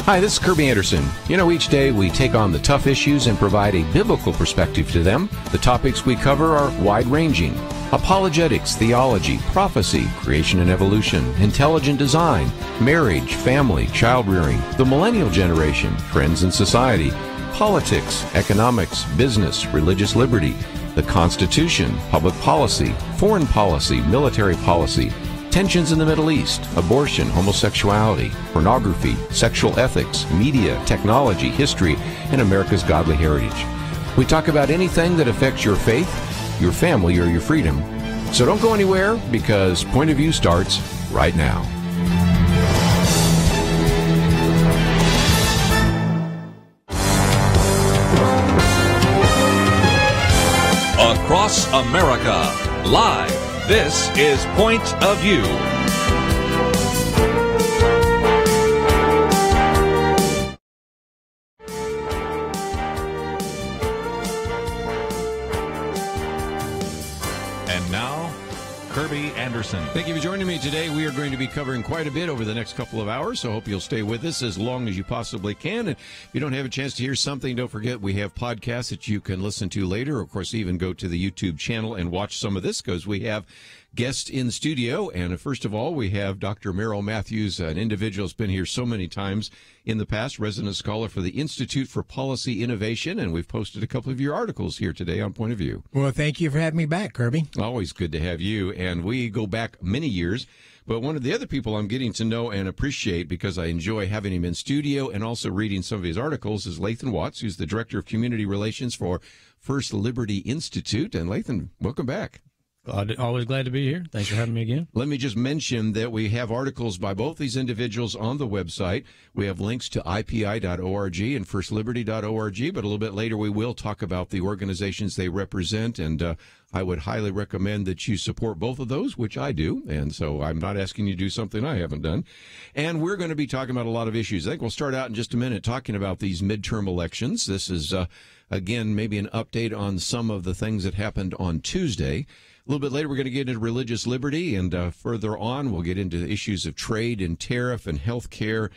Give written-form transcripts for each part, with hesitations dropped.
Hi, this is Kerby Anderson. You know, each day we take on the tough issues and provide a biblical perspective to them. The topics we cover are wide-ranging. Apologetics, theology, prophecy, creation and evolution, intelligent design, marriage, family, child-rearing, the millennial generation, trends in society, politics, economics, business, religious liberty, the Constitution, public policy, foreign policy, military policy, tensions in the Middle East, abortion, homosexuality, pornography, sexual ethics, media, technology, history, and America's godly heritage. We talk about anything that affects your faith, your family, or your freedom. So don't go anywhere, because Point of View starts right now. Across America, live. This is Point of View. And now, Kerby Anderson. Thank you for joining me today. We are going to be covering quite a bit over the next couple of hours, so I hope you'll stay with us as long as you possibly can. And if you don't have a chance to hear something, don't forget we have podcasts that you can listen to later. Of course, even go to the YouTube channel and watch some of this, because we have guests in studio. And first of all, we have Dr. Merrill Matthews, an individual who's been here so many times in the past, resident scholar for the Institute for Policy Innovation, and we've posted a couple of your articles here today on Point of View. Well, thank you for having me back, Kerby. Always good to have you, and we go back many years. But one of the other people I'm getting to know and appreciate, because I enjoy having him in studio and also reading some of his articles, is Lathan Watts, who's the Director of Community Relations for First Liberty Institute. And Lathan, welcome back. Always glad to be here. Thanks for having me again. Let me just mention that we have articles by both these individuals on the website. We have links to IPI.org and FirstLiberty.org, but a little bit later we will talk about the organizations they represent, and I would highly recommend that you support both of those, which I do, and so I'm not asking you to do something I haven't done. And we're going to be talking about a lot of issues. I think we'll start out in just a minute talking about these midterm elections. This is, again, maybe an update on some of the things that happened on Tuesday. A little bit later, we're going to get into religious liberty, and further on, we'll get into issues of trade and tariff and health care,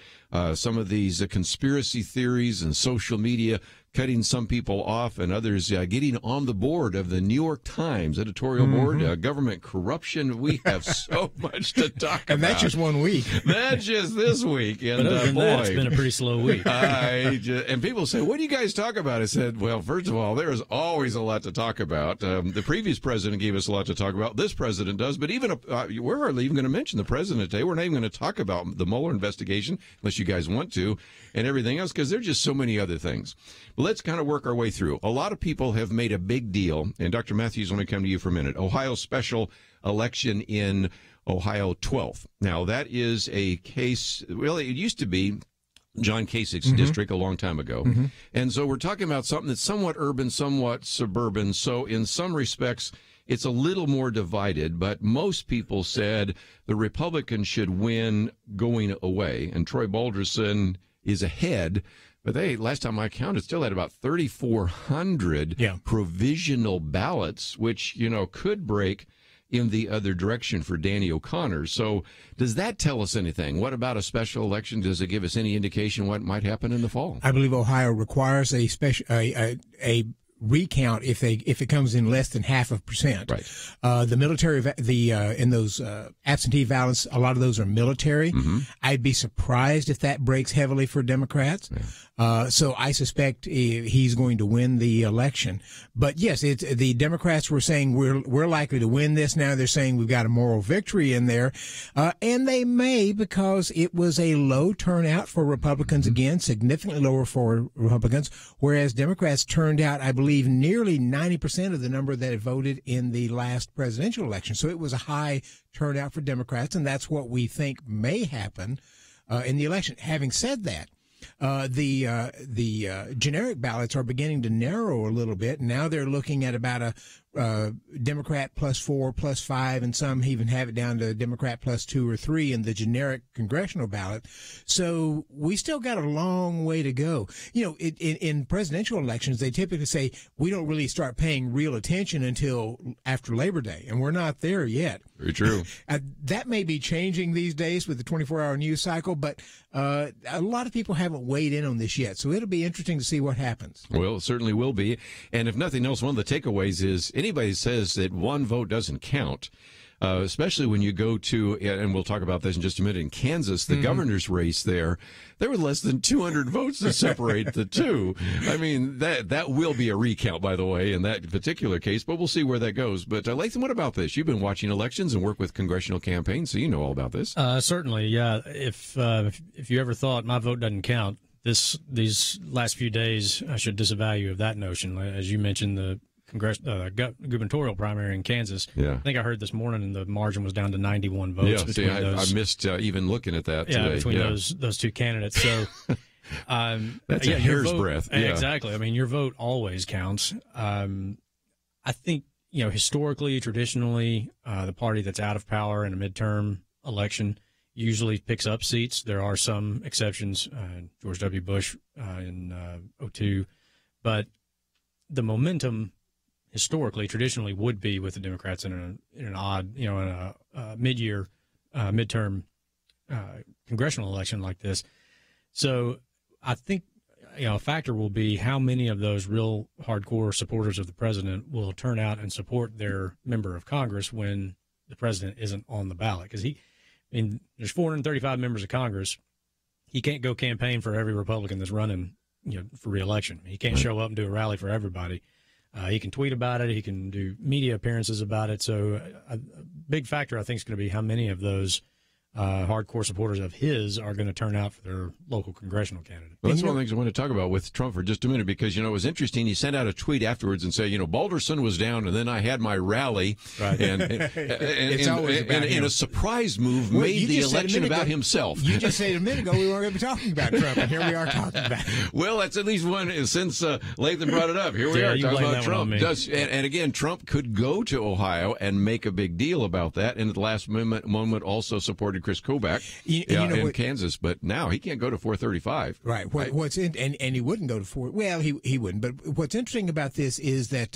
some of these conspiracy theories and social media cutting some people off and others getting on the board of the New York Times editorial board, government corruption. We have so much to talk about. And that's just 1 week. That's just this week. And but other than that, it's been a pretty slow week. And people say, what do you guys talk about? I said, well, first of all, there is always a lot to talk about. The previous president gave us a lot to talk about. This president does. But even we're hardly even going to mention the president today. We're not even going to talk about the Mueller investigation, unless you guys want to, and everything else, because there's just so many other things. But let's kind of work our way through. A lot of people have made a big deal, and Dr. Matthews, let me come to you for a minute. Ohio special election in Ohio 12th. Now, that is a case, really, it used to be John Kasich's district a long time ago. And so we're talking about something that's somewhat urban, somewhat suburban. So in some respects, it's a little more divided, but most people said the Republicans should win going away. And Troy Balderson is ahead. But they, last time I counted, still had about 3,400 provisional ballots, which, you know, could break in the other direction for Danny O'Connor. So does that tell us anything? What about a special election? Does it give us any indication what might happen in the fall? I believe Ohio requires a special a recount if it comes in less than 0.5%. Right. The military, in those absentee ballots, a lot of those are military. I'd be surprised if that breaks heavily for Democrats. So I suspect he's going to win the election. But yes, the Democrats were saying we're likely to win this. Now they're saying we've got a moral victory in there, and they may, because it was a low turnout for Republicans again, significantly lower for Republicans, whereas Democrats turned out, I believe, nearly 90% of the number that had voted in the last presidential election. So it was a high turnout for Democrats, and that's what we think may happen in the election. Having said that, the generic ballots are beginning to narrow a little bit. Now they're looking at about a Democrat +4, +5, and some even have it down to Democrat +2 or 3 in the generic congressional ballot. So we still got a long way to go. You know, in presidential elections, they typically say we don't really start paying real attention until after Labor Day, and we're not there yet. Very true. That may be changing these days with the 24-hour news cycle, but a lot of people haven't weighed in on this yet. So it'll be interesting to see what happens. Well, it certainly will be. And if nothing else, one of the takeaways is anybody says that one vote doesn't count, especially when you go to, and we'll talk about this in just a minute, in Kansas, the governor's race there were less than 200 votes to separate the two. I mean, that will be a recount, by the way, in that particular case, but we'll see where that goes. But Lathan, what about this? You've been watching elections and work with congressional campaigns, so you know all about this. Certainly, yeah. If you ever thought my vote doesn't count, these last few days, I should disavow you of that notion. As you mentioned, the gubernatorial primary in Kansas. Yeah. I think I heard this morning the margin was down to 91 votes. Yeah, I missed even looking at that today. Between those two candidates. So that's a hair's breadth. Yeah. Exactly. I mean, your vote always counts. I think, historically, traditionally, the party that's out of power in a midterm election usually picks up seats. There are some exceptions, George W. Bush in 2002, but the momentum historically, traditionally, would be with the Democrats in an odd, in a mid-year, midterm congressional election like this. So I think, a factor will be how many of those real hardcore supporters of the president will turn out and support their member of Congress when the president isn't on the ballot. Because there's 435 members of Congress. He can't go campaign for every Republican that's running, for re-election. He can't show up and do a rally for everybody. He can tweet about it. He can do media appearances about it. So a big factor, I think, is going to be how many of those hardcore supporters of his are going to turn out for their local congressional candidate. Well, that's one of the things I want to talk about with Trump for just a minute, because, it was interesting. He sent out a tweet afterwards and said, Balderson was down, and then I had my rally. Right. And in a surprise move, made the election about himself. You just said a minute ago we weren't going to be talking about Trump, and here we are talking about it. Well, that's at least one, since Lathan brought it up. Here we are talking about Trump. And again, Trump could go to Ohio and make a big deal about that, and at the last moment also supported Chris Kobach in Kansas, but now he can't go to 435. Right. What's in, and he wouldn't go to 4. Well, he wouldn't. But what's interesting about this is that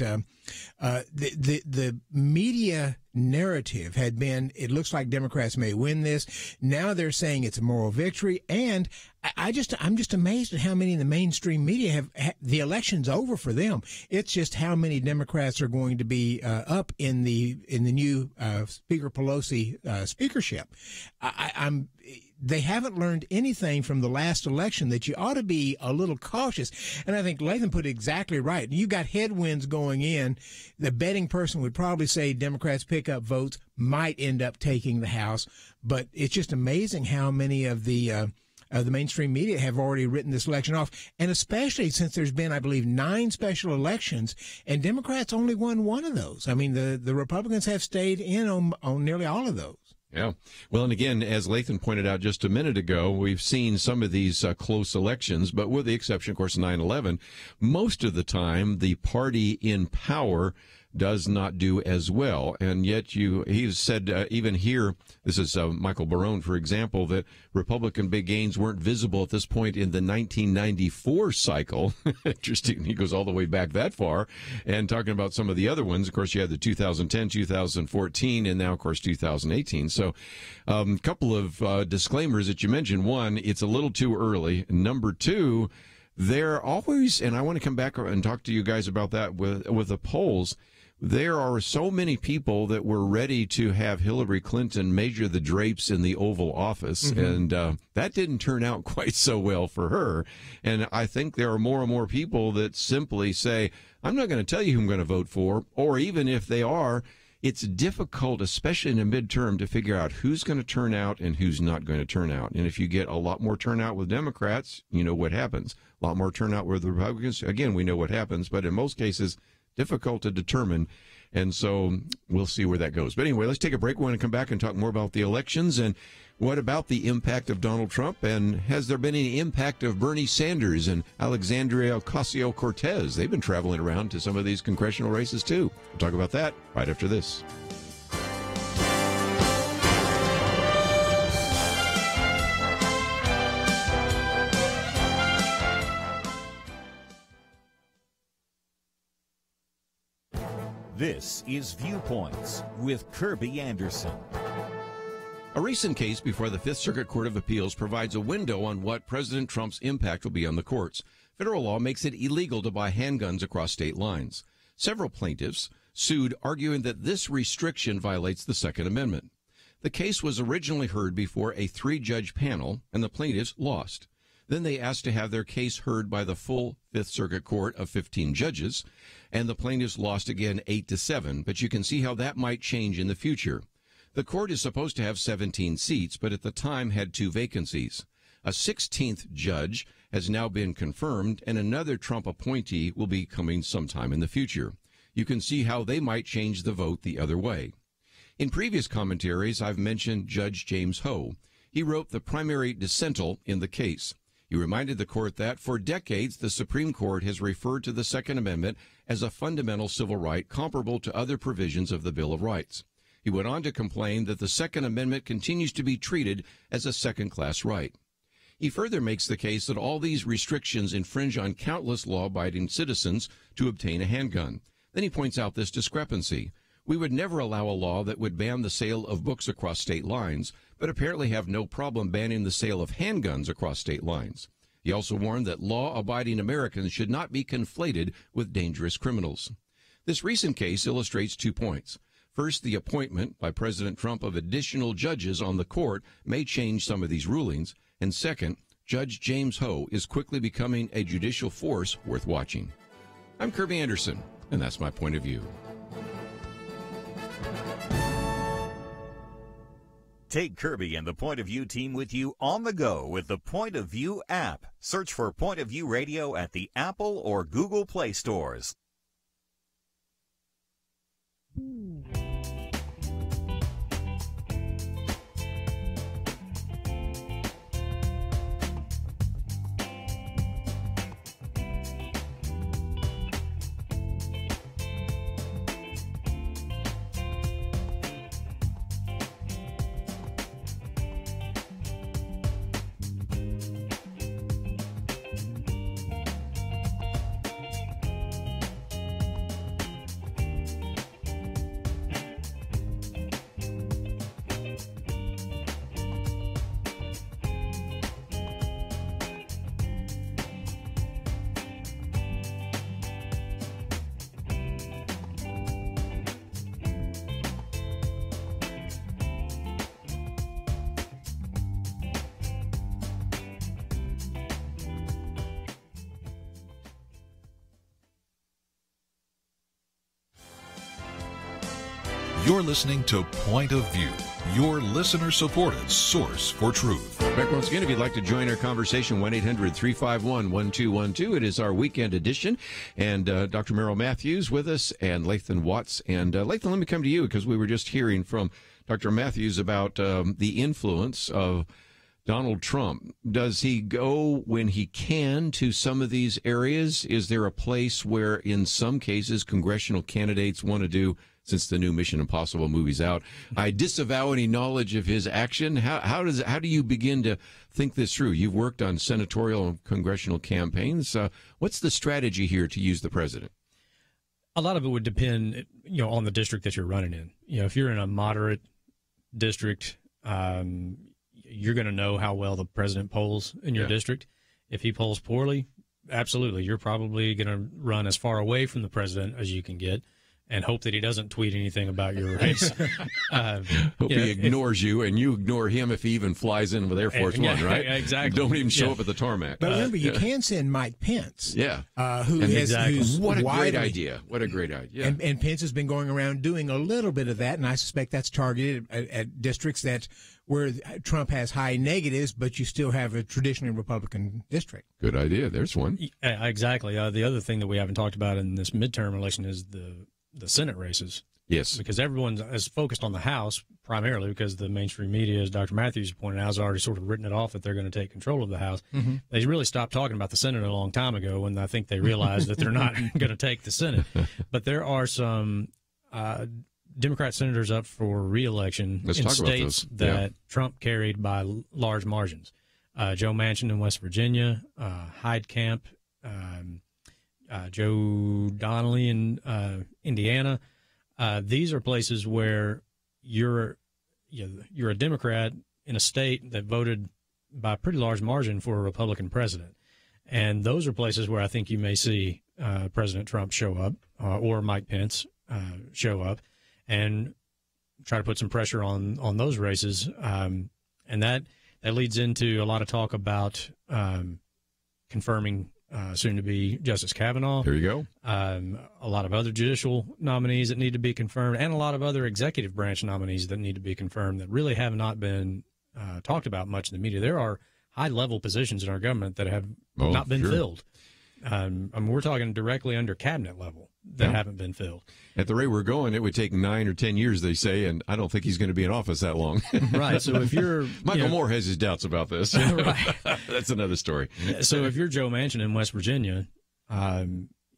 the media narrative had been, it looks like Democrats may win this. Now they're saying it's a moral victory, and I'm just amazed at how many in the mainstream media have the election's over for them. It's just how many Democrats are going to be up in the new Speaker Pelosi speakership. They haven't learned anything from the last election, that you ought to be a little cautious. And I think Lathan put it exactly right. You got headwinds going in. The betting person would probably say Democrats pick up votes, might end up taking the House. But it's just amazing how many of the mainstream media have already written this election off, and especially since there's been, I believe, 9 special elections, and Democrats only won one of those. I mean, the Republicans have stayed in on nearly all of those. Yeah. Well, and again, as Lathan pointed out just a minute ago, we've seen some of these close elections, but with the exception, of course, of 9/11, most of the time the party in power does not do as well. And yet he's said, even here, this is Michael Barone, for example, that Republican big gains weren't visible at this point in the 1994 cycle. Interesting. He goes all the way back that far. And talking about some of the other ones, of course, you had the 2010, 2014, and now, of course, 2018. So a couple of disclaimers that you mentioned. One, it's a little too early. Number two, they're always, and I want to come back and talk to you guys about that with the polls. There are so many people that were ready to have Hillary Clinton measure the drapes in the Oval Office, and that didn't turn out quite so well for her. And I think there are more and more people that simply say, I'm not going to tell you who I'm going to vote for, or even if they are, it's difficult, especially in a midterm, to figure out who's going to turn out and who's not going to turn out. And if you get a lot more turnout with Democrats, you know what happens. A lot more turnout with the Republicans, again, we know what happens. But in most cases, difficult to determine And so we'll see where that goes. But anyway, let's take a break. We're going to come back and talk more about the elections and what about the impact of Donald Trump, and has there been any impact of Bernie Sanders and Alexandria Ocasio-Cortez? They've been traveling around to some of these congressional races, too. We'll talk about that right after this. This is Viewpoints with Kerby Anderson. A recent case before the Fifth Circuit Court of Appeals provides a window on what President Trump's impact will be on the courts. Federal law makes it illegal to buy handguns across state lines. Several plaintiffs sued, arguing that this restriction violates the Second Amendment. The case was originally heard before a 3-judge panel, and the plaintiffs lost. Then they asked to have their case heard by the full Fifth Circuit Court of 15 judges, and the plaintiffs lost again 8-7, but you can see how that might change in the future. The court is supposed to have 17 seats, but at the time had 2 vacancies. A 16th judge has now been confirmed, and another Trump appointee will be coming sometime in the future. You can see how they might change the vote the other way. In previous commentaries, I've mentioned Judge James Ho. He wrote the primary dissental in the case. He reminded the court that, for decades, the Supreme Court has referred to the Second Amendment as a fundamental civil right comparable to other provisions of the Bill of Rights. He went on to complain that the Second Amendment continues to be treated as a second-class right. He further makes the case that all these restrictions infringe on countless law-abiding citizens to obtain a handgun. Then he points out this discrepancy. We would never allow a law that would ban the sale of books across state lines, but apparently have no problem banning the sale of handguns across state lines. He also warned that law-abiding Americans should not be conflated with dangerous criminals. This recent case illustrates 2 points. First, the appointment by President Trump of additional judges on the court may change some of these rulings. And second, Judge James Ho is quickly becoming a judicial force worth watching. I'm Kerby Anderson, and that's my point of view. Take Kerby and the Point of View team with you on the go with the Point of View app. Search for Point of View Radio at the Apple or Google Play stores. You're listening to Point of View, your listener-supported source for truth. Back once again, if you'd like to join our conversation, 1-800-351-1212. It is our weekend edition. And Dr. Merrill Matthews with us and Lathan Watts. And Lathan, let me come to you because we were just hearing from Dr. Matthews about the influence of Donald Trump. Does he go when he can to some of these areas? Is there a place where, in some cases, congressional candidates want to do, since the new Mission Impossible movie's out, I disavow any knowledge of his action? How do you begin to think this through? You've worked on senatorial and congressional campaigns. What's the strategy here to use the president? A lot of it would depend, on the district that you're running in. If you're in a moderate district, you're going to know how well the president polls in your district. If he polls poorly, absolutely, you're probably going to run as far away from the president as you can get and hope that he doesn't tweet anything about your race. Hope he ignores you, and you ignore him if he even flies in with Air Force One, right? Exactly. Don't even show up at the tarmac. But remember, you can send Mike Pence. Who's what a widely, great idea. What a great idea. And Pence has been going around doing a little bit of that, and I suspect that's targeted at districts where Trump has high negatives, but you still have a traditionally Republican district. Good idea. There's one. Exactly. The other thing that we haven't talked about in this midterm election is the the Senate races. Yes. Because everyone is focused on the House primarily because the mainstream media, as Dr. Matthews pointed out, has already sort of written it off that they're going to take control of the House. Mm-hmm. They really stopped talking about the Senate a long time ago when I think they realized that they're not going to take the Senate. But there are some Democrat senators up for re-election in states that Trump carried by large margins. Joe Manchin in West Virginia, Heidkamp, Joe Donnelly in Indiana. These are places where you're a Democrat in a state that voted by a pretty large margin for a Republican president. And those are places where I think you may see President Trump show up or Mike Pence show up and try to put some pressure on those races. And that leads into a lot of talk about confirming soon-to-be Justice Kavanaugh. There you go. A lot of other judicial nominees that need to be confirmed, and a lot of other executive branch nominees that need to be confirmed that really have not been talked about much in the media. There are high-level positions in our government that have not been filled. We're talking directly under cabinet level that haven't been filled. At the rate we're going, it would take 9 or 10 years, they say, and I don't think he's going to be in office that long. Right. So if you're Michael Moore has his doubts about this. Right. That's another story. So if you're Joe Manchin in West Virginia,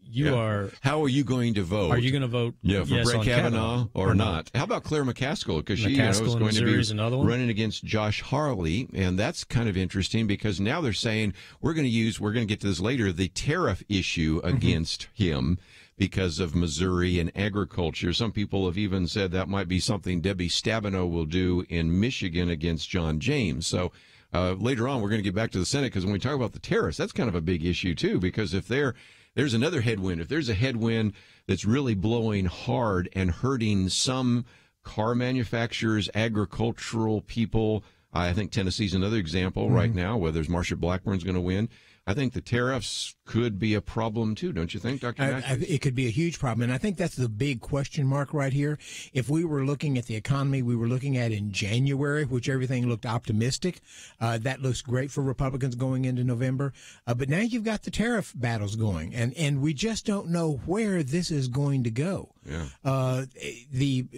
you are. How are you going to vote? Are you going to vote? For yes Brett on Kavanaugh or not? How about Claire McCaskill? Because she is going to be running against Josh Hawley, and that's kind of interesting because now they're saying we're going to get to this later, the tariff issue against him because of Missouri and agriculture. Some people have even said that might be something Debbie Stabenow will do in Michigan against John James. So later on, we're going to get back to the Senate because when we talk about the tariffs, that's kind of a big issue too, because if there's another headwind. If there's a headwind that's really blowing hard and hurting some car manufacturers, agricultural people, I think Tennessee's another example right now, whether Marsha Blackburn's going to win. I think the tariffs could be a problem, too, don't you think, Dr. Matthews? It could be a huge problem, and I think that's the big question mark right here. If we were looking at the economy we were looking at in January, which everything looked optimistic, that looks great for Republicans going into November. But now you've got the tariff battles going, and we just don't know where this is going to go. Yeah.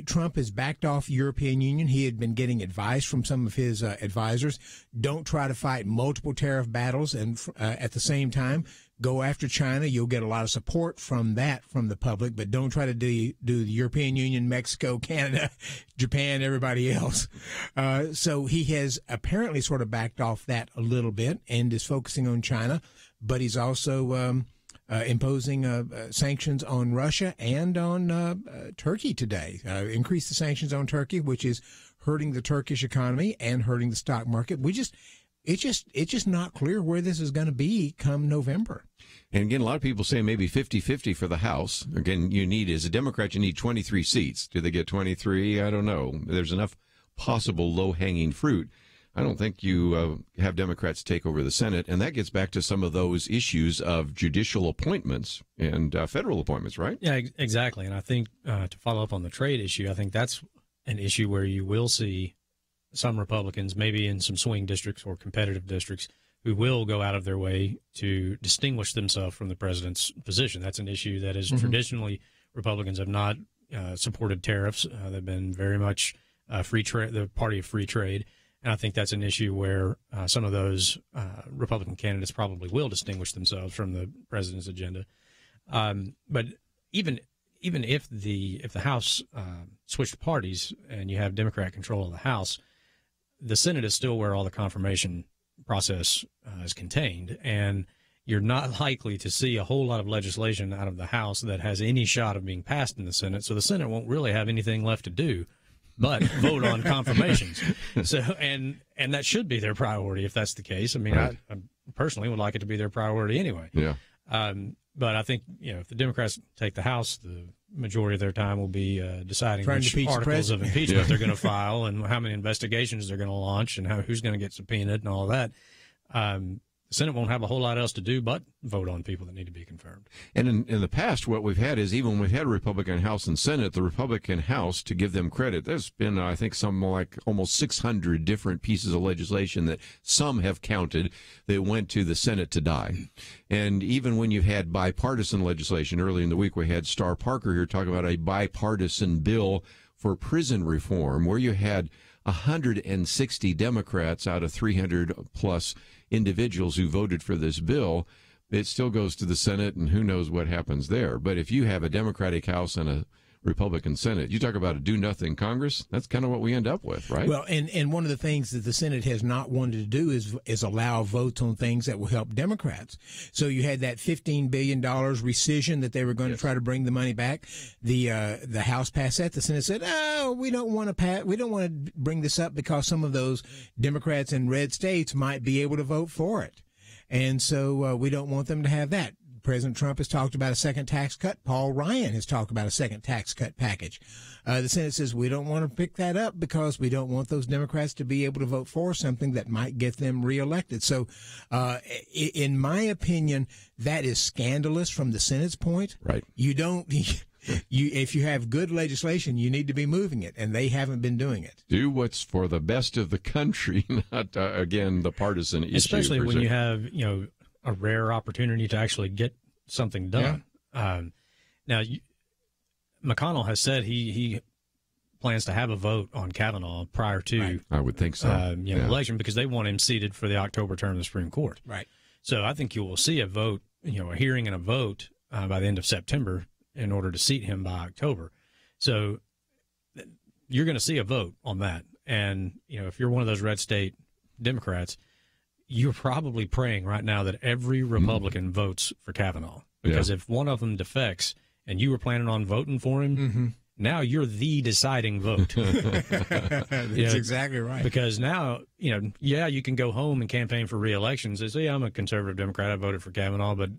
Trump has backed off European Union. He had been getting advice from some of his advisors. Don't try to fight multiple tariff battles and at the same time go after China. You'll get a lot of support from the public, but don't try to do the European Union, Mexico, Canada, Japan, everybody else. So he has apparently sort of backed off that a little bit and is focusing on China, but he's also imposing sanctions on Russia and on Turkey today. Increased the sanctions on Turkey, which is hurting the Turkish economy and hurting the stock market. It's just not clear where this is going to be come November. And again, a lot of people say maybe 50-50 for the House. Again, as a Democrat, you need 23 seats. Do they get 23? I don't know. There's enough possible low-hanging fruit. I don't think you have Democrats take over the Senate, and that gets back to some of those issues of judicial appointments and federal appointments, right? Yeah, exactly. And I think to follow up on the trade issue, I think that's an issue where you will see some Republicans, maybe in some swing districts or competitive districts, who will go out of their way to distinguish themselves from the president's position. That's an issue that is traditionally Republicans have not supported tariffs. They've been very much free trade, the party of free trade. And I think that's an issue where some of those Republican candidates probably will distinguish themselves from the president's agenda. But even if the House switched parties and you have Democrat control of the House, the Senate is still where all the confirmation process is contained, and you're not likely to see a whole lot of legislation out of the House that has any shot of being passed in the Senate. So the Senate won't really have anything left to do but vote on confirmations. So and that should be their priority if that's the case. I mean, I personally would like it to be their priority anyway. Yeah. But I think, if the Democrats take the House, the majority of their time will be deciding which articles of impeachment they're going to file and how many investigations they're going to launch and who's going to get subpoenaed and all of that. the Senate won't have a whole lot else to do but vote on people that need to be confirmed. And in the past, what we've had is, even when we've had a Republican House and Senate, the Republican House, to give them credit, there's been, I think, some like almost 600 different pieces of legislation that some have counted that went to the Senate to die. And even when you've had bipartisan legislation, early in the week we had Star Parker here talking about a bipartisan bill for prison reform, where you had 160 Democrats out of 300 plus individuals who voted for this bill. It still goes to the Senate, and who knows what happens there. But if you have a Democratic House and a Republican Senate, you talk about a do-nothing Congress, that's kind of what we end up with, right? Well, and one of the things that the Senate has not wanted to do is allow votes on things that will help Democrats. So you had that $15 billion rescission that they were going to try to bring the money back. The House passed that. The Senate said, "Oh, we don't want to bring this up because some of those Democrats in red states might be able to vote for it, and so we don't want them to have that." President Trump has talked about a second tax cut. Paul Ryan has talked about a second tax cut package. The Senate says we don't want to pick that up because we don't want those Democrats to be able to vote for something that might get them reelected. So, in my opinion, that is scandalous from the Senate's point. Right. You don't. If you have good legislation, you need to be moving it, and they haven't been doing it. Do what's for the best of the country, not again the partisan issue. Especially when you have a rare opportunity to actually get something done. Yeah. Now, McConnell has said he plans to have a vote on Kavanaugh prior to right. I would think so. Election, because they want him seated for the October term of the Supreme Court. Right. So I think you will see a vote, a hearing and a vote by the end of September in order to seat him by October. So you're going to see a vote on that. And, if you're one of those red state Democrats, you're probably praying right now that every Republican votes for Kavanaugh. Because if one of them defects and you were planning on voting for him, now you're the deciding vote. That's exactly right. Because now, you can go home and campaign for re-election and say, I'm a conservative Democrat, I voted for Kavanaugh, but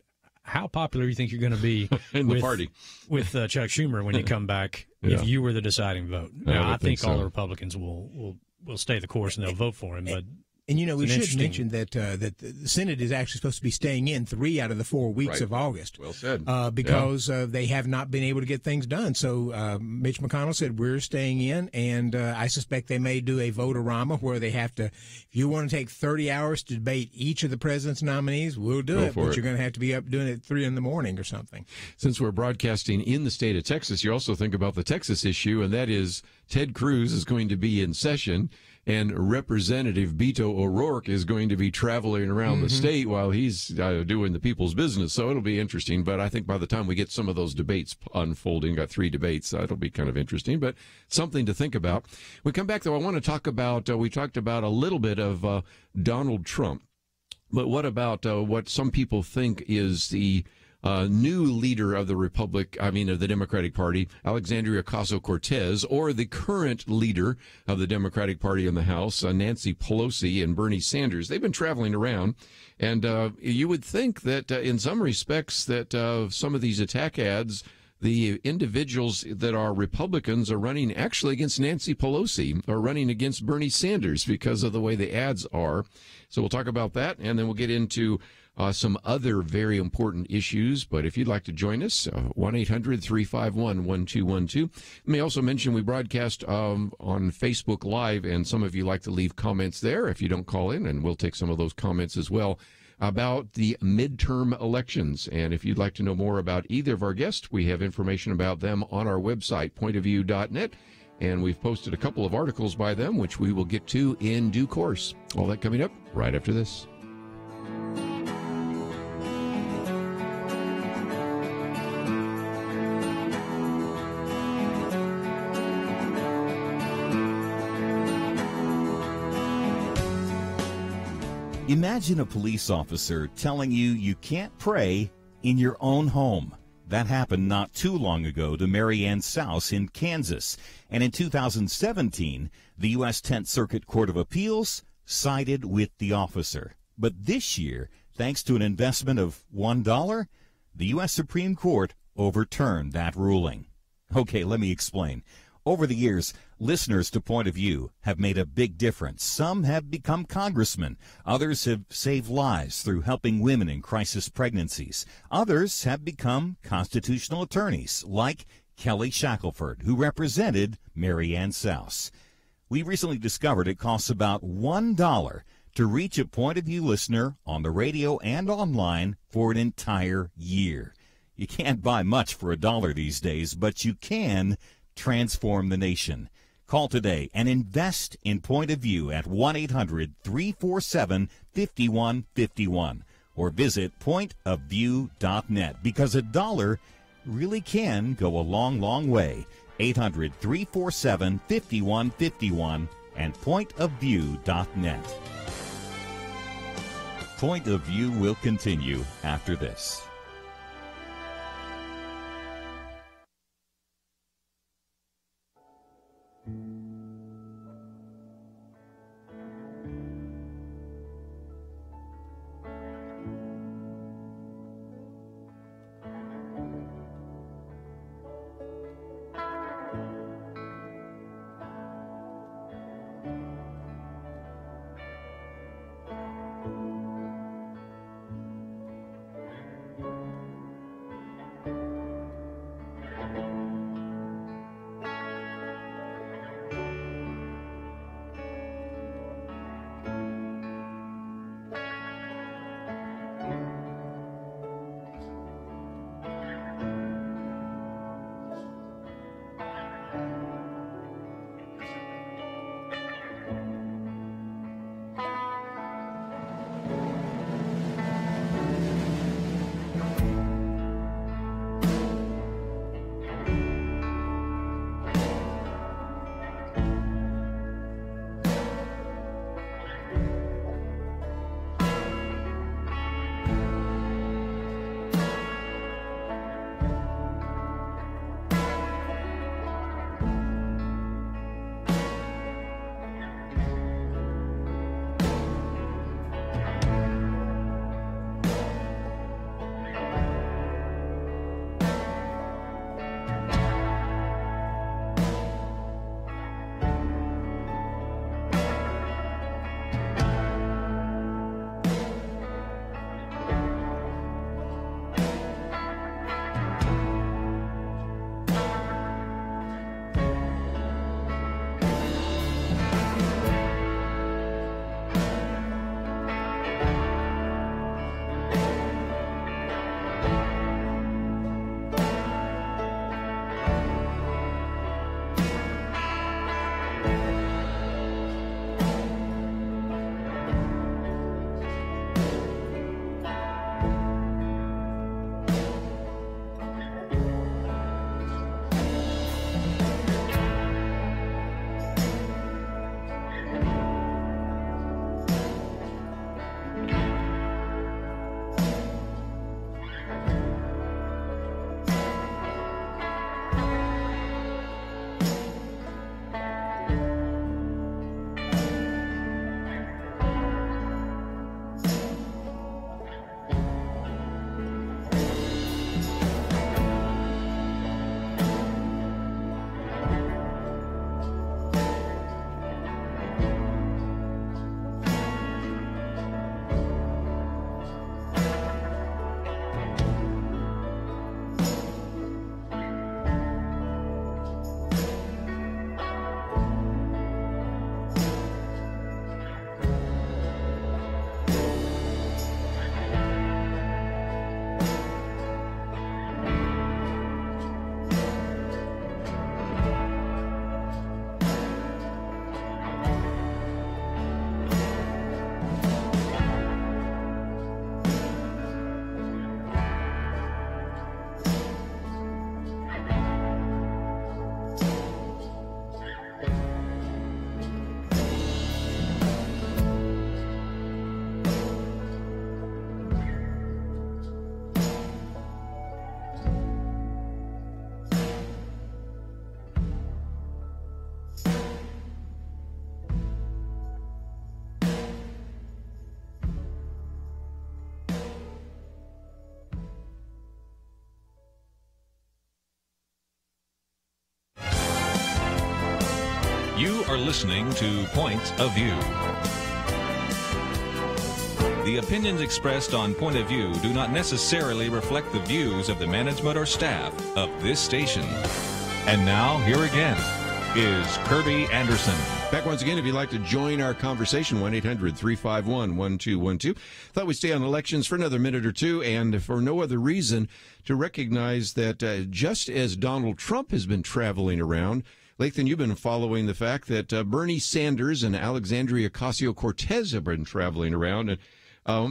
how popular do you think you're going to be in the party with Chuck Schumer when you come back if you were the deciding vote? Now, I think all the Republicans will stay the course and they'll vote for him, but... And, we should mention that the Senate is actually supposed to be staying in 3 out of the 4 weeks of August. Well said. Because they have not been able to get things done. So Mitch McConnell said, we're staying in, and I suspect they may do a vote-a-rama where they have to, if you want to take 30 hours to debate each of the president's nominees, we'll do it, but you're going to have to be up doing it at 3 in the morning or something. Since we're broadcasting in the state of Texas, you also think about the Texas issue, and that is Ted Cruz is going to be in session, and Representative Beto O'Rourke is going to be traveling around the state while he's doing the people's business. So it'll be interesting. But I think by the time we get some of those debates unfolding, got 3 debates, it'll be kind of interesting, but something to think about. We come back, though, I want to talk about, we talked about a little bit of Donald Trump. But what about what some people think is the new leader of the Democratic Party, Alexandria Ocasio-Cortez, or the current leader of the Democratic Party in the House, Nancy Pelosi and Bernie Sanders. They've been traveling around, and you would think that in some respects that some of these attack ads, the individuals that are Republicans are running actually against Nancy Pelosi, or running against Bernie Sanders because of the way the ads are. So we'll talk about that, and then we'll get into some other very important issues. But if you'd like to join us, 1-800-351-1212. May also mention we broadcast on Facebook Live, and some of you like to leave comments there if you don't call in, and we'll take some of those comments as well about the midterm elections. And if you'd like to know more about either of our guests, we have information about them on our website, pointofview.net. And we've posted a couple of articles by them, which we will get to in due course. All that coming up right after this. Imagine a police officer telling you you can't pray in your own home. That happened not too long ago to Mary Ann Souse in Kansas. And in 2017, the U.S. 10th Circuit Court of Appeals sided with the officer. But this year, thanks to an investment of $1, the U.S. Supreme Court overturned that ruling. Okay, let me explain. Over the years, Listeners to Point of View have made a big difference. Some have become congressmen. Others have saved lives through helping women in crisis pregnancies. Others have become constitutional attorneys, like Kelly Shackelford, who represented Mary Ann Souse. We recently discovered it costs about $1 to reach a Point of View listener on the radio and online for an entire year. You can't buy much for $1 these days, but you can transform the nation. Call today and invest in Point of View at 1-800-347-5151 or visit pointofview.net, because $1 really can go a long, long way. 800-347-5151 and pointofview.net. Point of View will continue after this. You are listening to Point of View. The opinions expressed on Point of View do not necessarily reflect the views of the management or staff of this station. And now, here again is Kerby Anderson. Back once again, if you'd like to join our conversation, 1-800-351-1212. Thought we'd stay on elections for another minute or two, and for no other reason to recognize that just as Donald Trump has been traveling around, Lathan, you've been following the fact that Bernie Sanders and Alexandria Ocasio-Cortez have been traveling around, and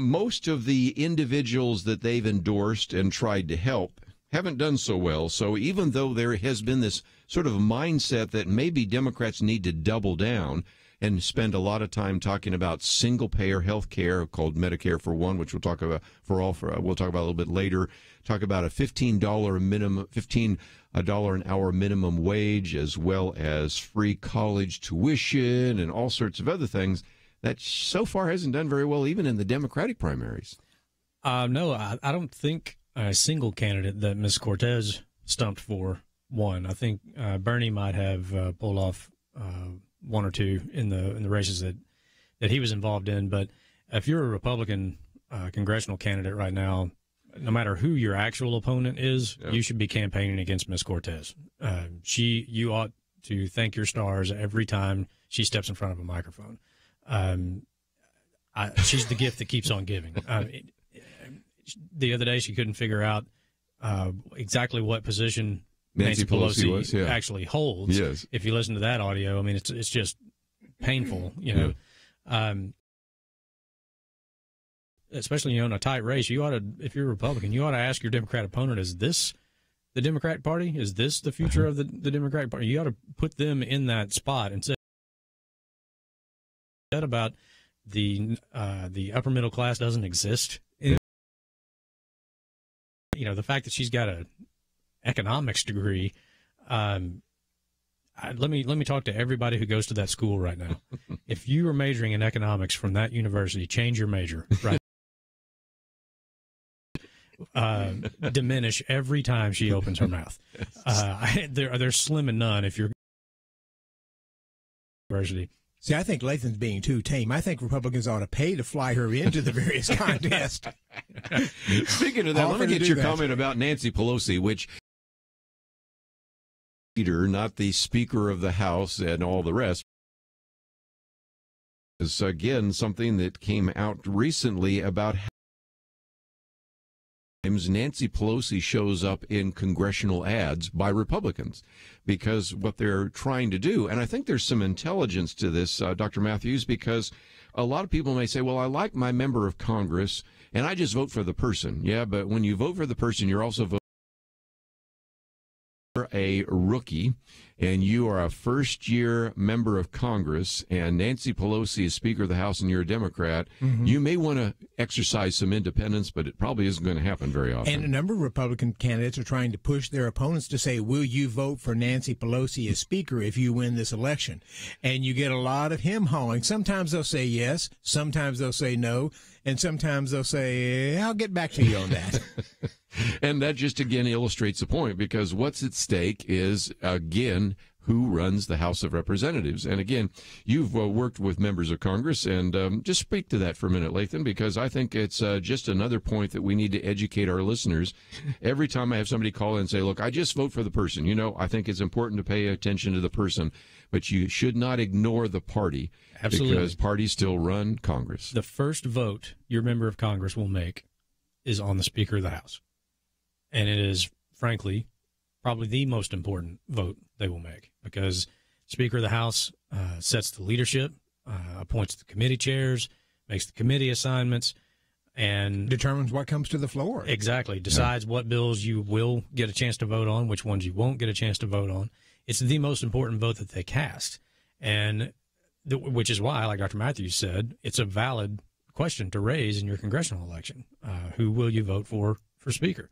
most of the individuals that they've endorsed and tried to help haven't done so well. So even though there has been this sort of mindset that maybe Democrats need to double down and spend a lot of time talking about single-payer health care called Medicare for One, which we'll talk about we'll talk about a little bit later. Talk about a $15 an hour minimum wage, as well as free college tuition and all sorts of other things. That so far hasn't done very well, even in the Democratic primaries. No, I don't think a single candidate that Ms. Cortez stumped for won. I think Bernie might have pulled off one or two in the races that he was involved in. But if you're a Republican congressional candidate right now, no matter who your actual opponent is, you should be campaigning against Ms. Cortez. You ought to thank your stars every time she steps in front of a microphone. She's the gift that keeps on giving. The other day, she couldn't figure out exactly what position Nancy Pelosi actually holds. Yes. If you listen to that audio, I mean, it's just painful, you know. Especially in a tight race, you ought to, if you're a Republican, you ought to ask your Democrat opponent: is this the Democratic Party? Is this the future of the Democratic Party? You ought to put them in that spot and say about the upper middle class doesn't exist. You know, the fact that she's got an economics degree. Let me talk to everybody who goes to that school right now. If you are majoring in economics from that university, change your major. Right. Diminish every time she opens her mouth. They're slim and none if you're university. See, I think Lathan's being too tame. I think Republicans ought to pay to fly her into the various contests. Speaking of that, let me get your comment about Nancy Pelosi, which leader, not the Speaker of the House and all the rest, is again something that came out recently about how Nancy Pelosi shows up in congressional ads by Republicans because what they're trying to do, and I think there's some intelligence to this, Dr. Matthews, because a lot of people may say, well, I like my member of Congress and I just vote for the person. Yeah, but when you vote for the person, you're also voting for a rookie, and you are a first-year member of Congress, and Nancy Pelosi is Speaker of the House and you're a Democrat, you may want to exercise some independence, but it probably isn't going to happen very often. And a number of Republican candidates are trying to push their opponents to say, will you vote for Nancy Pelosi as Speaker if you win this election? And you get a lot of him-hawing. Sometimes they'll say yes, sometimes they'll say no, and sometimes they'll say, I'll get back to you on that. And that just, again, illustrates the point, because what's at stake is, again, who runs the House of Representatives. And again, you've worked with members of Congress, and just speak to that for a minute, Lathan, because I think it's just another point that we need to educate our listeners. Every time I have somebody call in and say, look, I just vote for the person. You know, I think it's important to pay attention to the person, but you should not ignore the party. Absolutely. Because parties still run Congress. The first vote your member of Congress will make is on the Speaker of the House. And it is, frankly, probably the most important vote they will make, because Speaker of the House sets the leadership, appoints the committee chairs, makes the committee assignments, and determines what comes to the floor. Exactly. Decides what bills you will get a chance to vote on, which ones you won't get a chance to vote on. It's the most important vote that they cast. And which is why, like Dr. Matthews said, it's a valid question to raise in your congressional election. Who will you vote for Speaker?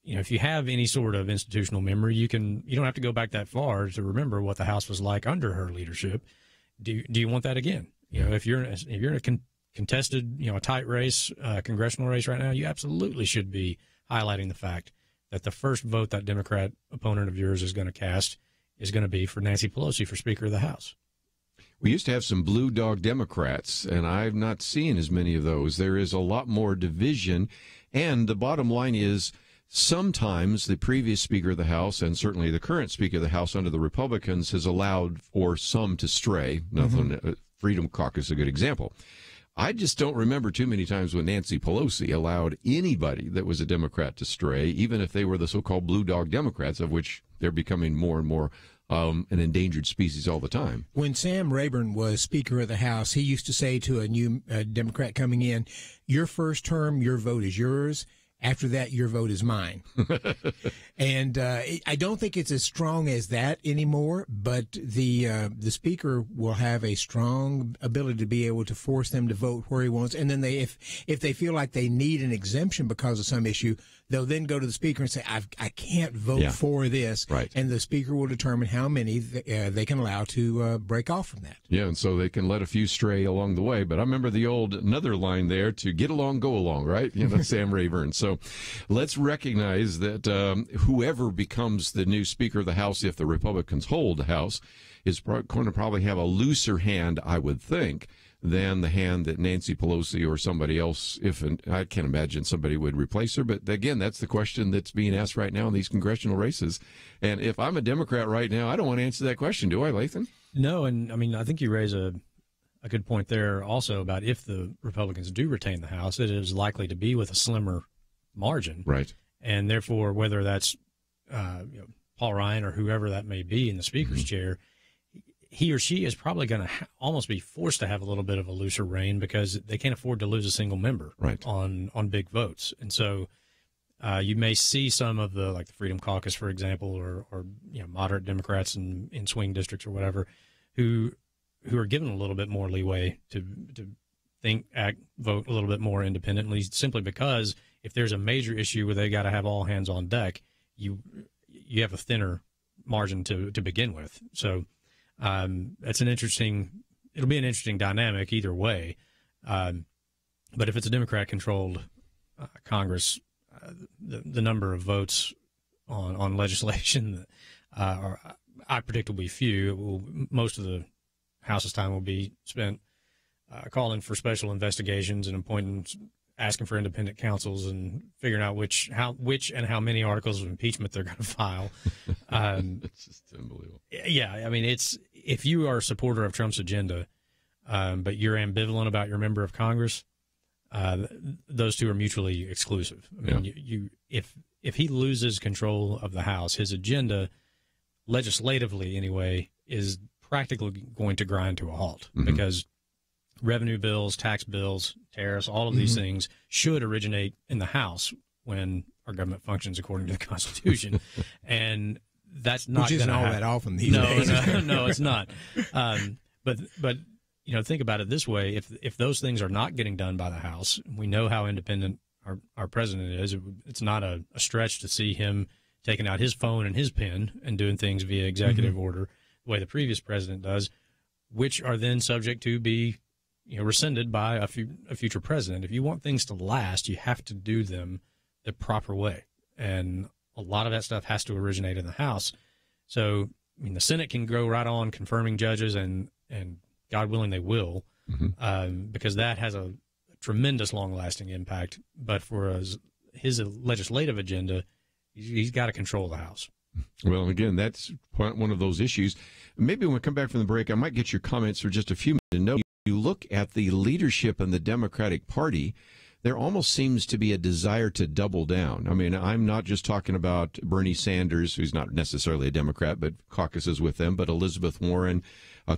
If you have any sort of institutional memory, you don't have to go back that far to remember what the House was like under her leadership. Do you want that again? You know, if you're in a contested, a tight race, congressional race right now, you absolutely should be highlighting the fact that the first vote that Democrat opponent of yours is going to cast is going to be for Nancy Pelosi for Speaker of the House. We used to have some blue dog Democrats, and I've not seen as many of those. There is a lot more division, and the bottom line is sometimes the previous Speaker of the House, and certainly the current Speaker of the House under the Republicans, has allowed for some to stray. Freedom Caucus is a good example. I just don't remember too many times when Nancy Pelosi allowed anybody that was a Democrat to stray, even if they were the so-called blue dog Democrats, of which they're becoming more and more an endangered species all the time. When Sam Rayburn was Speaker of the House, he used to say to a new Democrat coming in, your first term, your vote is yours. After that, your vote is mine. And I don't think it's as strong as that anymore, but the speaker will have a strong ability to be able to force them to vote where he wants. And then if they feel like they need an exemption because of some issue, they'll then go to the speaker and say, I can't vote for this. Right. And the speaker will determine how many they can allow to break off from that. Yeah, and so they can let a few stray along the way. But I remember the old another line there, to get along, go along, right? You know, Sam Rayburn. So let's recognize that whoever becomes the new Speaker of the House, if the Republicans hold the House, is going to probably have a looser hand, I would think, than the hand that Nancy Pelosi or somebody else, I can't imagine somebody would replace her. But again, that's the question that's being asked right now in these congressional races. And if I'm a Democrat right now, I don't want to answer that question, do I, Lathan? No, and I mean, I think you raise a good point there also about if the Republicans do retain the House, it is likely to be with a slimmer margin. Right. And therefore, whether that's Paul Ryan or whoever that may be in the Speaker's chair, he or she is probably going to almost be forced to have a little bit of a looser rein because they can't afford to lose a single member on big votes. And so you may see some of the Freedom Caucus, for example, or moderate Democrats in swing districts or whatever, who are given a little bit more leeway to think, act, vote a little bit more independently, simply because if there's a major issue where they got to have all hands on deck, you have a thinner margin to begin with. So it'll be an interesting dynamic either way. But if it's a Democrat-controlled Congress, the number of votes on legislation I predict will be few. Most of the House's time will be spent calling for special investigations and appointing, asking for independent counsels and figuring out which and how many articles of impeachment they're going to file. It's just unbelievable. Yeah, I mean, if you are a supporter of Trump's agenda, but you're ambivalent about your member of Congress, those two are mutually exclusive. I mean, if he loses control of the House, his agenda, legislatively anyway, is practically going to grind to a halt because revenue bills, tax bills, tariffs, all of these things should originate in the House when our government functions according to the Constitution. And that's not going to happen. That often these days. No, it's not. But think about it this way. If those things are not getting done by the House, we know how independent our president is. It's not a stretch to see him taking out his phone and his pen and doing things via executive order the way the previous president does, which are then subject to be rescinded by a future president. If you want things to last, you have to do them the proper way. And a lot of that stuff has to originate in the House. So, I mean, the Senate can go right on confirming judges, and God willing they will, because that has a tremendous long-lasting impact. But for his legislative agenda, he's got to control the House. Well, again, that's one of those issues. Maybe when we come back from the break, I might get your comments for just a few minutes. You look at the leadership in the Democratic Party, there almost seems to be a desire to double down. I mean, I'm not just talking about Bernie Sanders, who's not necessarily a Democrat, but caucuses with them, but Elizabeth Warren,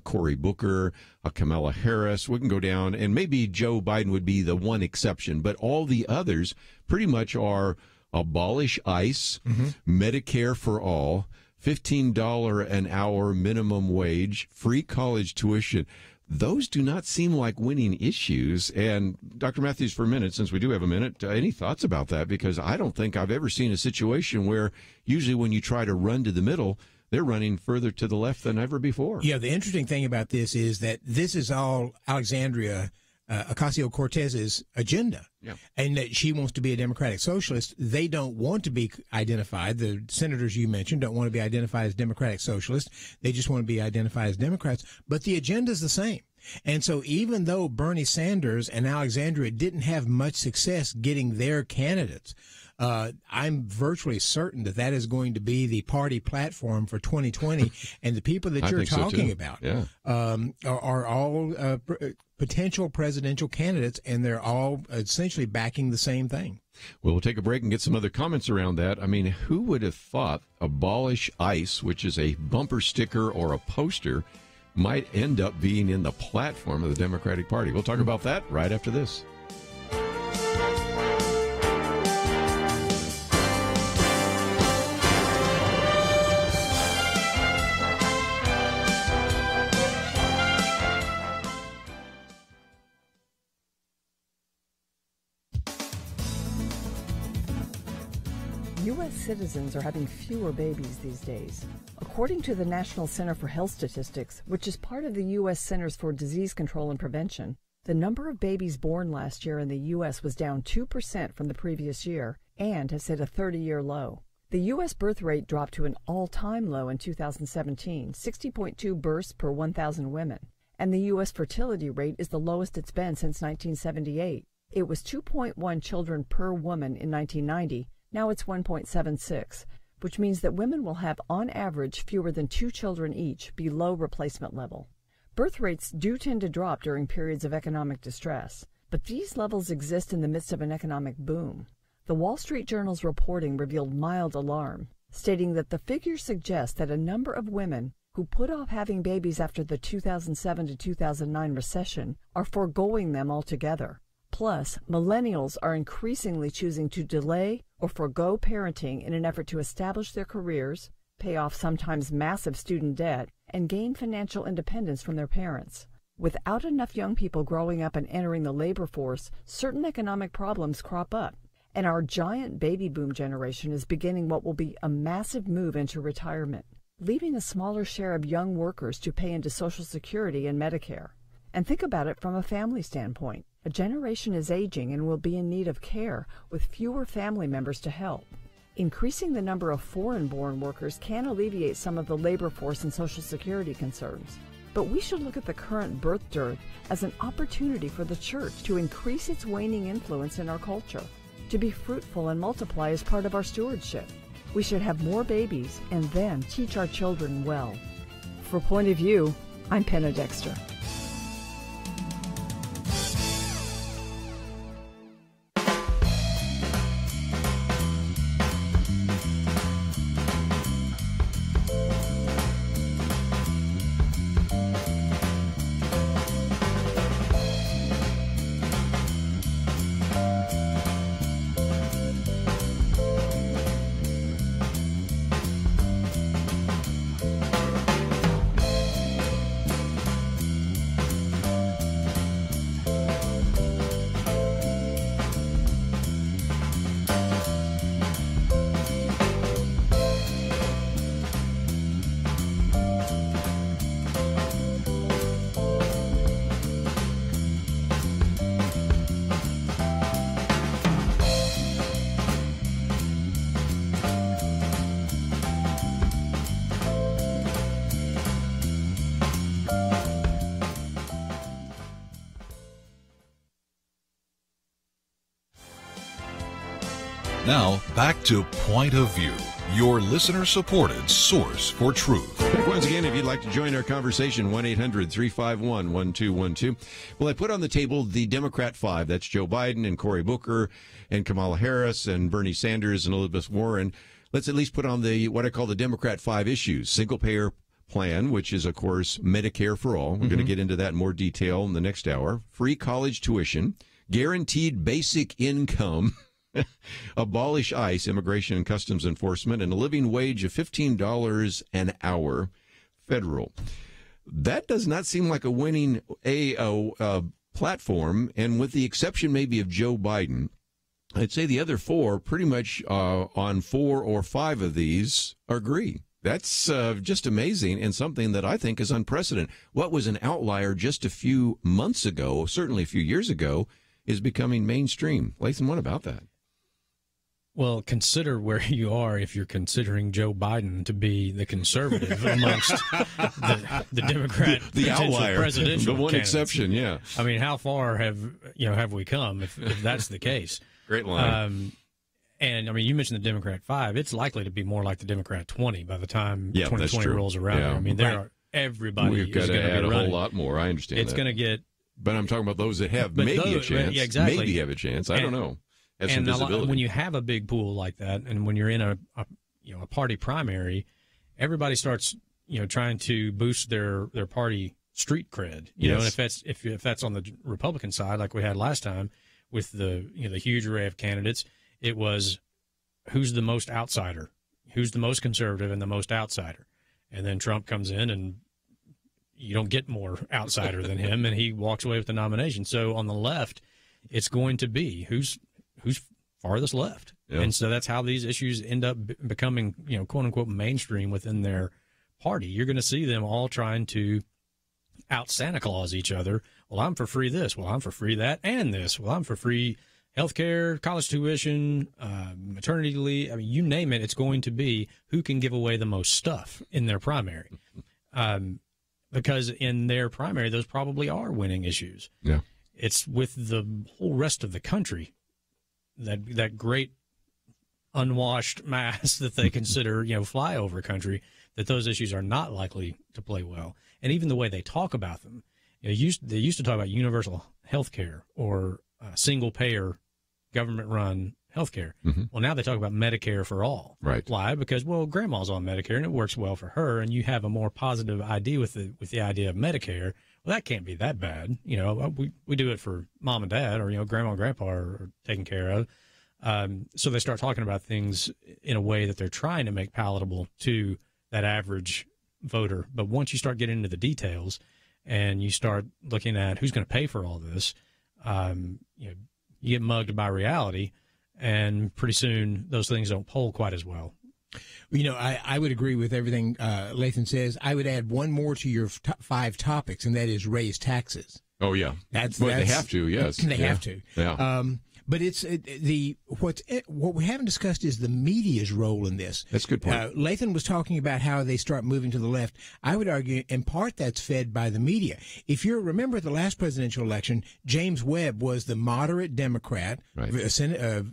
Cory Booker, Kamala Harris. We can go down, and maybe Joe Biden would be the one exception, but all the others pretty much are abolish ICE, Medicare for all, $15 an hour minimum wage, free college tuition. Those do not seem like winning issues. And Dr. Matthews, for a minute, since we do have a minute, any thoughts about that? Because I don't think I've ever seen a situation where usually when you try to run to the middle, they're running further to the left than ever before. Yeah, the interesting thing about this is that this is all Alexandria Ocasio-Cortez's agenda, and that she wants to be a democratic socialist. They don't want to be identified. The senators you mentioned don't want to be identified as democratic socialists. They just want to be identified as Democrats. But the agenda is the same. And so even though Bernie Sanders and Alexandria didn't have much success getting their candidates, I'm virtually certain that is going to be the party platform for 2020. And the people that you're talking about are all potential presidential candidates, and they're all essentially backing the same thing. Well, we'll take a break and get some other comments around that. I mean, who would have thought Abolish ICE, which is a bumper sticker or a poster, might end up being in the platform of the Democratic Party? We'll talk about that right after this. U.S. citizens are having fewer babies these days. According to the National Center for Health Statistics, which is part of the U.S. Centers for Disease Control and Prevention, the number of babies born last year in the U.S. was down 2% from the previous year and has hit a 30-year low. The U.S. birth rate dropped to an all-time low in 2017, 60.2 births per 1,000 women, and the U.S. fertility rate is the lowest it's been since 1978. It was 2.1 children per woman in 1990. Now it's 1.76, which means that women will have, on average, fewer than 2 children each, below replacement level. Birth rates do tend to drop during periods of economic distress, but these levels exist in the midst of an economic boom. The Wall Street Journal's reporting revealed mild alarm, stating that the figures suggest that a number of women who put off having babies after the 2007 to 2009 recession are foregoing them altogether. Plus, millennials are increasingly choosing to delay or forgo parenting in an effort to establish their careers, pay off sometimes massive student debt, and gain financial independence from their parents. Without enough young people growing up and entering the labor force, certain economic problems crop up, and our giant baby boom generation is beginning what will be a massive move into retirement, leaving a smaller share of young workers to pay into Social Security and Medicare. And think about it from a family standpoint. A generation is aging and will be in need of care, with fewer family members to help. Increasing the number of foreign-born workers can alleviate some of the labor force and Social Security concerns. But we should look at the current birth dearth as an opportunity for the church to increase its waning influence in our culture, to be fruitful and multiply as part of our stewardship. We should have more babies and then teach our children well. For Point of View, I'm Penna Dexter. Now, back to Point of View, your listener-supported source for truth. Once again, if you'd like to join our conversation, 1-800-351-1212. Well, I put on the table the Democrat Five. That's Joe Biden and Cory Booker and Kamala Harris and Bernie Sanders and Elizabeth Warren. Let's at least put on the what I call the Democrat Five issues. Single-payer plan, which is, of course, Medicare for all. We're going to get into that in more detail in the next hour. Free college tuition, guaranteed basic income, abolish ICE, Immigration and Customs Enforcement, and a living wage of $15 an hour federal. That does not seem like a winning platform, and with the exception maybe of Joe Biden, I'd say the other four pretty much on 4 or 5 of these agree. That's just amazing, and something that I think is unprecedented. What was an outlier just a few months ago, certainly a few years ago, is becoming mainstream. Lathan, what about that? Well, consider where you are if you're considering Joe Biden to be the conservative amongst the Democrat the outlier, presidential the one candidates. Exception. Yeah, I mean, how far have we come if that's the case? Great line. And I mean, you mentioned the Democrat 5. It's likely to be more like the Democrat 20 by the time 2020 rolls around. Yeah. I mean, everybody We've got to add a whole lot more. I understand. It's going to get. But I'm talking about those that have maybe a chance. Yeah, exactly. Maybe have a chance. I don't know. Have some visibility. When you have a big pool like that, and when you're in a party primary, everybody starts trying to boost their party street cred. You know, and if that's on the Republican side, like we had last time with the the huge array of candidates, it was who's the most outsider, who's the most conservative, and the most outsider, and then Trump comes in and you don't get more outsider than him, and he walks away with the nomination. So on the left, it's going to be who's farthest left. Yeah. And so that's how these issues end up becoming, quote unquote, mainstream within their party. You're going to see them all trying to out Santa Claus each other. Well, I'm for free this. Well, I'm for free that and this. Well, I'm for free health care, college tuition, maternity leave. I mean, you name it, it's going to be who can give away the most stuff in their primary. Because in their primary, those probably are winning issues. Yeah. It's with the whole rest of the country, that great unwashed mass that they consider, flyover country, that those issues are not likely to play well. And even the way they talk about them, they used to talk about universal health care or single payer government run health care. Mm-hmm. Well, now they talk about Medicare for all. Right. Why? Because, grandma's on Medicare and it works well for her, and you have a more positive idea with the idea of Medicare. Well, that can't be that bad. We do it for mom and dad, or, grandma and grandpa are taken care of. So they start talking about things in a way that they're trying to make palatable to that average voter. But once you start getting into the details and you start looking at who's going to pay for all this, you get mugged by reality, and pretty soon those things don't poll quite as well. I would agree with everything Lathan says. I would add one more to your 5 topics, and that is raise taxes. Oh, yeah. They have to, yes. They have to. Yeah. But what we haven't discussed is the media's role in this. That's a good point. Lathan was talking about how they start moving to the left. I would argue, in part, that's fed by the media. If you remember the last presidential election, James Webb was the moderate Democrat, right,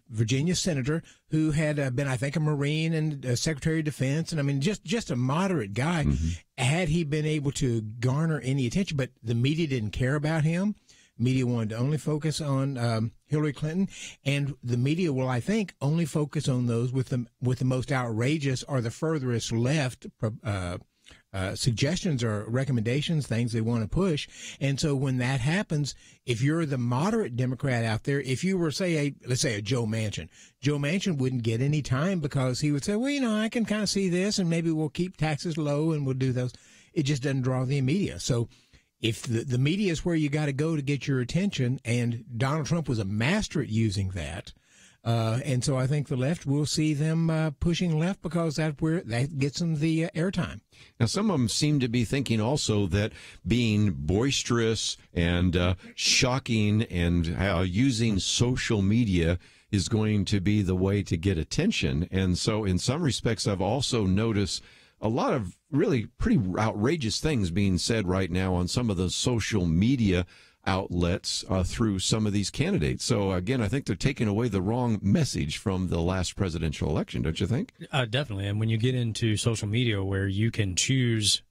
Virginia senator who had been, I think, a Marine and a Secretary of Defense, and I mean, just a moderate guy. Mm-hmm. Had he been able to garner any attention, but the media didn't care about him. Media wanted to only focus on Hillary Clinton, and the media will, I think, only focus on those with the most outrageous or the furthest left suggestions or recommendations, things they want to push. And so when that happens, if you're the moderate Democrat out there, if you were, let's say a Joe Manchin wouldn't get any time because he would say, well, I can kind of see this, and maybe we'll keep taxes low and we'll do those. It just doesn't draw the media. So if the media is where you got to go to get your attention, and Donald Trump was a master at using that, and so I think the left will see them pushing left because that gets them the airtime. Now, some of them seem to be thinking also that being boisterous and shocking and using social media is going to be the way to get attention. And so in some respects, I've also noticed a lot of really pretty outrageous things being said right now on some of the social media outlets through some of these candidates. So, again, I think they're taking away the wrong message from the last presidential election, don't you think? Definitely. And when you get into social media where you can choose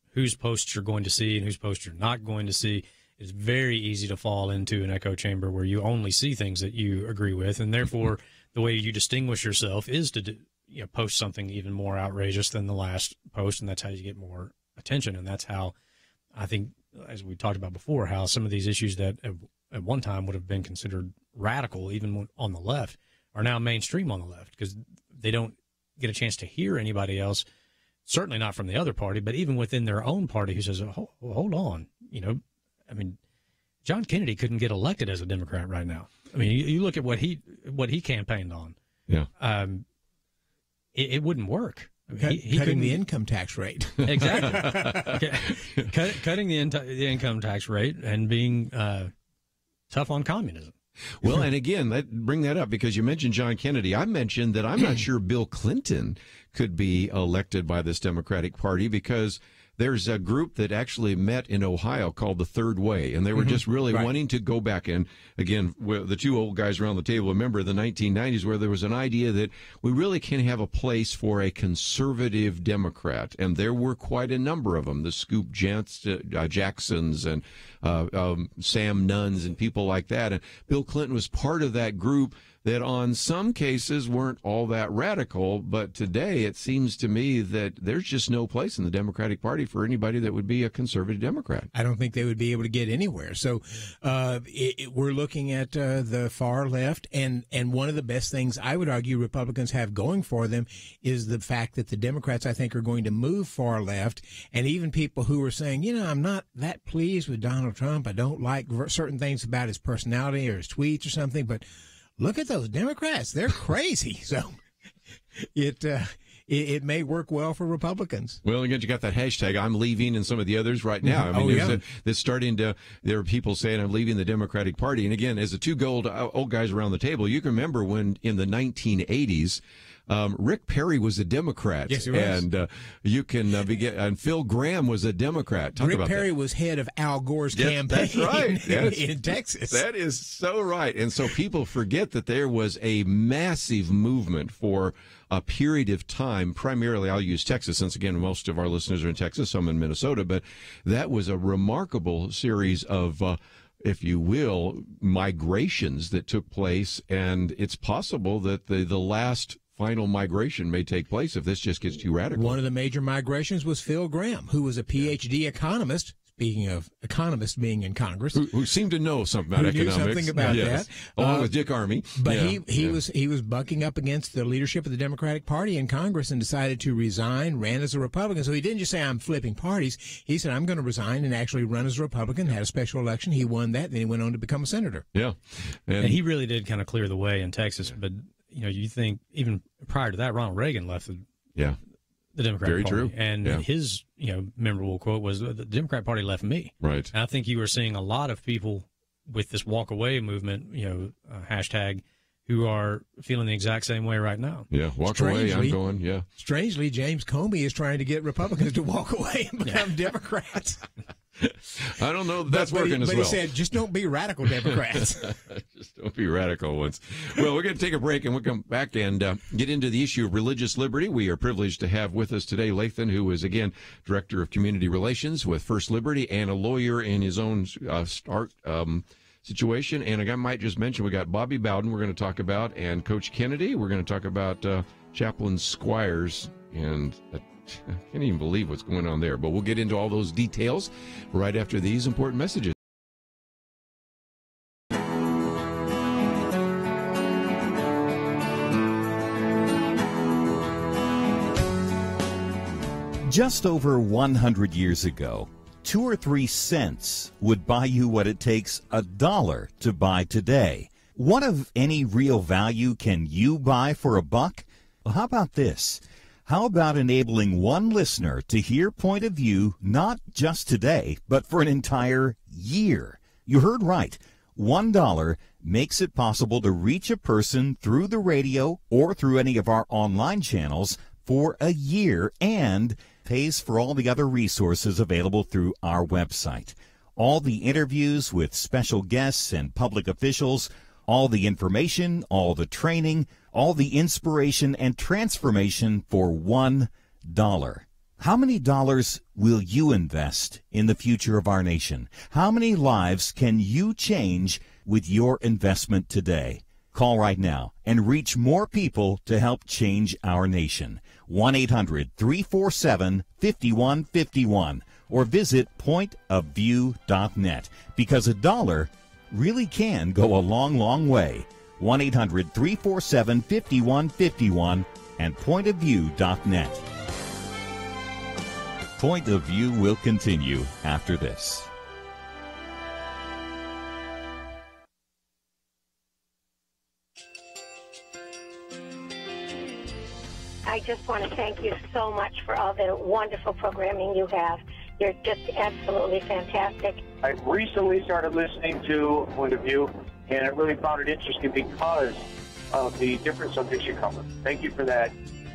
whose posts you're going to see and whose posts you're not going to see, it's very easy to fall into an echo chamber where you only see things that you agree with. And therefore, the way you distinguish yourself is to post something even more outrageous than the last post, and that's how you get more attention. And that's how I think, as we talked about before, how some of these issues that at one time would have been considered radical, even on the left, are now mainstream on the left because they don't get a chance to hear anybody else, certainly not from the other party, but even within their own party who says, hold on, John Kennedy couldn't get elected as a Democrat right now. I mean, you look at what he campaigned on. Yeah. It wouldn't work. Cutting the income tax rate. Exactly. Cutting the income tax rate and being tough on communism. Well, and again, bring that up because you mentioned John Kennedy. I mentioned that I'm not sure Bill Clinton could be elected by this Democratic Party because there's a group that actually met in Ohio called the Third Way, and they were just really wanting to go back. And again, the two old guys around the table remember the 1990s where there was an idea that we really can have a place for a conservative Democrat, and there were quite a number of them, the Scoop Jacksons and Sam Nunns and people like that. And Bill Clinton was part of that group that on some cases weren't all that radical, but today it seems to me that there's just no place in the Democratic Party for anybody that would be a conservative Democrat. I don't think they would be able to get anywhere. So we're looking at the far left, and one of the best things I would argue Republicans have going for them is the fact that the Democrats, I think, are going to move far left, and even people who are saying, I'm not that pleased with Donald Trump, I don't like certain things about his personality or his tweets or something, but look at those Democrats. They're crazy. So it may work well for Republicans. Well, again, you got that hashtag, I'm leaving, and some of the others right now. I mean, there's starting to, there are people saying, I'm leaving the Democratic Party. And again, as the two old guys around the table, you can remember when in the 1980s, Rick Perry was a Democrat. Yes, he was. And you can and Phil Gramm was a Democrat. Rick Perry was head of Al Gore's campaign. That's right. in Texas. That is so right. And so people forget that there was a massive movement for a period of time. Primarily, I'll use Texas, since again, most of our listeners are in Texas, some in Minnesota, but that was a remarkable series of if you will, migrations that took place. And it's possible that the last final migration may take place if this just gets too radical. One of the major migrations was Phil Gramm, who was a PhD economist. Speaking of economists being in Congress, who seemed to know something about economics, knew something about that, along with Dick Armey. But he was bucking up against the leadership of the Democratic Party in Congress and decided to resign. Ran as a Republican, so he didn't just say I'm flipping parties. He said I'm going to resign and actually run as a Republican. Had a special election. He won that. Then he went on to become a senator. Yeah, and he really did kind of clear the way in Texas. But you think even prior to that, Ronald Reagan left the Democratic Party. Very true. And his, memorable quote was, the Democratic Party left me. Right. And I think you were seeing a lot of people with this walk away movement, hashtag, who are feeling the exact same way right now. Yeah, walk away, I'm going, Strangely, James Comey is trying to get Republicans to walk away and become Democrats. I don't know if that's working as well. But he said, just don't be radical Democrats. Just don't be radical ones. Well, we're going to take a break, and we'll come back and get into the issue of religious liberty. We are privileged to have with us today Lathan, who is, again, Director of Community Relations with First Liberty and a lawyer in his own situation. And I might just mention, we got Bobby Bowden we're going to talk about, and Coach Kennedy. We're going to talk about Chaplain Squires, and I can't even believe what's going on there. But we'll get into all those details right after these important messages. Just over 100 years ago, 2 or 3 cents would buy you what it takes $1 to buy today. What of any real value can you buy for $1? Well, how about this? How about enabling one listener to hear Point of View not just today, but for an entire year? You heard right. $1 makes it possible to reach a person through the radio or through any of our online channels for a year, and pays for all the other resources available through our website. All the interviews with special guests and public officials, all the information, all the training, all the inspiration and transformation for $1. How many dollars will you invest in the future of our nation? How many lives can you change with your investment today? Call right now and reach more people to help change our nation. 1-800-347-5151 or visit pointofview.net, because $1 really can go a long, long way. 1-800-347-5151 and pointofview.net. Point of View will continue after this. I just want to thank you so much for all the wonderful programming you have. You're just absolutely fantastic. I recently started listening to Point of View, and I really found it interesting because of the different subjects you cover. Thank you for that.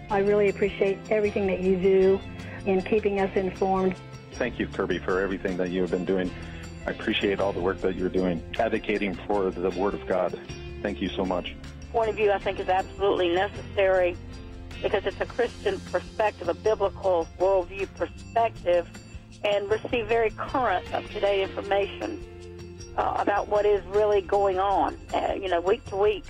I really appreciate everything that you do in keeping us informed. Thank you, Kerby, for everything that you have been doing. I appreciate all the work that you're doing, advocating for the Word of God. Thank you so much. Point of View, I think, is absolutely necessary because it's a Christian perspective, a biblical worldview perspective, and receive very current, up-to-date information about what is really going on, week to week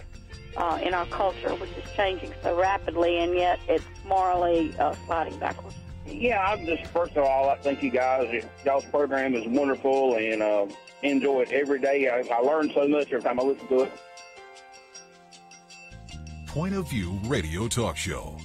in our culture, which is changing so rapidly, and yet it's morally sliding backwards. Yeah, I'm just, first of all, I thank you guys. Y'all's program is wonderful, and enjoy it every day. I learn so much every time I listen to it. Point of View Radio Talk Show.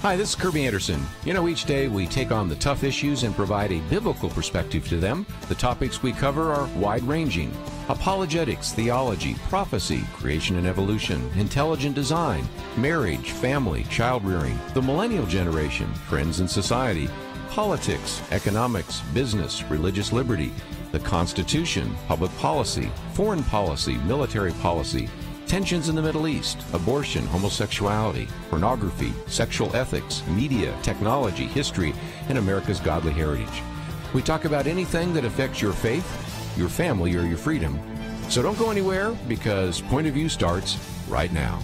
Hi, this is Kerby Anderson. You know, each day we take on the tough issues and provide a biblical perspective to them. The topics we cover are wide-ranging. Apologetics, theology, prophecy, creation and evolution, intelligent design, marriage, family, child-rearing, the millennial generation, friends and society, politics, economics, business, religious liberty, the Constitution, public policy, foreign policy, military policy, tensions in the Middle East, abortion, homosexuality, pornography, sexual ethics, media, technology, history, and America's godly heritage. We talk about anything that affects your faith, your family, or your freedom. So don't go anywhere, because Point of View starts right now.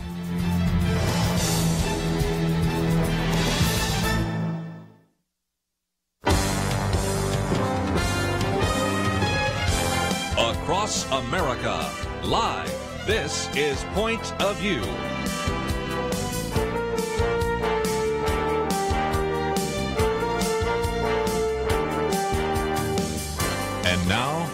Across America, live. This is Point of View. And now,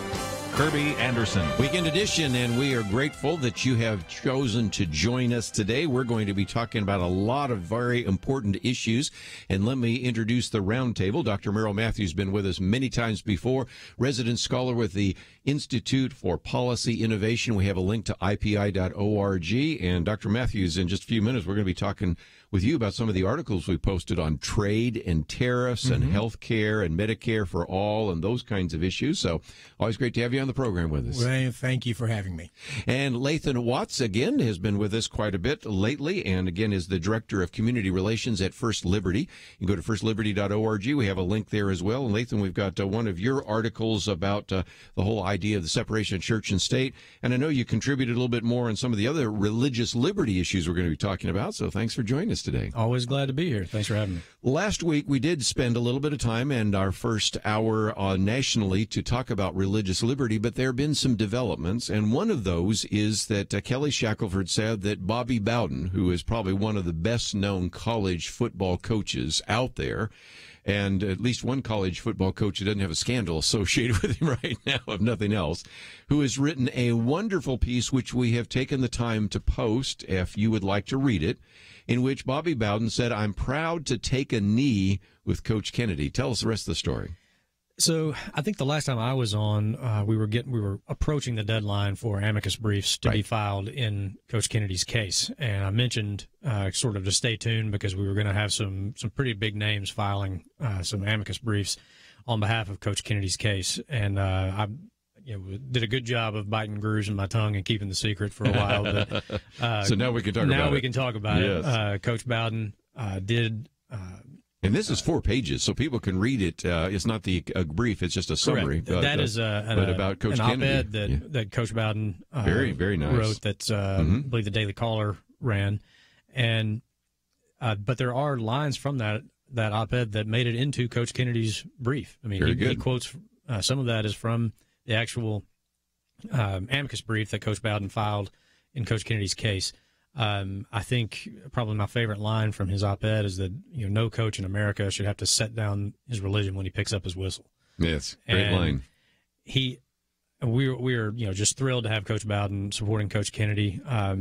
Kerby Anderson. Weekend edition, and we are grateful that you have chosen to join us today. We're going to be talking about a lot of very important issues, and let me introduce the roundtable. Dr. Merrill Matthews has been with us many times before, resident scholar with the Institute for Policy Innovation. We have a link to ipi.org, and Dr. Matthews, in just a few minutes, we're going to be talking with you about some of the articles we posted on trade and tariffs and health care and Medicare for all and those kinds of issues. So always great to have you on the program with us. Well, thank you for having me. And Lathan Watts, again, has been with us quite a bit lately, and again is the Director of Community Relations at First Liberty. You can go to firstliberty.org. We have a link there as well. And Lathan, we've got one of your articles about the whole idea of the separation of church and state. And I know you contributed a little bit more on some of the other religious liberty issues we're going to be talking about. So thanks for joining us today. Always glad to be here. Thanks for having me. Last week, we did spend a little bit of time and our first hour nationally to talk about religious liberty, but there have been some developments, and one of those is that Kelly Shackelford said that Bobby Bowden, who is probably one of the best-known college football coaches out there, and at least one college football coach who doesn't have a scandal associated with him right now, if nothing else, who has written a wonderful piece which we have taken the time to post, if you would like to read it, in which Bobby Bowden said, "I'm proud to take a knee with Coach Kennedy." Tell us the rest of the story. So I think the last time I was on, we were approaching the deadline for amicus briefs to be filed in Coach Kennedy's case, and I mentioned sort of to stay tuned because we were going to have some pretty big names filing some amicus briefs on behalf of Coach Kennedy's case, and I did a good job of biting grooves in my tongue and keeping the secret for a while. But, so now we can talk about it. Now we can talk about yes. it. Coach Bowden did. And this is 4 pages, so people can read it. It's not a brief; it's just a summary. But, that is about Coach an Kennedy. op-ed that Coach Bowden very, very nice. wrote that I believe the Daily Caller ran, and but there are lines from that op-ed that made it into Coach Kennedy's brief. I mean, he quotes some of that is from the actual amicus brief that Coach Bowden filed in Coach Kennedy's case. I think probably my favorite line from his op-ed is that no coach in America should have to set down his religion when he picks up his whistle. Yes, great line. We're just thrilled to have Coach Bowden supporting Coach Kennedy. A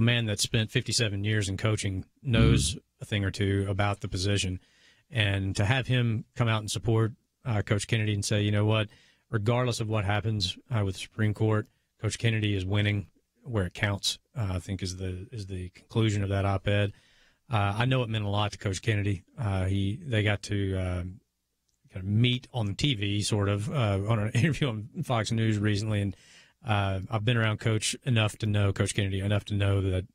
man that spent 57 years in coaching knows a thing or two about the position, and to have him come out and support Coach Kennedy and say, you know what, regardless of what happens with the Supreme Court, Coach Kennedy is winning where it counts, I think is the conclusion of that op-ed. I know it meant a lot to Coach Kennedy. They got to kind of meet on TV, sort of, on an interview on Fox News recently, and I've been around Coach Kennedy enough to know that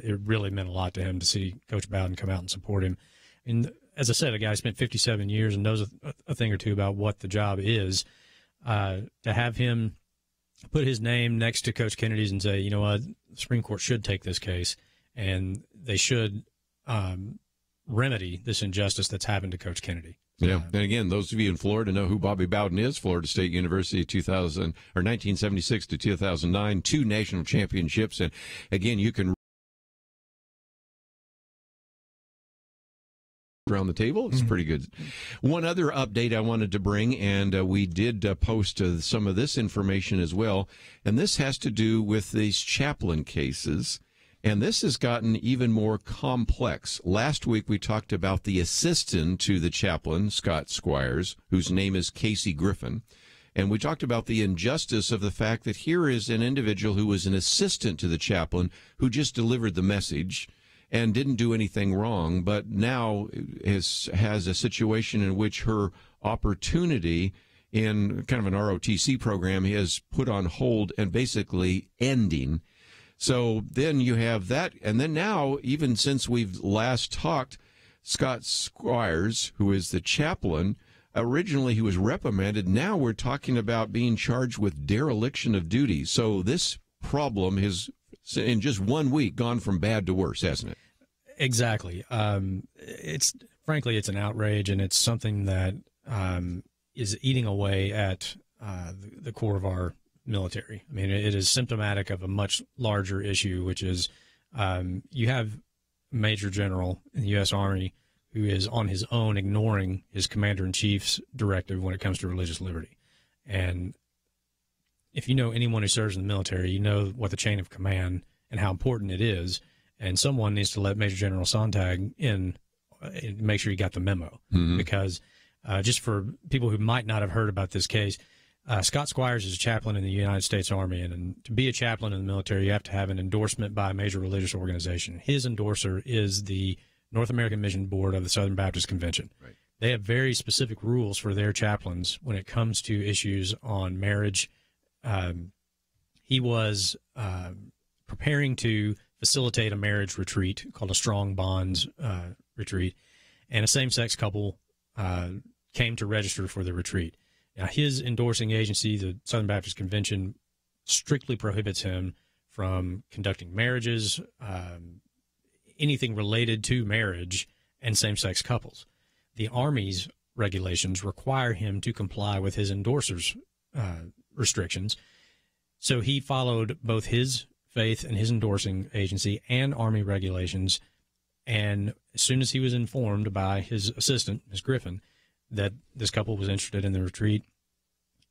it really meant a lot to him to see Coach Bowden come out and support him. And as I said, a guy spent 57 years and knows a thing or two about what the job is. To have him put his name next to Coach Kennedy's and say, you know what, the Supreme Court should take this case and they should remedy this injustice that's happened to Coach Kennedy. Yeah, and again, those of you in Florida know who Bobby Bowden is. Florida State University, 1976 to 2009, 2 national championships, and again, you can around the table. It's pretty good. One other update I wanted to bring, and we did post some of this information as well, and this has to do with these chaplain cases. And this has gotten even more complex. Last week, we talked about the assistant to the chaplain, Scott Squires, whose name is Casey Griffin. And we talked about the injustice of the fact that here is an individual who was an assistant to the chaplain who just delivered the message and didn't do anything wrong, but now has a situation in which her opportunity in kind of an ROTC program is put on hold and basically ending. So then you have that, and then now, even since we've last talked, Scott Squires, who is the chaplain, originally he was reprimanded. Now we're talking about being charged with dereliction of duty. So this problem has, in just 1 week, gone from bad to worse, hasn't it? Exactly. It's frankly, it's an outrage, and it's something that is eating away at the core of our military. I mean, it is symptomatic of a much larger issue, which is you have a Major General in the U.S. Army who is on his own ignoring his Commander-in-Chief's directive when it comes to religious liberty. And if you know anyone who serves in the military, you know what the chain of command and how important it is. And someone needs to let Major General Sontag in and make sure he got the memo. Mm-hmm. Because just for people who might not have heard about this case, Scott Squires is a chaplain in the United States Army, and to be a chaplain in the military, you have to have an endorsement by a major religious organization. His endorser is the North American Mission Board of the Southern Baptist Convention. Right. They have very specific rules for their chaplains when it comes to issues on marriage. He was preparing to facilitate a marriage retreat called a Strong Bonds retreat, and a same-sex couple came to register for the retreat. Now, his endorsing agency, the Southern Baptist Convention, strictly prohibits him from conducting marriages, anything related to marriage and same-sex couples. The Army's regulations require him to comply with his endorser's restrictions. So he followed both his faith and his endorsing agency and Army regulations. And as soon as he was informed by his assistant, Ms. Griffin, that this couple was interested in the retreat,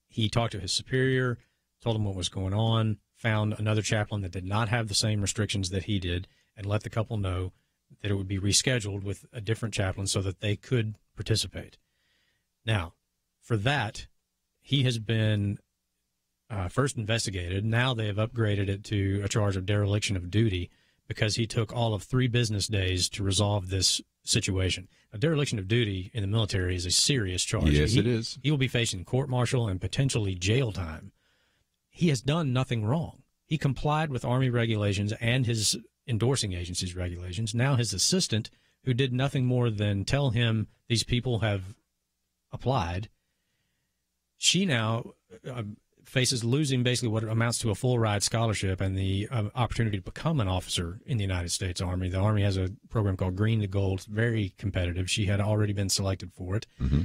he talked to his superior, told him what was going on, found another chaplain that did not have the same restrictions that he did, and let the couple know that it would be rescheduled with a different chaplain so that they could participate. Now, for that, he has been first investigated. Now they have upgraded it to a charge of dereliction of duty because he took all of 3 business days to resolve this situation. A dereliction of duty in the military is a serious charge. Yes, it is. He will be facing court-martial and potentially jail time. He has done nothing wrong. He complied with Army regulations and his endorsing agency's regulations. Now his assistant, who did nothing more than tell him these people have applied, she now faces losing basically what amounts to a full-ride scholarship and the opportunity to become an officer in the United States Army. The Army has a program called Green to Gold. It's very competitive. She had already been selected for it. Mm-hmm.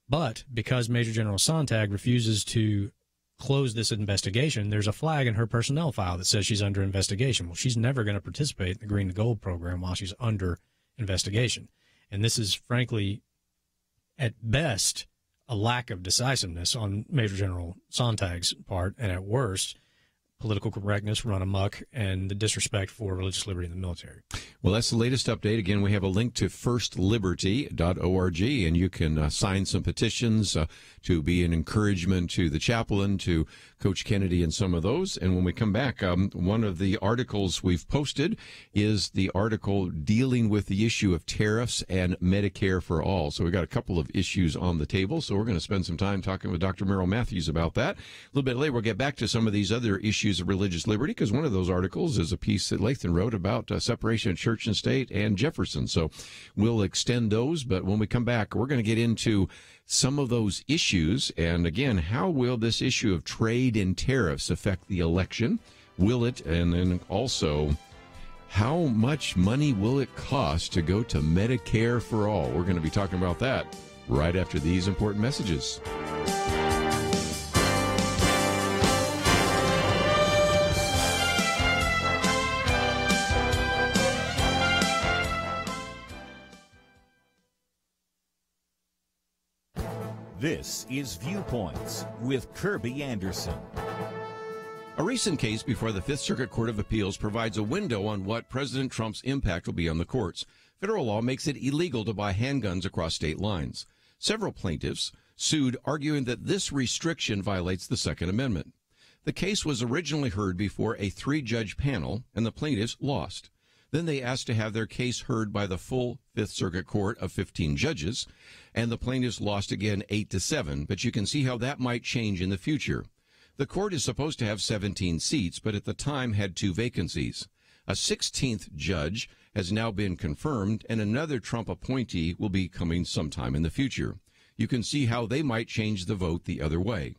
But because Major General Sontag refuses to close this investigation, there's a flag in her personnel file that says she's under investigation. Well, she's never going to participate in the Green to Gold program while she's under investigation. And this is, frankly, at best, a lack of decisiveness on Major General Sontag's part, and at worst, political correctness run amok and the disrespect for religious liberty in the military. Well, that's the latest update. Again, we have a link to firstliberty.org, and you can sign some petitions to be an encouragement to the chaplain, to Coach Kennedy, and some of those. And when we come back, one of the articles we've posted is the article dealing with the issue of tariffs and Medicare for all. So we've got a couple of issues on the table, so we're going to spend some time talking with Dr. Merrill Matthews about that. A little bit later, we'll get back to some of these other issues of religious liberty, because one of those articles is a piece that Lathan wrote about separation of church and state and Jefferson. So we'll extend those, but when we come back, we're going to get into some of those issues. And again, how will this issue of trade and tariffs affect the election? Will it? And then also, how much money will it cost to go to Medicare for all? We're going to be talking about that right after these important messages. This is Viewpoints with Kerby Anderson. All A recent case before the Fifth Circuit Court of Appeals provides a window on what President Trump's impact will be on the courts. Federal law makes it illegal to buy handguns across state lines. Several plaintiffs sued, arguing that this restriction violates the Second Amendment. The case was originally heard before a 3-judge panel, and the plaintiffs lost. Then they asked to have their case heard by the full Fifth Circuit Court of 15 judges, and the plaintiffs lost again 8-7, but you can see how that might change in the future. The court is supposed to have 17 seats, but at the time had 2 vacancies. A 16th judge has now been confirmed, and another Trump appointee will be coming sometime in the future. You can see how they might change the vote the other way.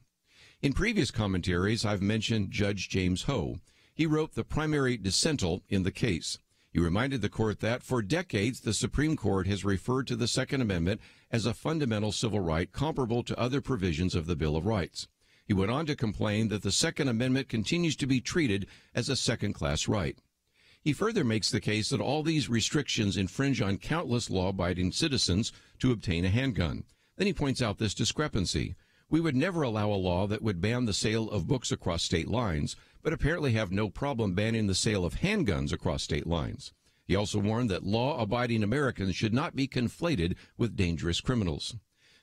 In previous commentaries, I've mentioned Judge James Ho. He wrote the primary dissental in the case. He reminded the court that for decades, the Supreme Court has referred to the Second Amendment as a fundamental civil right comparable to other provisions of the Bill of Rights. He went on to complain that the Second Amendment continues to be treated as a second-class right. He further makes the case that all these restrictions infringe on countless law-abiding citizens to obtain a handgun. Then he points out this discrepancy. We would never allow a law that would ban the sale of books across state lines, but apparently have no problem banning the sale of handguns across state lines. He also warned that law-abiding Americans should not be conflated with dangerous criminals.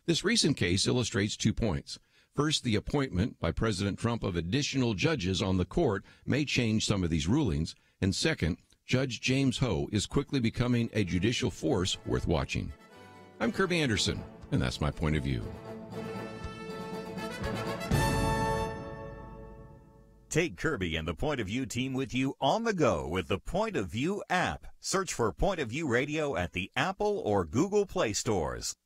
This recent case illustrates 2 points. First, the appointment by President Trump of additional judges on the court may change some of these rulings. And second, Judge James Ho is quickly becoming a judicial force worth watching. I'm Kerby Anderson, and that's my point of view. Take Kerby and the Point of View team with you on the go with the Point of View app. Search for Point of View Radio at the Apple or Google Play stores.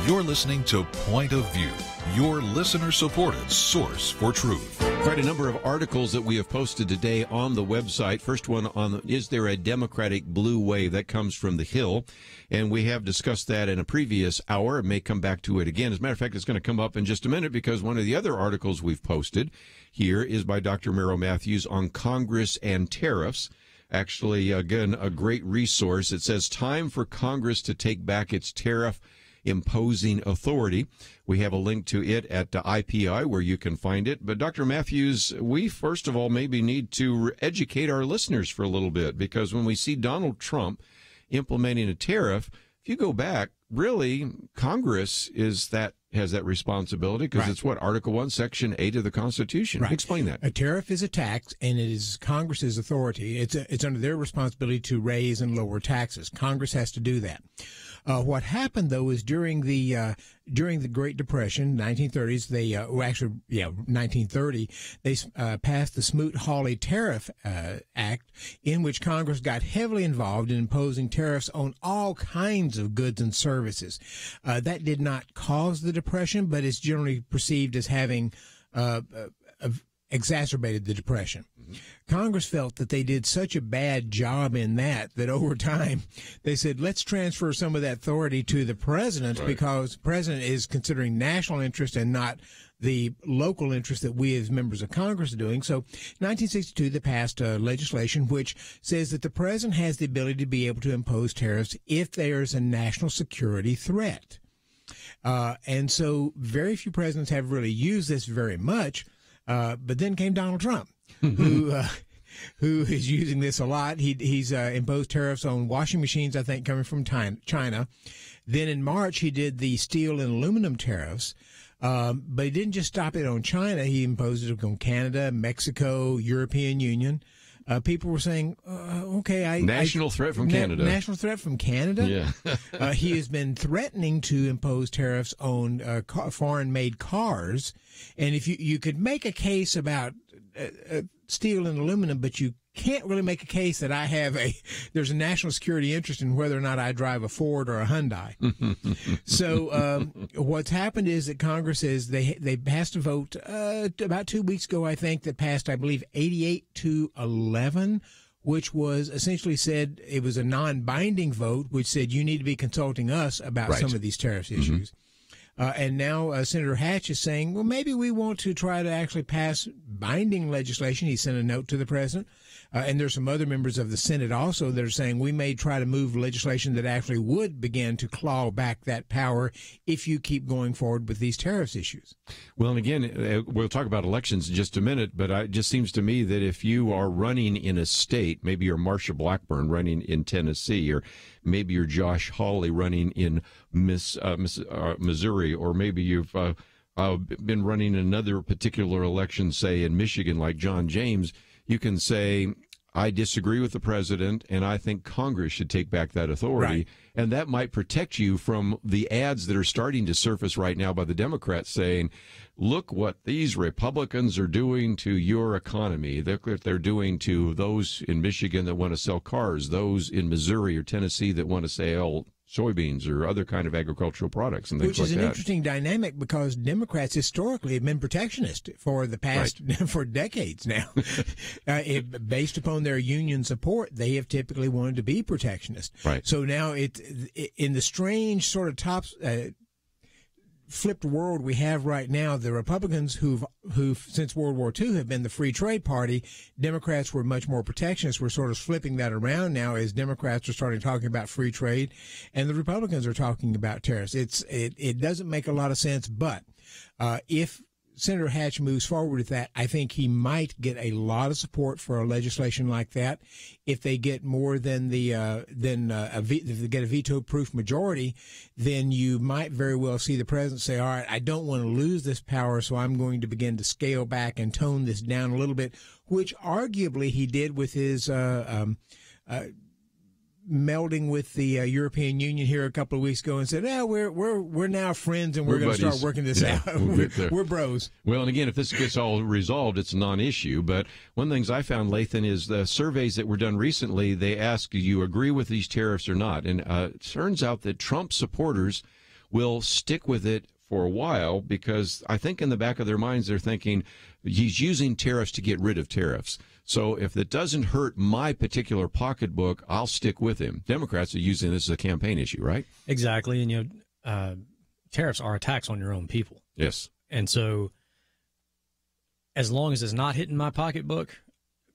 You're listening to Point of View, your listener-supported source for truth. Quite a number of articles that we have posted today on the website. First one on, is there a Democratic blue wave? That comes from The Hill. And we have discussed that in a previous hour. It may come back to it again. As a matter of fact, it's going to come up in just a minute because one of the other articles we've posted here is by Dr. Merrill Matthews on Congress and tariffs. Actually, again, a great resource. It says, time for Congress to take back its tariff imposing authority. We have a link to it at IPI where you can find it. But Dr. Matthews, we first of all maybe need to educate our listeners for a little bit, because when we see Donald Trump implementing a tariff, if you go back, really Congress has that responsibility, because it's what, Article 1, Section 8 of the Constitution. Right. Explain that. A tariff is a tax, and it is Congress's authority. It's under their responsibility to raise and lower taxes. Congress has to do that. What happened, though, is during the Great Depression, 1930s, 1930, they passed the Smoot-Hawley Tariff Act, in which Congress got heavily involved in imposing tariffs on all kinds of goods and services. That did not cause the Depression, but it's generally perceived as having exacerbated the Depression. Mm-hmm. Congress felt that they did such a bad job in that over time they said, let's transfer some of that authority to the president, because the president is considering national interest and not the local interest that we as members of Congress are doing. So 1962, they passed legislation which says that the president has the ability to be able to impose tariffs if there's a national security threat. And so very few presidents have really used this very much. But then came Donald Trump, who is using this a lot. He's imposed tariffs on washing machines, I think, coming from China. Then in March, he did the steel and aluminum tariffs. But he didn't just stop it on China. He imposed it on Canada, Mexico, European Union. People were saying, okay, national threat from Canada. National threat from Canada? Yeah. He has been threatening to impose tariffs on foreign-made cars. And if you could make a case about steel and aluminum, but you can't really make a case that there's a national security interest in whether or not I drive a Ford or a Hyundai. So what's happened is that Congress they passed a vote about 2 weeks ago, I think, that passed, I believe, 88-11, which was essentially said it was a non-binding vote, which said you need to be consulting us about some of these tariffs issues. And now Senator Hatch is saying, well, maybe we want to try to actually pass binding legislation. He sent a note to the president. And there's some other members of the Senate also that are saying we may try to move legislation that actually would begin to claw back that power if you keep going forward with these tariffs issues. Well, and again, we'll talk about elections in just a minute, but it just seems to me that if you are running in a state, maybe you're Marsha Blackburn running in Tennessee, or maybe you're Josh Hawley running in Missouri, or maybe you've been running another particular election, say in Michigan, like John James, you can say, I disagree with the president, and I think Congress should take back that authority. Right. And that might protect you from the ads that are starting to surface right now by the Democrats saying, look what these Republicans are doing to your economy. Look what they're doing to those in Michigan that want to sell cars, those in Missouri or Tennessee that want to sell soybeans or other kind of agricultural products and things like that. Which is an interesting dynamic because Democrats historically have been protectionist for the past, for decades now. Based upon their union support, they have typically wanted to be protectionist. Right. So now in the strange sort of flipped world we have right now, the Republicans who've since World War II have been the free trade party. Democrats were much more protectionist. We're sort of flipping that around now as Democrats are starting talking about free trade and the Republicans are talking about tariffs. It doesn't make a lot of sense, but if Senator Hatch moves forward with that, I think he might get a lot of support for a legislation like that. If they get more than if they get a veto-proof majority, then you might very well see the president say, all right, I don't want to lose this power, so I'm going to begin to scale back and tone this down a little bit, which arguably he did with his melding with the European Union here a couple of weeks ago and said, we're now friends and we're going to start working this out. We're bros. Well, and again, if this gets all resolved, it's a non-issue. But one of the things I found, Lathan, is the surveys that were done recently, they ask, do you agree with these tariffs or not? And it turns out that Trump supporters will stick with it for a while because I think in the back of their minds they're thinking he's using tariffs to get rid of tariffs. So if it doesn't hurt my particular pocketbook, I'll stick with him. Democrats are using this as a campaign issue, right? Exactly. And, tariffs are a tax on your own people. Yes. And so as long as it's not hitting my pocketbook,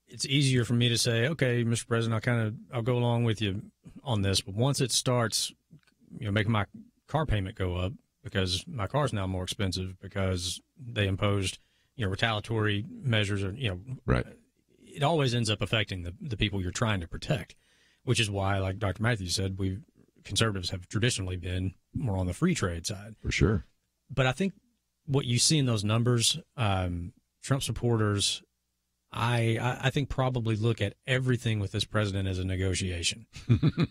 it's easier for me to say, okay, Mr. President, I'll go along with you on this. But once it starts, making my car payment go up because my car's now more expensive because they imposed, retaliatory measures or, right. It always ends up affecting the people you're trying to protect, which is why, like Dr. Matthews said, conservatives have traditionally been more on the free trade side. For sure. But I think what you see in those numbers, Trump supporters, I think probably look at everything with this president as a negotiation.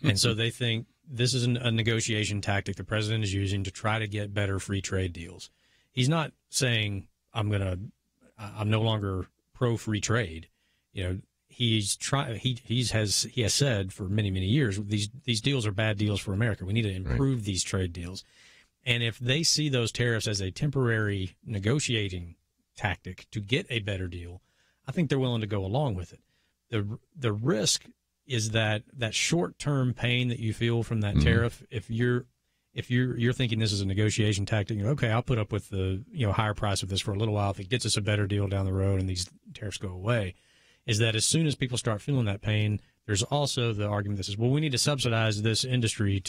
And so they think this is a negotiation tactic the president is using to try to get better free trade deals. He's not saying I'm no longer pro free trade. He has said for many, many years, these deals are bad deals for America. We need to improve these trade deals. And if they see those tariffs as a temporary negotiating tactic to get a better deal, I think they're willing to go along with it. The risk is that short-term pain that you feel from that tariff, if you're thinking this is a negotiation tactic, okay, I'll put up with the higher price of this for a little while if it gets us a better deal down the road and these tariffs go away, is that as soon as people start feeling that pain, there's also the argument that says, well, we need to subsidize this industry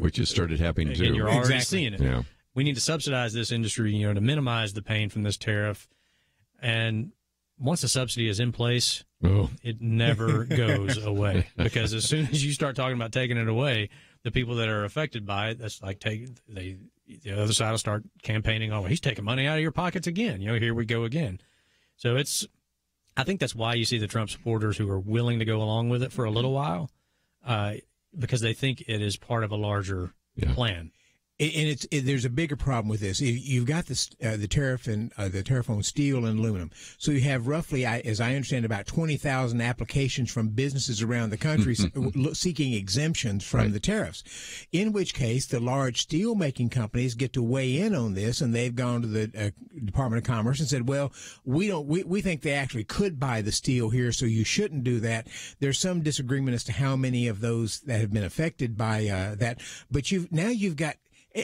which has started happening too. And you're already seeing it. Yeah. We need to subsidize this industry, to minimize the pain from this tariff. And once the subsidy is in place, it never goes away. Because as soon as you start talking about taking it away, the people that are affected by it, that's like the other side will start campaigning, oh, he's taking money out of your pockets again. Here we go again. So I think that's why you see the Trump supporters who are willing to go along with it for a little while, because they think it is part of a larger plan. And there's a bigger problem with this. You've got the tariff and the tariff on steel and aluminum. So you have roughly, as I understand, about 20,000 applications from businesses around the country seeking exemptions from the tariffs. In which case, the large steel making companies get to weigh in on this, and they've gone to the Department of Commerce and said, "Well, we think they actually could buy the steel here, so you shouldn't do that." There's some disagreement as to how many of those that have been affected by that, but you've got.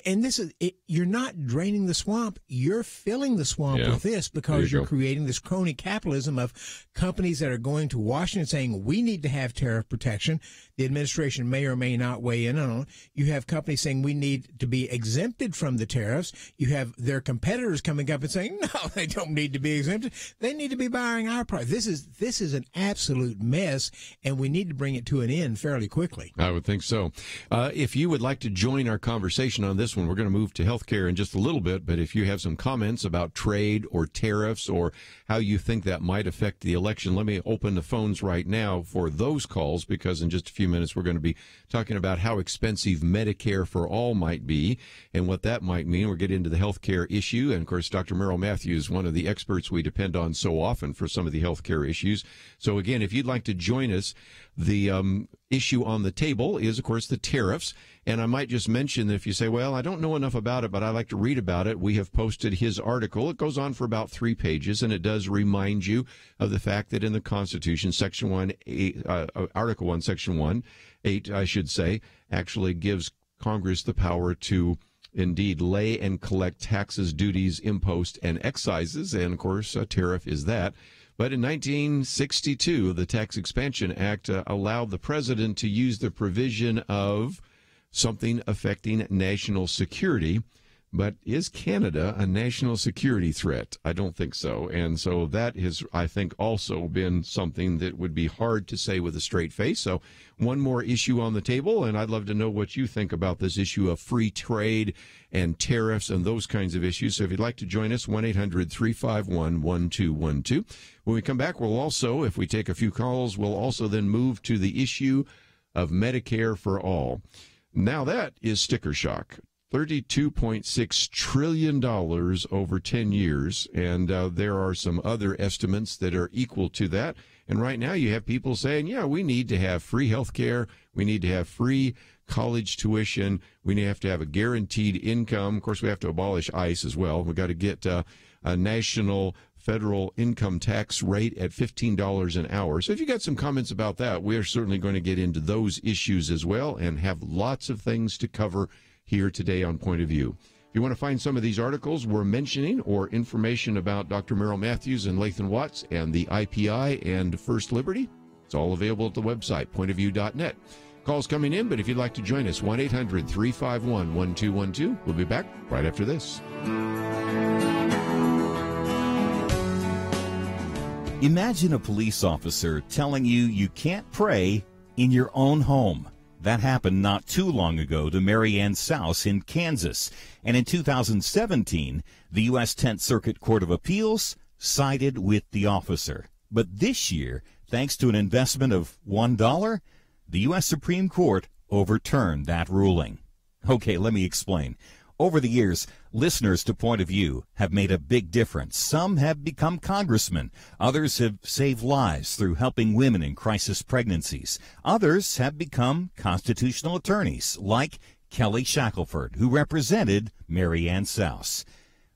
And this is you're not draining the swamp. You're filling the swamp with this, because you're creating this crony capitalism of companies that are going to Washington saying we need to have tariff protection. The administration may or may not weigh in on it. You have companies saying we need to be exempted from the tariffs. You have their competitors coming up and saying, no, they don't need to be exempted. They need to be buying our product. This is an absolute mess, and we need to bring it to an end fairly quickly. I would think so. If you would like to join our conversation on this one, we're going to move to healthcare in just a little bit, but if you have some comments about trade or tariffs or how you think that might affect the election, let me open the phones right now for those calls, because in just a few minutes we're going to be talking about how expensive Medicare for all might be and what that might mean. We'll get into the healthcare issue, and of course Dr. Merrill Matthews, one of the experts we depend on so often for some of the healthcare issues. So again, if you'd like to join us, the issue on the table is, of course, the tariffs. And I might just mention that if you say, well, I don't know enough about it, but I like to read about it, we have posted his article. It goes on for about 3 pages, and it does remind you of the fact that in the Constitution, Section 1, Article 1, Section 8, I should say, actually gives Congress the power to indeed lay and collect taxes, duties, imposts, and excises. And, of course, a tariff is that. But in 1962, the Tax Expansion Act allowed the president to use the provision of something affecting national security. But is Canada a national security threat? I don't think so. And so that has, I think, also been something that would be hard to say with a straight face. So one more issue on the table, and I'd love to know what you think about this issue of free trade and tariffs and those kinds of issues. So if you'd like to join us, 1-800-351-1212. When we come back, we'll also, if we take a few calls, we'll also then move to the issue of Medicare for all. Now that is sticker shock. $32.6 trillion over 10 years, and there are some other estimates that are equal to that. And right now you have people saying, yeah, we need to have free health care, we need to have free college tuition, we have to have a guaranteed income. Of course, we have to abolish ICE as well. We've got to get a national federal income tax rate at $15 an hour. So if you got some comments about that, we are certainly going to get into those issues as well and have lots of things to cover here today on Point of View. If you want to find some of these articles we're mentioning or information about Dr. Merrill Matthews and Lathan Watts and the IPI and First Liberty, it's all available at the website, pointofview.net. Calls coming in, but if you'd like to join us, 1-800-351-1212. We'll be back right after this. Imagine a police officer telling you you can't pray in your own home. That happened not too long ago to Mary Ann Souse in Kansas. And in 2017, the U.S. 10th Circuit Court of Appeals sided with the officer. But this year, thanks to an investment of $1, the U.S. Supreme Court overturned that ruling. Okay, let me explain. Over the years, listeners to Point of View have made a big difference. Some have become congressmen. Others have saved lives through helping women in crisis pregnancies. Others have become constitutional attorneys, like Kelly Shackelford, who represented Mary Ann Souse.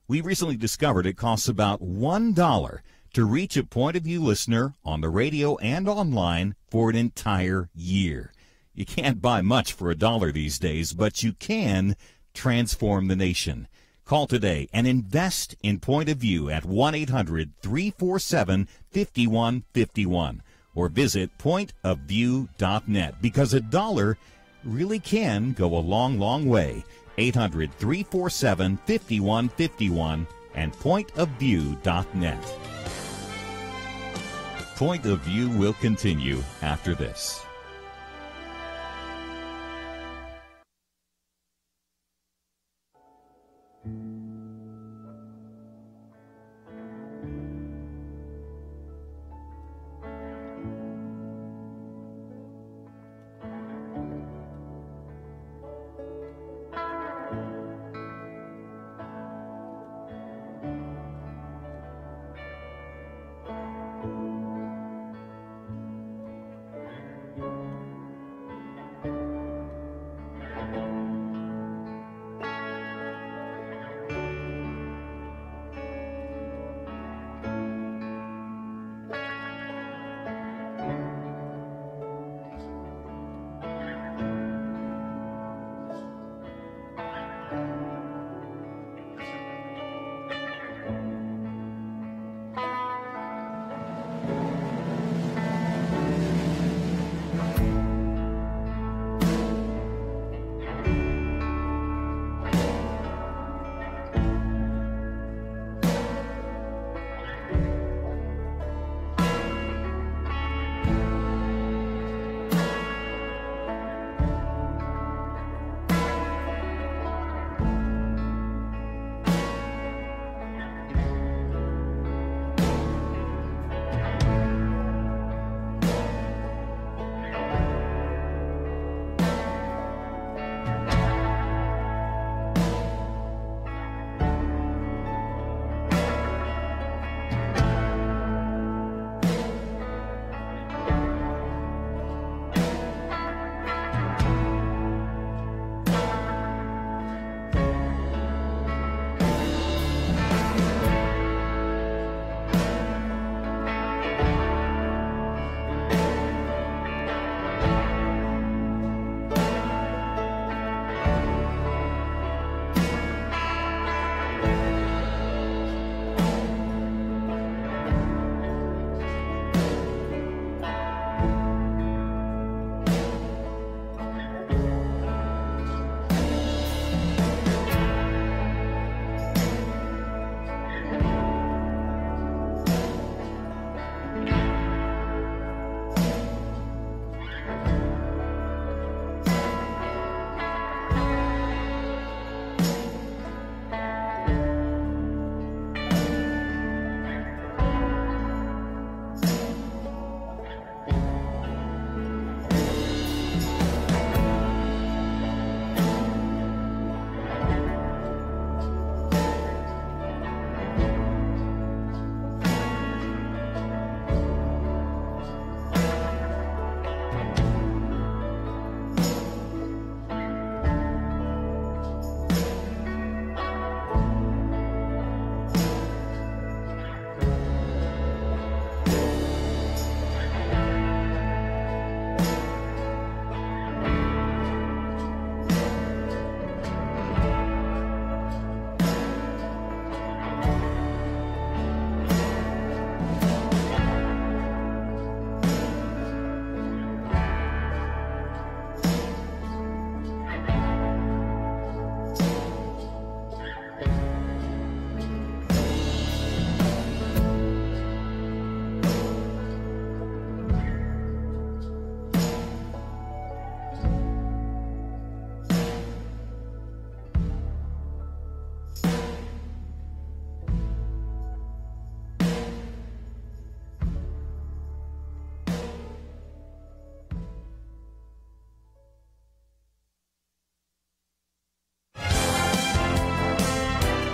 We recently discovered it costs about $1 to reach a Point of View listener on the radio and online for an entire year. You can't buy much for $1 these days, but you can transform the nation. Call today and invest in Point of View at 1-800-347-5151 or visit pointofview.net, because $1 really can go a long, long way. 800-347-5151 and pointofview.net. Point of View will continue after this.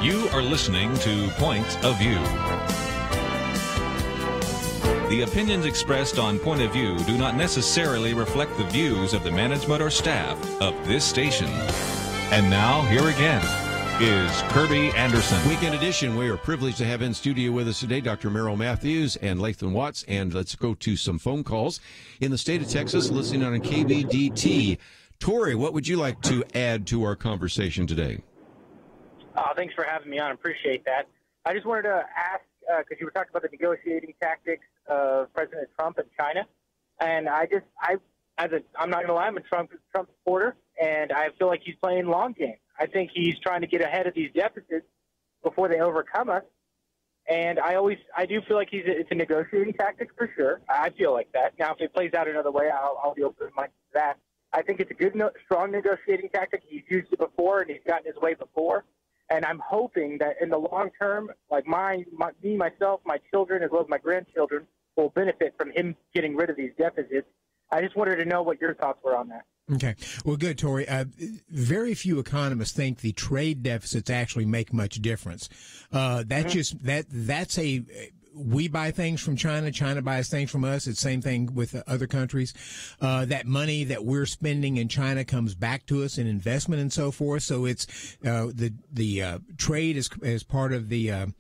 You are listening to Point of View. The opinions expressed on Point of View do not necessarily reflect the views of the management or staff of this station. And now, here again is Kerby Anderson. Weekend edition. We are privileged to have in studio with us today Dr. Merrill Matthews and Lathan Watts. And let's go to some phone calls. In the state of Texas, listening on KBDT. Tori, what would you like to add to our conversation today? Thanks for having me on. Appreciate that. I just wanted to ask, because you were talking about the negotiating tactics of President Trump and China. And I'm not going to lie, I'm a Trump supporter, and I feel like he's playing long game. I think he's trying to get ahead of these deficits before they overcome us. And I do feel like it's a negotiating tactic for sure. I feel like that. Now, if it plays out another way, I'll be open-minded to that. I think it's a good, strong negotiating tactic. He's used it before, and he's gotten his way before. And I'm hoping that in the long term, like me, myself, my children, as well as my grandchildren, will benefit from him getting rid of these deficits. I just wanted to know what your thoughts were on that. Okay. Well, good, Tori. Very few economists think the trade deficits actually make much difference. We buy things from China. China buys things from us. It's the same thing with other countries. That money that we're spending in China comes back to us in investment and so forth. So it's the trade is part of the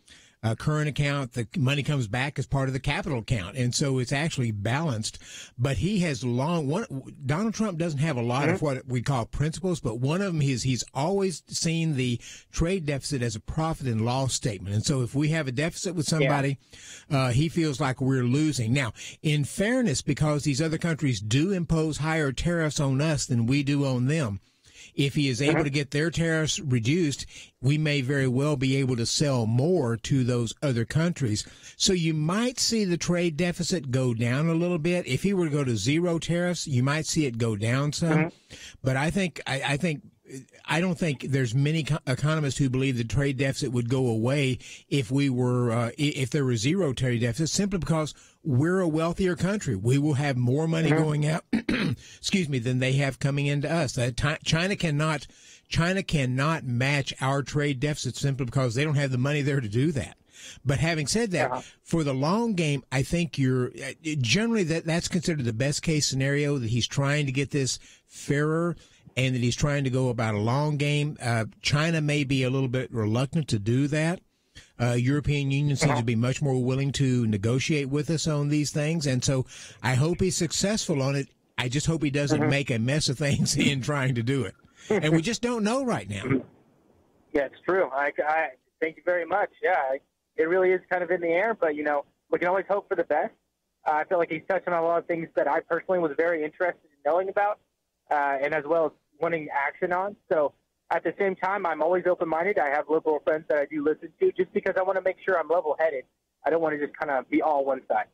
current account. The money comes back as part of the capital account. And so it's actually balanced. But he has Donald Trump doesn't have a lot of what we call principles, but one of them is he's always seen the trade deficit as a profit and loss statement. And so if we have a deficit with somebody, he feels like we're losing. Now, in fairness, because these other countries do impose higher tariffs on us than we do on them, if he is able to get their tariffs reduced, we may very well be able to sell more to those other countries. So you might see the trade deficit go down a little bit. If he were to go to zero tariffs, you might see it go down some. But I don't think there's many economists who believe the trade deficit would go away if there were zero trade deficit, simply because we're a wealthier country. We will have more money going out, than they have coming into us. China cannot match our trade deficit simply because they don't have the money there to do that. But having said that, for the long game, I think generally that's considered the best case scenario, that he's trying to get this fairer and that he's trying to go about a long game. China may be a little bit reluctant to do that. European Union seems to be much more willing to negotiate with us on these things. And so I hope he's successful on it. I just hope he doesn't make a mess of things in trying to do it. And we just don't know right now. Yeah, it's true. I thank you very much. Yeah, it really is kind of in the air, but, we can always hope for the best. I feel like he's touching on a lot of things that I personally was very interested in knowing about, and as well as wanting action on. So at the same time, I'm always open-minded. I have liberal friends that I do listen to just because I want to make sure I'm level-headed. I don't want to just kind of be all one side.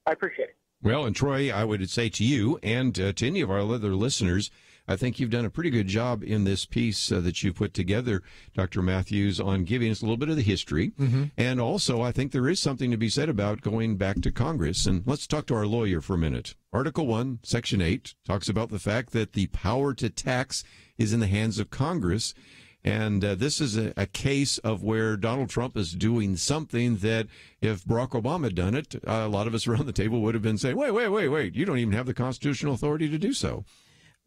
I appreciate it. Well, and Troy, I would say to you and to any of our other listeners, I think you've done a pretty good job in this piece that you put together, Dr. Matthews, on giving us a little bit of the history. And also, I think there is something to be said about going back to Congress. And let's talk to our lawyer for a minute. Article 1, Section 8 talks about the fact that the power to tax is in the hands of Congress. And this is a case of where Donald Trump is doing something that if Barack Obama had done it, a lot of us around the table would have been saying, wait, you don't even have the constitutional authority to do so.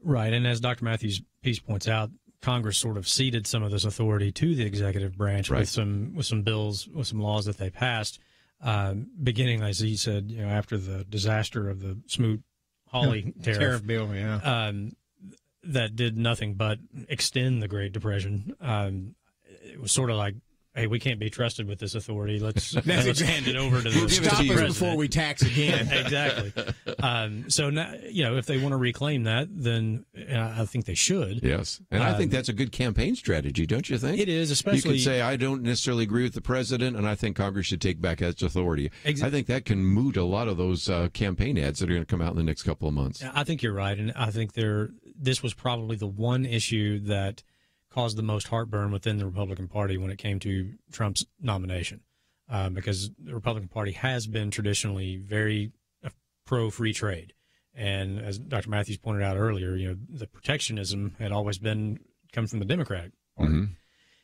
Right. And as Dr. Matthews' piece points out, Congress sort of ceded some of this authority to the executive branch with some bills, with some laws that they passed, beginning, as he said, after the disaster of the Smoot-Hawley tariff bill, that did nothing but extend the Great Depression. It was sort of like, hey, we can't be trusted with this authority. Let's hand it over to the stop us president before we tax again. Exactly. So now, if they want to reclaim that, then I think they should. Yes, and I think that's a good campaign strategy, don't you think? It is, especially. You could say, I don't necessarily agree with the president, and I think Congress should take back its authority. I think that can moot a lot of those campaign ads that are going to come out in the next couple of months. I think you're right, and I think this was probably the one issue that caused the most heartburn within the Republican Party when it came to Trump's nomination, because the Republican Party has been traditionally very pro-free trade. And as Dr. Matthews pointed out earlier, the protectionism had always come from the Democratic Party.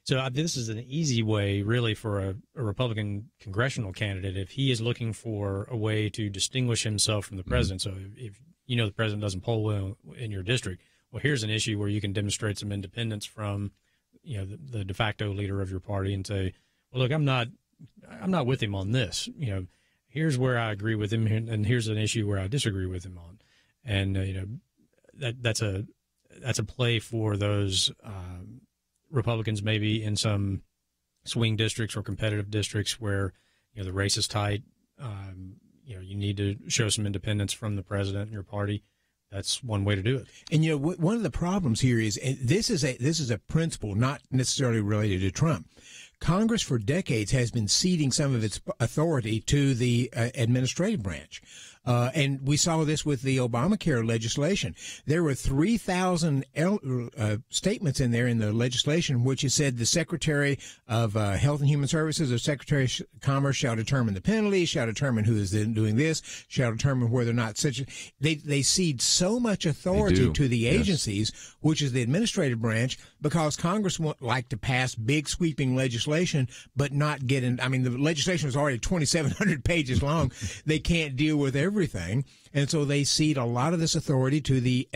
So this is an easy way, really, for a Republican congressional candidate if he is looking for a way to distinguish himself from the president. So if you know the president doesn't poll well in your district, well, here's an issue where you can demonstrate some independence from, the de facto leader of your party and say, well, look, I'm not with him on this. Here's where I agree with him, and here's an issue where I disagree with him on. And that's a play for those Republicans maybe in some swing districts or competitive districts where the race is tight. You need to show some independence from the president and your party. That's one way to do it. And one of the problems here is, and this is a principle not necessarily related to Trump. Congress for decades has been ceding some of its authority to the administrative branch. And we saw this with the Obamacare legislation. There were 3,000 statements in there in the legislation which it said the Secretary of Health and Human Services or Secretary of Commerce shall determine the penalty, shall determine who is doing this, shall determine whether or not they cede so much authority to the agencies, which is the administrative branch, because Congress won't like to pass big sweeping legislation, but not get in. I mean, the legislation was already 2,700 pages long. They can't deal with everything, and so they cede a lot of this authority to the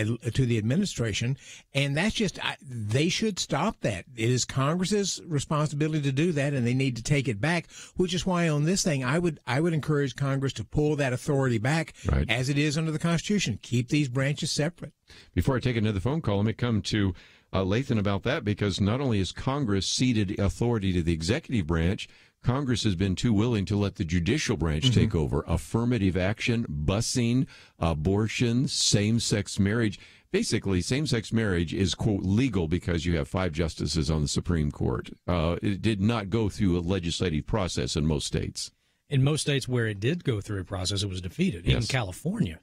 administration, and that's just they should stop that. It is Congress's responsibility to do that, and they need to take it back. Which is why on this thing, I would encourage Congress to pull that authority back, as it is under the Constitution. Keep these branches separate. Before I take another phone call, let me come to Lathan about that, because not only has Congress ceded authority to the executive branch, Congress has been too willing to let the judicial branch take over. Affirmative action, busing, abortion, same-sex marriage. Basically, same-sex marriage is, quote, legal because you have 5 justices on the Supreme Court. It did not go through a legislative process in most states. In most states where it did go through a process, it was defeated. Even California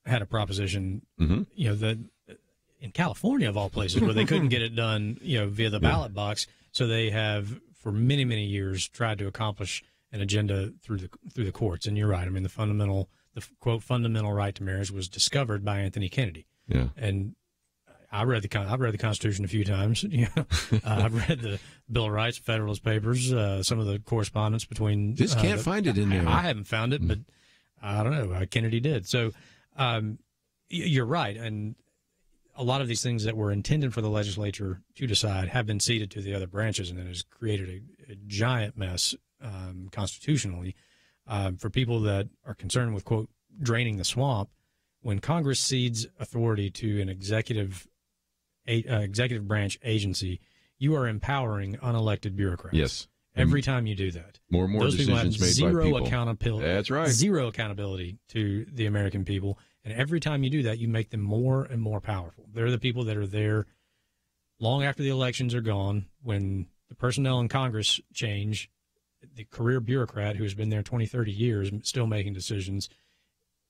had a proposition, that in California, of all places, where they couldn't get it done, via the ballot box. So they have, for many, many years, tried to accomplish an agenda through the courts. And you're right. I mean, the quote fundamental right to marriage was discovered by Anthony Kennedy. Yeah. And I've read the Constitution a few times. I've read the Bill of Rights, Federalist Papers, some of the correspondence between. Just can't find it in there. I haven't found it, but I don't know. Kennedy did. So you're right, and a lot of these things that were intended for the legislature to decide have been ceded to the other branches, and it has created a giant mess constitutionally for people that are concerned with, quote, draining the swamp. When Congress cedes authority to an executive branch agency, you are empowering unelected bureaucrats. Yes. Every time you do that. More and more those decisions people have made by people. Accountability. That's right. Zero accountability to the American people. And every time you do that, you make them more and more powerful. They're the people that are there long after the elections are gone. When the personnel in Congress change, the career bureaucrat who has been there 20, 30 years still making decisions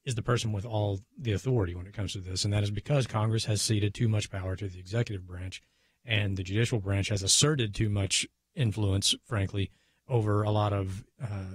is the person with all the authority when it comes to this. And that is because Congress has ceded too much power to the executive branch, and the judicial branch has asserted too much influence, frankly, over a lot of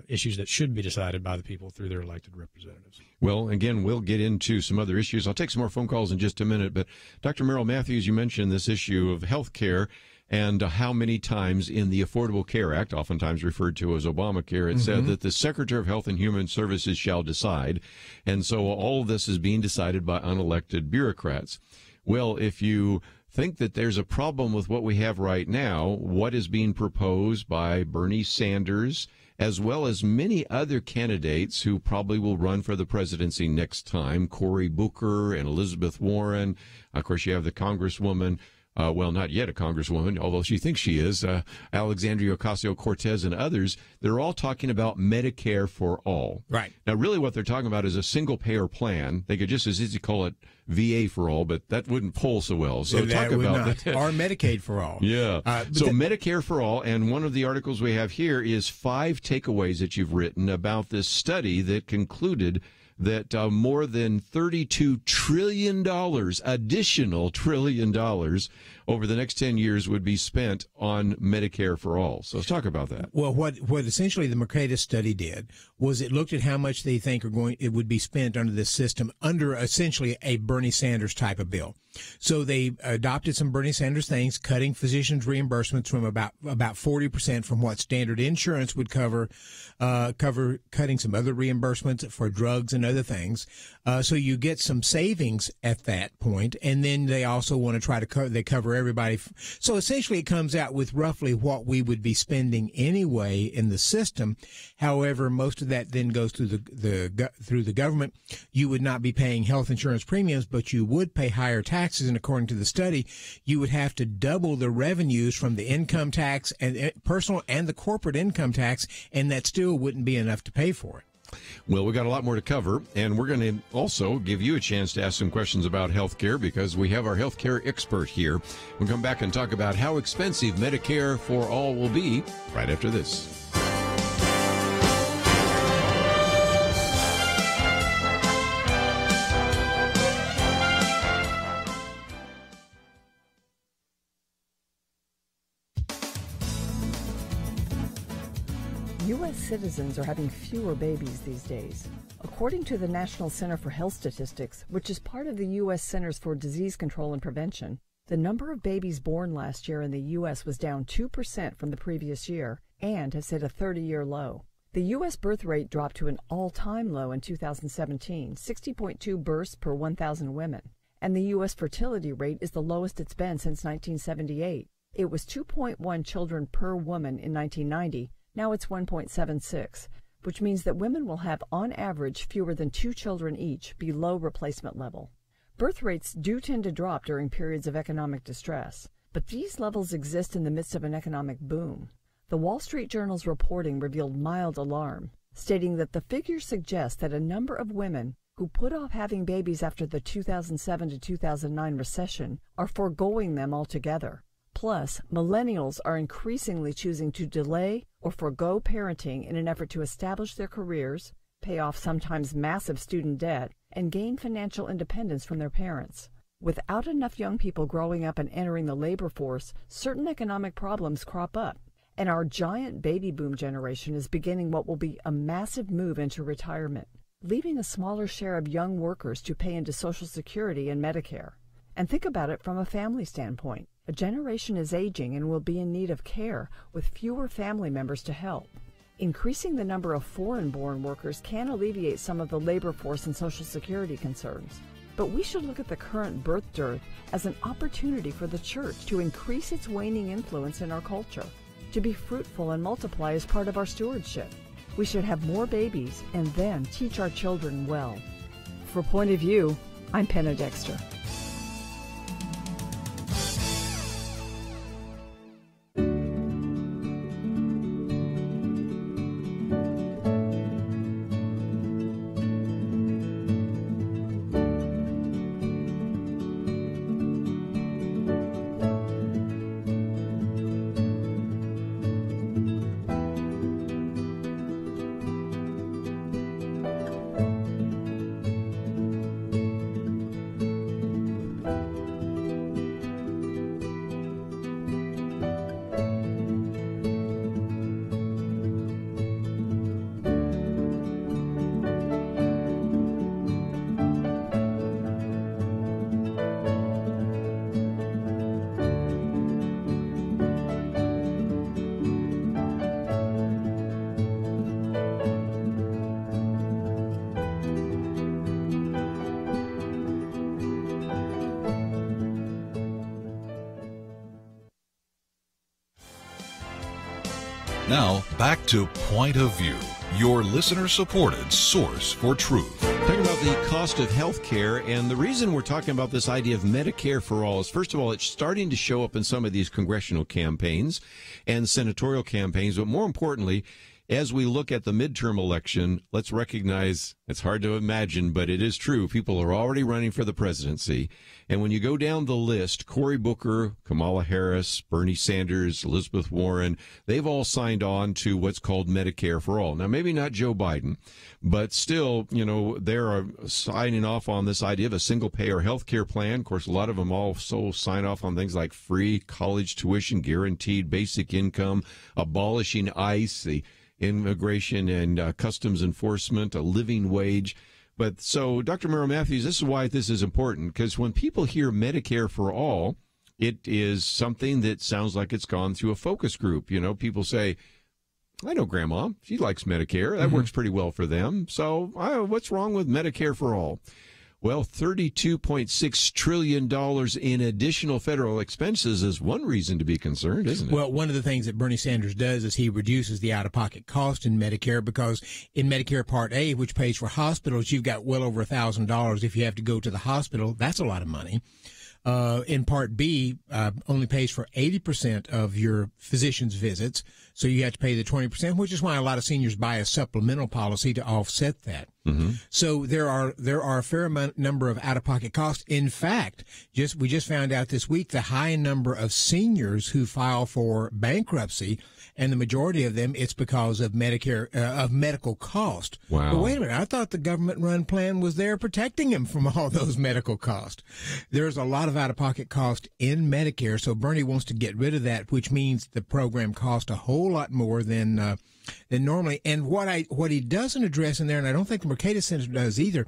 issues that should be decided by the people through their elected representatives. Well, again, we'll get into some other issues. I'll take some more phone calls in just a minute. But Dr. Merrill Matthews, you mentioned this issue of health care and how many times in the Affordable Care Act, oftentimes referred to as Obamacare, it said that the Secretary of Health and Human Services shall decide. And so all of this is being decided by unelected bureaucrats. Well, if you think that there's a problem with what we have right now, what is being proposed by Bernie Sanders, as well as many other candidates who probably will run for the presidency next time, Cory Booker and Elizabeth Warren. Of course, you have the Congresswoman, well, not yet a Congresswoman, although she thinks she is, Alexandria Ocasio-Cortez and others. They're all talking about Medicare for all. Right. Now, really what they're talking about is a single-payer plan. They could just as easily call it VA for all, but that wouldn't poll so well. So talk about that. Or Medicaid for all. Yeah. So Medicare for all, and one of the articles we have here is 5 takeaways that you've written about this study that concluded that more than $32 trillion, additional $1 trillion over the next 10 years would be spent on Medicare for all. So let's talk about that. Well, what essentially the Mercatus study did was it looked at how much they think it would be spent under this system under essentially a Bernie Sanders type of bill. So they adopted some Bernie Sanders things, cutting physicians' reimbursements from about 40% from what standard insurance would cover, cutting some other reimbursements for drugs and other things. So you get some savings at that point, and then they also want to try to cover everybody. So essentially, it comes out with roughly what we would be spending anyway in the system. However, most of that then goes through the government. You would not be paying health insurance premiums, but you would pay higher taxes. And according to the study, you would have to double the revenues from the income tax and personal and the corporate income tax, and that still wouldn't be enough to pay for it. Well, we've got a lot more to cover, and we're going to also give you a chance to ask some questions about health care because we have our health care expert here. We'll come back and talk about how expensive Medicare for all will be right after this. U.S. citizens are having fewer babies these days. According to the National Center for Health Statistics, which is part of the U.S. Centers for Disease Control and Prevention, the number of babies born last year in the U.S. was down 2% from the previous year and has hit a 30-year low. The U.S. birth rate dropped to an all-time low in 2017, 60.2 births per 1,000 women, and the U.S. fertility rate is the lowest it's been since 1978. It was 2.1 children per woman in 1990. Now it's 1.76, which means that women will have, on average, fewer than 2 children each, below replacement level. Birth rates do tend to drop during periods of economic distress, but these levels exist in the midst of an economic boom. The Wall Street Journal's reporting revealed mild alarm, stating that the figures suggest that a number of women who put off having babies after the 2007 to 2009 recession are foregoing them altogether. Plus, millennials are increasingly choosing to delay or forego parenting in an effort to establish their careers, pay off sometimes massive student debt, and gain financial independence from their parents. Without enough young people growing up and entering the labor force, certain economic problems crop up, and our giant baby boom generation is beginning what will be a massive move into retirement, leaving a smaller share of young workers to pay into Social Security and Medicare. And think about it from a family standpoint. A generation is aging and will be in need of care with fewer family members to help. Increasing the number of foreign-born workers can alleviate some of the labor force and Social Security concerns. But we should look at the current birth dearth as an opportunity for the church to increase its waning influence in our culture, to be fruitful and multiply as part of our stewardship. We should have more babies and then teach our children well. For Point of View, I'm Penna Dexter. Now, back to Point of View, your listener-supported source for truth. Talking about the cost of health care, and the reason we're talking about this idea of Medicare for all is, first of all, it's starting to show up in some of these congressional campaigns and senatorial campaigns, but more importantly, as we look at the midterm election, let's recognize it's hard to imagine, but it is true. People are already running for the presidency. And when you go down the list, Cory Booker, Kamala Harris, Bernie Sanders, Elizabeth Warren, they've all signed on to what's called Medicare for all. Now, maybe not Joe Biden, but still, you know, they're signing off on this idea of a single-payer health care plan. Of course, a lot of them also sign off on things like free college tuition, guaranteed basic income, abolishing ICE, the Immigration and Customs Enforcement, a living wage. But so, Dr. Merrill Matthews, this is why this is important, because when people hear Medicare for all, it is something that sounds like it's gone through a focus group. You know, people say, I know Grandma, she likes Medicare. That works pretty well for them. So what's wrong with Medicare for all? Well, $32.6 trillion in additional federal expenses is one reason to be concerned, isn't it? Well, one of the things that Bernie Sanders does is he reduces the out-of-pocket cost in Medicare, because in Medicare Part A, which pays for hospitals, you've got well over $1,000 if you have to go to the hospital. That's a lot of money. In Part B, only pays for 80% of your physician's visits, so you have to pay the 20%, which is why a lot of seniors buy a supplemental policy to offset that. Mm-hmm. So there are a fair number of out-of-pocket costs. In fact, we just found out this week the high number of seniors who file for bankruptcy, and the majority of them, it's because of Medicare, of medical cost. Wow. But wait a minute, I thought the government-run plan was there protecting them from all those medical costs. There's a lot of out-of-pocket cost in Medicare, so Bernie wants to get rid of that, which means the program costs a whole lot more than normally. And what he doesn't address in there, and I don't think the Mercatus Center does either,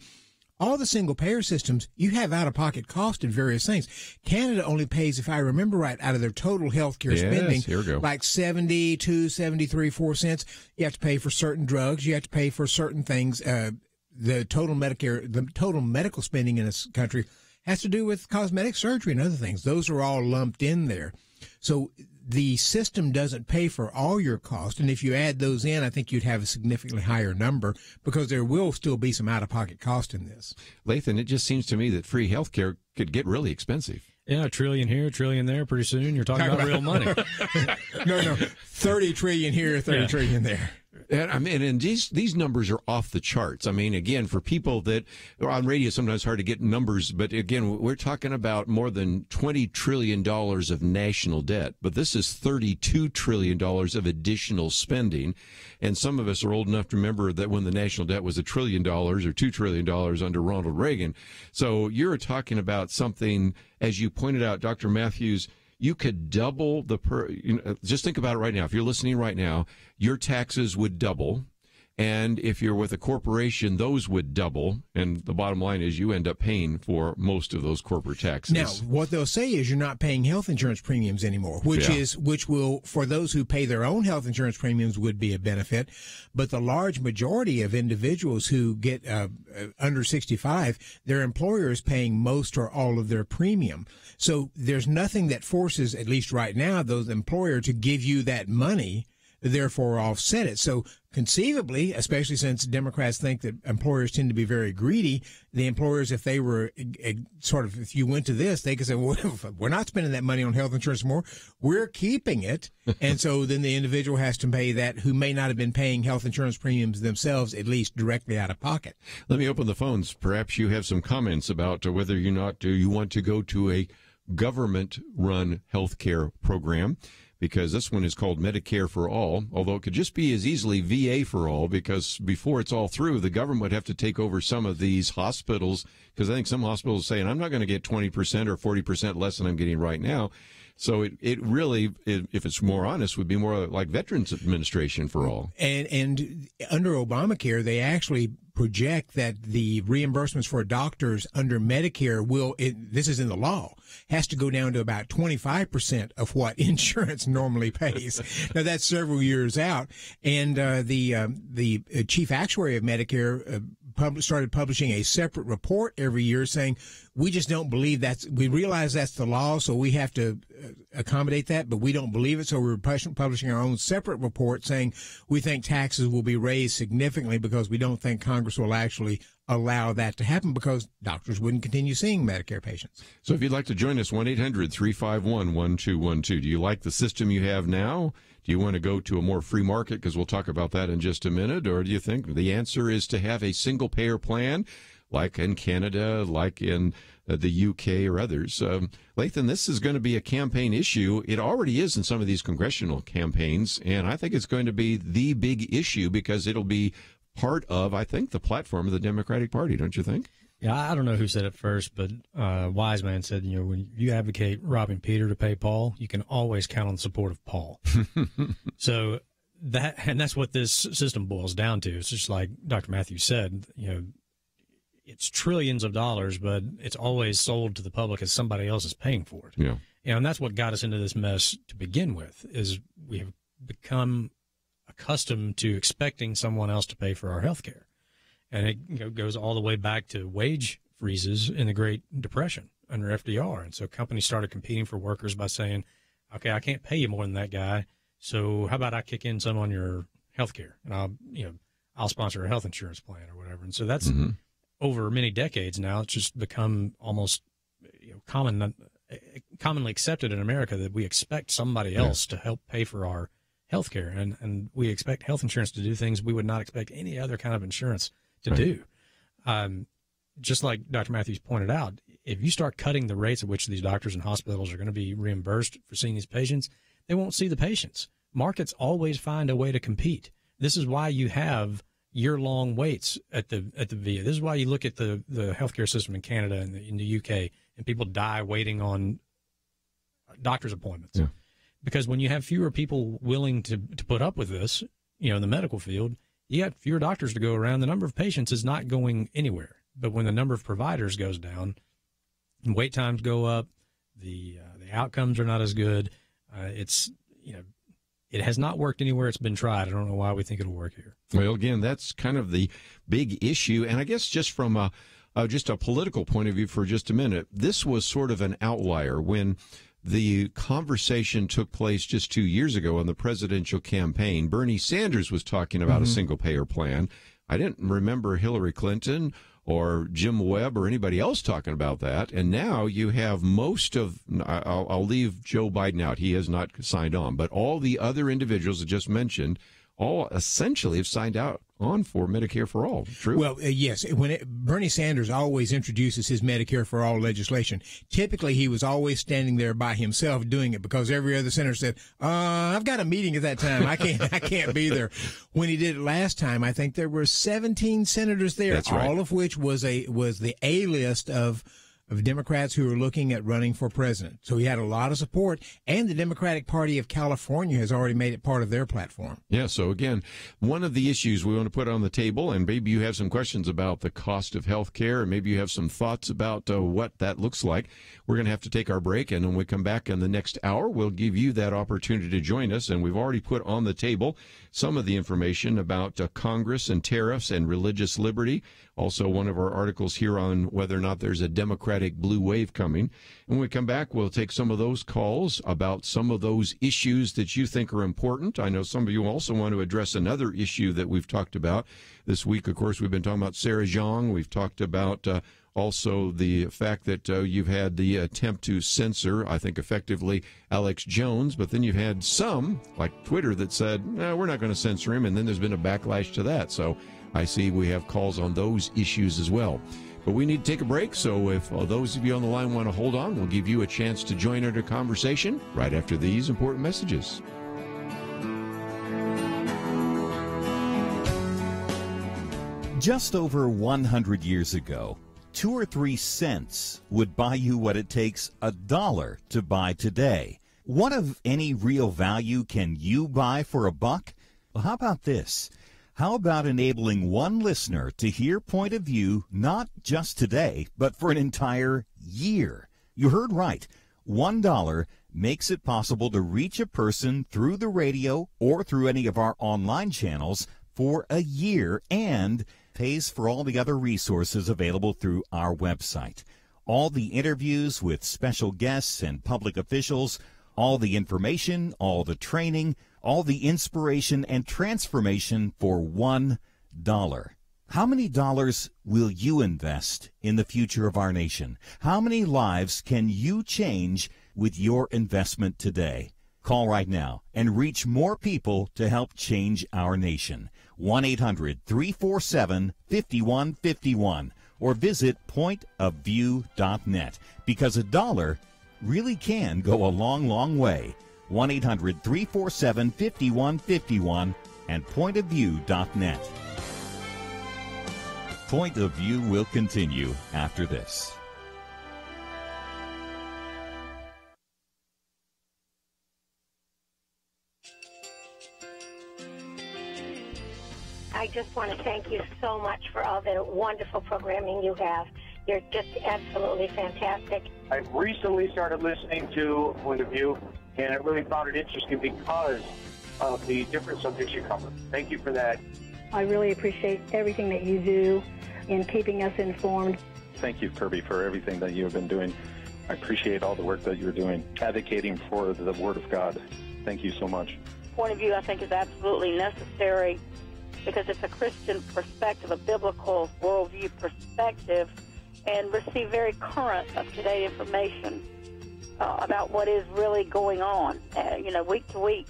all the single-payer systems, you have out-of-pocket cost in various things. Canada only pays, if I remember right, out of their total health care spending, here we go, like 72, 73, 4 cents. You have to pay for certain drugs. You have to pay for certain things. The total medical spending in this country has to do with cosmetic surgery and other things. Those are all lumped in there. So the system doesn't pay for all your costs, and if you add those in, I think you'd have a significantly higher number, because there will still be some out-of-pocket cost in this. Lathan, it just seems to me that free health care could get really expensive. Yeah, $1 trillion here, $1 trillion there. Pretty soon, you're talking about real money. No, 30 trillion here, 30 trillion there. And I mean, and these numbers are off the charts. I mean, again, for people that are on radio, sometimes hard to get numbers, but again, we're talking about more than $20 trillion of national debt, but this is $32 trillion of additional spending. And some of us are old enough to remember that when the national debt was $1 trillion or $2 trillion under Ronald Reagan. So you're talking about something, as you pointed out, Dr. Matthews, you could double just think about it right now. If you're listening right now, your taxes would double. And if you're with a corporation, those would double. And the bottom line is you end up paying for most of those corporate taxes. Now, what they'll say is you're not paying health insurance premiums anymore, which will, for those who pay their own health insurance premiums, would be a benefit. But the large majority of individuals who get under 65, their employer is paying most or all of their premium. So there's nothing that forces, at least right now, those employer to give you that money, therefore offset it. So conceivably, especially since Democrats think that employers tend to be very greedy, the employers, if they were if you went to this, they could say, well, we're not spending that money on health insurance more. We're keeping it. And so then the individual has to pay that, who may not have been paying health insurance premiums themselves, at least directly out of pocket. Let me open the phones. Perhaps you have some comments about whether you want to go to a government-run health care program, because this one is called Medicare for All, although it could just be as easily VA for All, because before it's all through, the government would have to take over some of these hospitals, because I think some hospitals are saying, I'm not going to get 20% or 40% less than I'm getting right now. So it really, if it's more honest, would be more like Veterans Administration for All. And under Obamacare, they actually project that the reimbursements for doctors under Medicare this is in the law, has to go down to about 25% of what insurance normally pays. Now, that's several years out. And the chief actuary of Medicare started publishing a separate report every year saying, we just don't believe we realize that's the law, so we have to accommodate that, but we don't believe it. So we're publishing our own separate report saying we think taxes will be raised significantly, because we don't think Congress will actually allow that to happen, because doctors wouldn't continue seeing Medicare patients. So if you'd like to join us, 1-800-351-1212. Do you like the system you have now? Do you want to go to a more free market? Because we'll talk about that in just a minute. Or do you think the answer is to have a single-payer plan, like in Canada, like in the UK or others? Lathan, this is going to be a campaign issue. It already is in some of these congressional campaigns, and I think it's going to be the big issue, because it'll be part of, I think, the platform of the Democratic Party, don't you think? Yeah, I don't know who said it first, but wise man said, when you advocate robbing Peter to pay Paul, you can always count on the support of Paul. So that's what this system boils down to. It's just like Dr. Matthews said, it's trillions of dollars, but it's always sold to the public as somebody else is paying for it. Yeah. And that's what got us into this mess to begin with, is we have become accustomed to expecting someone else to pay for our health care. And it goes all the way back to wage freezes in the Great Depression under FDR. And so companies started competing for workers by saying, okay, I can't pay you more than that guy, so how about I kick in some on your health care, and I'll sponsor a health insurance plan or whatever. And so that's over many decades now. It's just become almost commonly accepted in America that we expect somebody else to help pay for our health care, and we expect health insurance to do things we would not expect any other kind of insurance to do. Just like Dr. Matthews pointed out, if you start cutting the rates at which these doctors and hospitals are going to be reimbursed for seeing these patients, they won't see the patients. Markets always find a way to compete. This is why you have year-long waits at the VA. This is why you look at the healthcare system in Canada and in the UK, and people die waiting on doctor's appointments. Yeah. Because when you have fewer people willing to put up with this, in the medical field, you got fewer doctors to go around. The number of patients is not going anywhere. But when the number of providers goes down, and wait times go up, the outcomes are not as good. It has not worked anywhere it's been tried. I don't know why we think it'll work here. Well, again, that's kind of the big issue. And I guess just from a political point of view for just a minute, this was sort of an outlier when the conversation took place just 2 years ago on the presidential campaign. Bernie Sanders was talking about a single-payer plan. I didn't remember Hillary Clinton or Jim Webb or anybody else talking about that. And now you have most of, I'll leave Joe Biden out. He has not signed on. But all the other individuals I just mentioned all essentially have signed on for Medicare for All. True? Well, yes. Bernie Sanders always introduces his Medicare for All legislation. Typically, he was always standing there by himself doing it because every other senator said, I've got a meeting at that time. I can't be there. When he did it last time, I think there were 17 senators there, That's right. all of which was the A list of Democrats who are looking at running for president. So he had a lot of support, and the Democratic Party of California has already made it part of their platform. Yeah, so again, one of the issues we want to put on the table, and maybe you have some questions about the cost of health care, and maybe you have some thoughts about what that looks like. We're going to have to take our break, and when we come back in the next hour, we'll give you that opportunity to join us. And we've already put on the table some of the information about Congress and tariffs and religious liberty. Also, one of our articles here on whether or not there's a Democratic blue wave coming. When we come back, we'll take some of those calls about some of those issues that you think are important. I know some of you also want to address another issue that we've talked about this week. Of course, we've been talking about Sarah Jeong. We've talked about also the fact that you've had the attempt to censor, I think effectively, Alex Jones, but then you've had some, like Twitter, that said, no, we're not going to censor him, and then there's been a backlash to that. So I see we have calls on those issues as well. But we need to take a break, so if those of you on the line want to hold on, we'll give you a chance to join our conversation right after these important messages. Just over 100 years ago, 2 or 3 cents would buy you what it takes $1 to buy today. What of any real value can you buy for $1? Well, how about this? How about enabling one listener to hear Point of View not just today, but for an entire year? You heard right. $1 makes it possible to reach a person through the radio or through any of our online channels for a year, and pays for all the other resources available through our website. All the interviews with special guests and public officials, all the information, all the training, all the inspiration and transformation for $1. How many dollars will you invest in the future of our nation? How many lives can you change with your investment today? Call right now and reach more people to help change our nation. 1-800-347-5151 or visit pointofview.net, because $1 really can go a long, long way. 1-800-347-5151 and pointofview.net. Point of View will continue after this. I I just want to thank you so much for all the wonderful programming you have. You're just absolutely fantastic. I recently started listening to Point of View, and I really found it interesting because of the different subjects you cover. Thank you for that. I really appreciate everything that you do in keeping us informed. Thank you, Kerby, for everything that you have been doing. I appreciate all the work that you're doing, advocating for the Word of God. Thank you so much. Point of view, I think, is absolutely necessary because it's a Christian perspective, a biblical worldview perspective, and receive very current, up-to-date information about what is really going on, week to week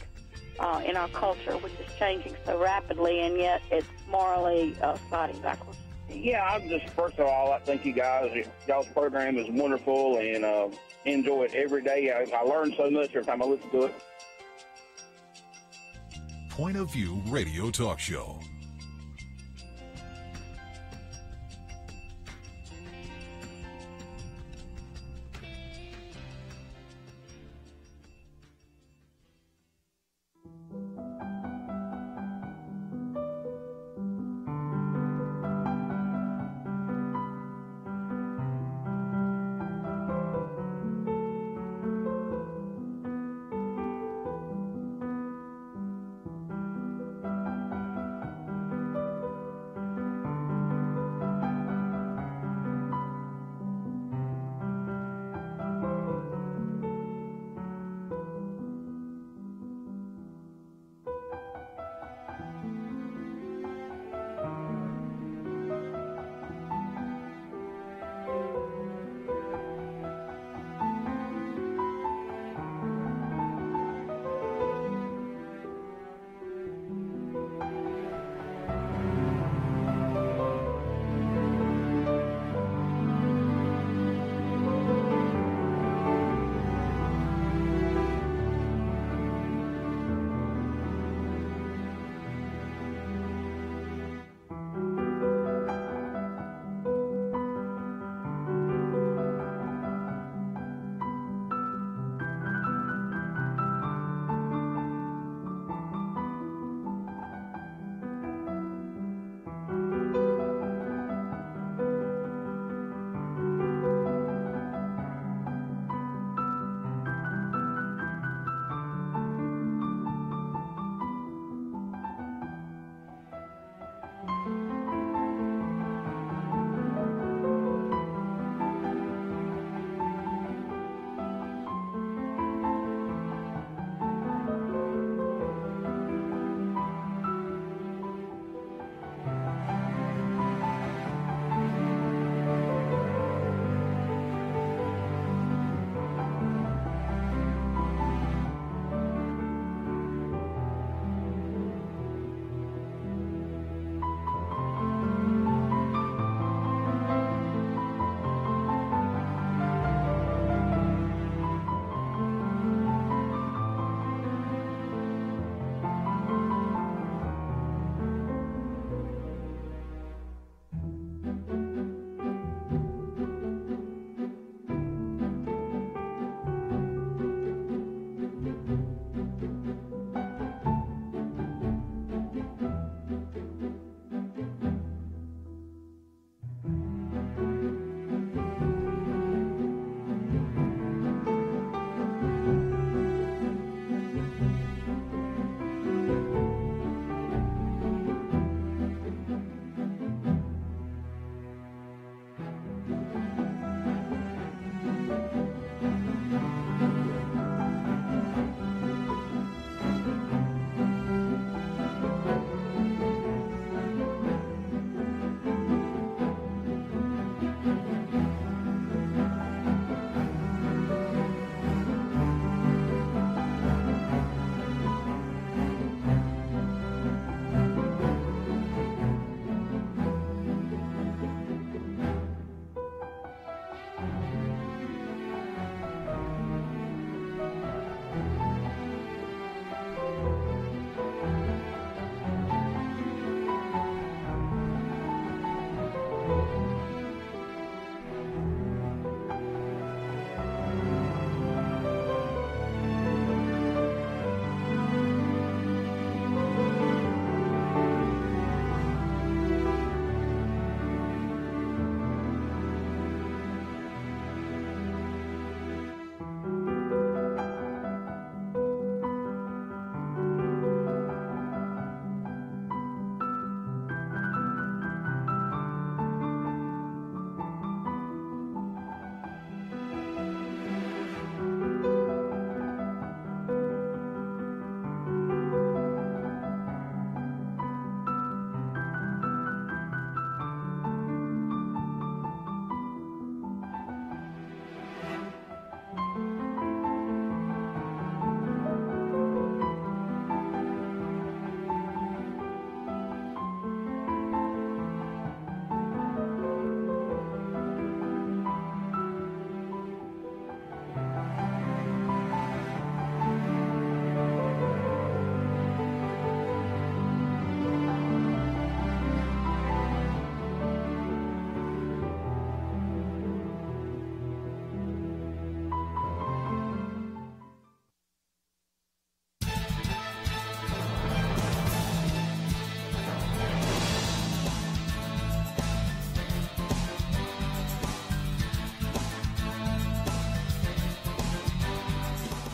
in our culture, which is changing so rapidly, and yet it's morally sliding backwards. Yeah, I'm just, first of all, I thank you guys. Y'all's program is wonderful, and enjoy it every day. I learn so much every time I listen to it. Point of View Radio Talk Show.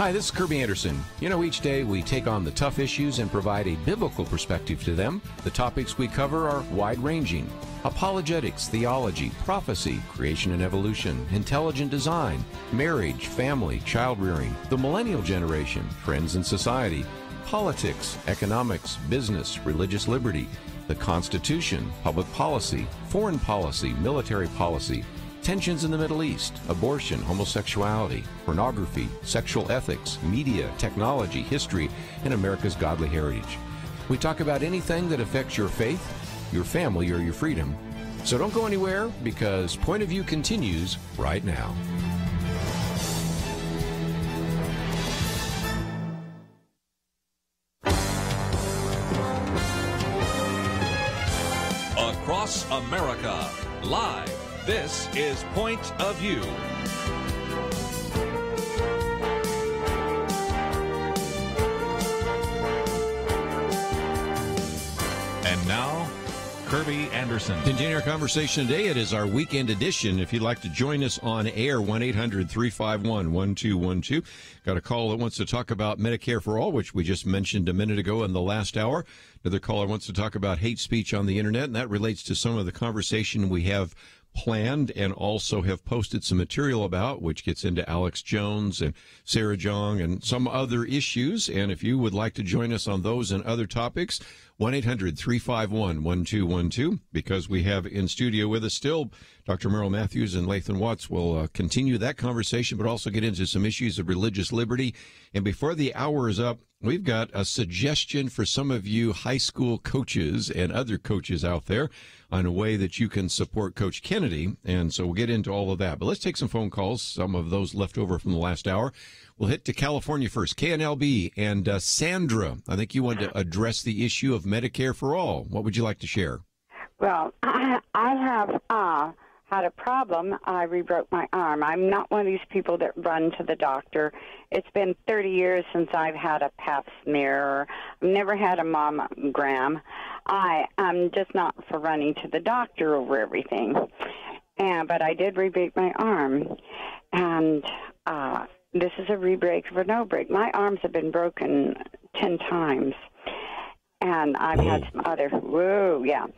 Hi, this is Kerby Anderson. You know, each day we take on the tough issues and provide a biblical perspective to them. The topics we cover are wide-ranging: apologetics, theology, prophecy, creation and evolution, intelligent design, marriage, family, child-rearing, the millennial generation, trends in society, politics, economics, business, religious liberty, the Constitution, public policy, foreign policy, military policy, tensions in the Middle East, abortion, homosexuality, pornography, sexual ethics, media, technology, history, and America's godly heritage. We talk about anything that affects your faith, your family, or your freedom. So don't go anywhere, because Point of View continues right now. Across America, live. This is Point of View. And now, Kerby Anderson. Continue our conversation today. It is our weekend edition. If you'd like to join us on air, 1-800-351-1212. Got a call that wants to talk about Medicare for All, which we just mentioned a minute ago in the last hour. Another caller wants to talk about hate speech on the internet, and that relates to some of the conversation we have planned and also have posted some material about, which gets into Alex Jones and Sarah Jong and some other issues. And if you would like to join us on those and other topics, 1-800-351-1212, because we have in studio with us still Dr. Merrill Matthews and Lathan Watts. Will continue that conversation, but also get into some issues of religious liberty. And before the hour is up, we've got a suggestion for some of you high school coaches and other coaches out there on a way that you can support Coach Kennedy. And so we'll get into all of that. But let's take some phone calls, some of those left over from the last hour. We'll hit to California first. KNLB and Sandra, I think you wanted to address the issue of Medicare for All. What would you like to share? Well, I have had a problem. I rebroke my arm. I'm not one of these people that run to the doctor. It's been 30 years since I've had a pap smear. I've never had a mammogram. I'm just not for running to the doctor over everything. But I did rebreak my arm. And this is a rebreak for no break. My arms have been broken 10 times. And I've had some other,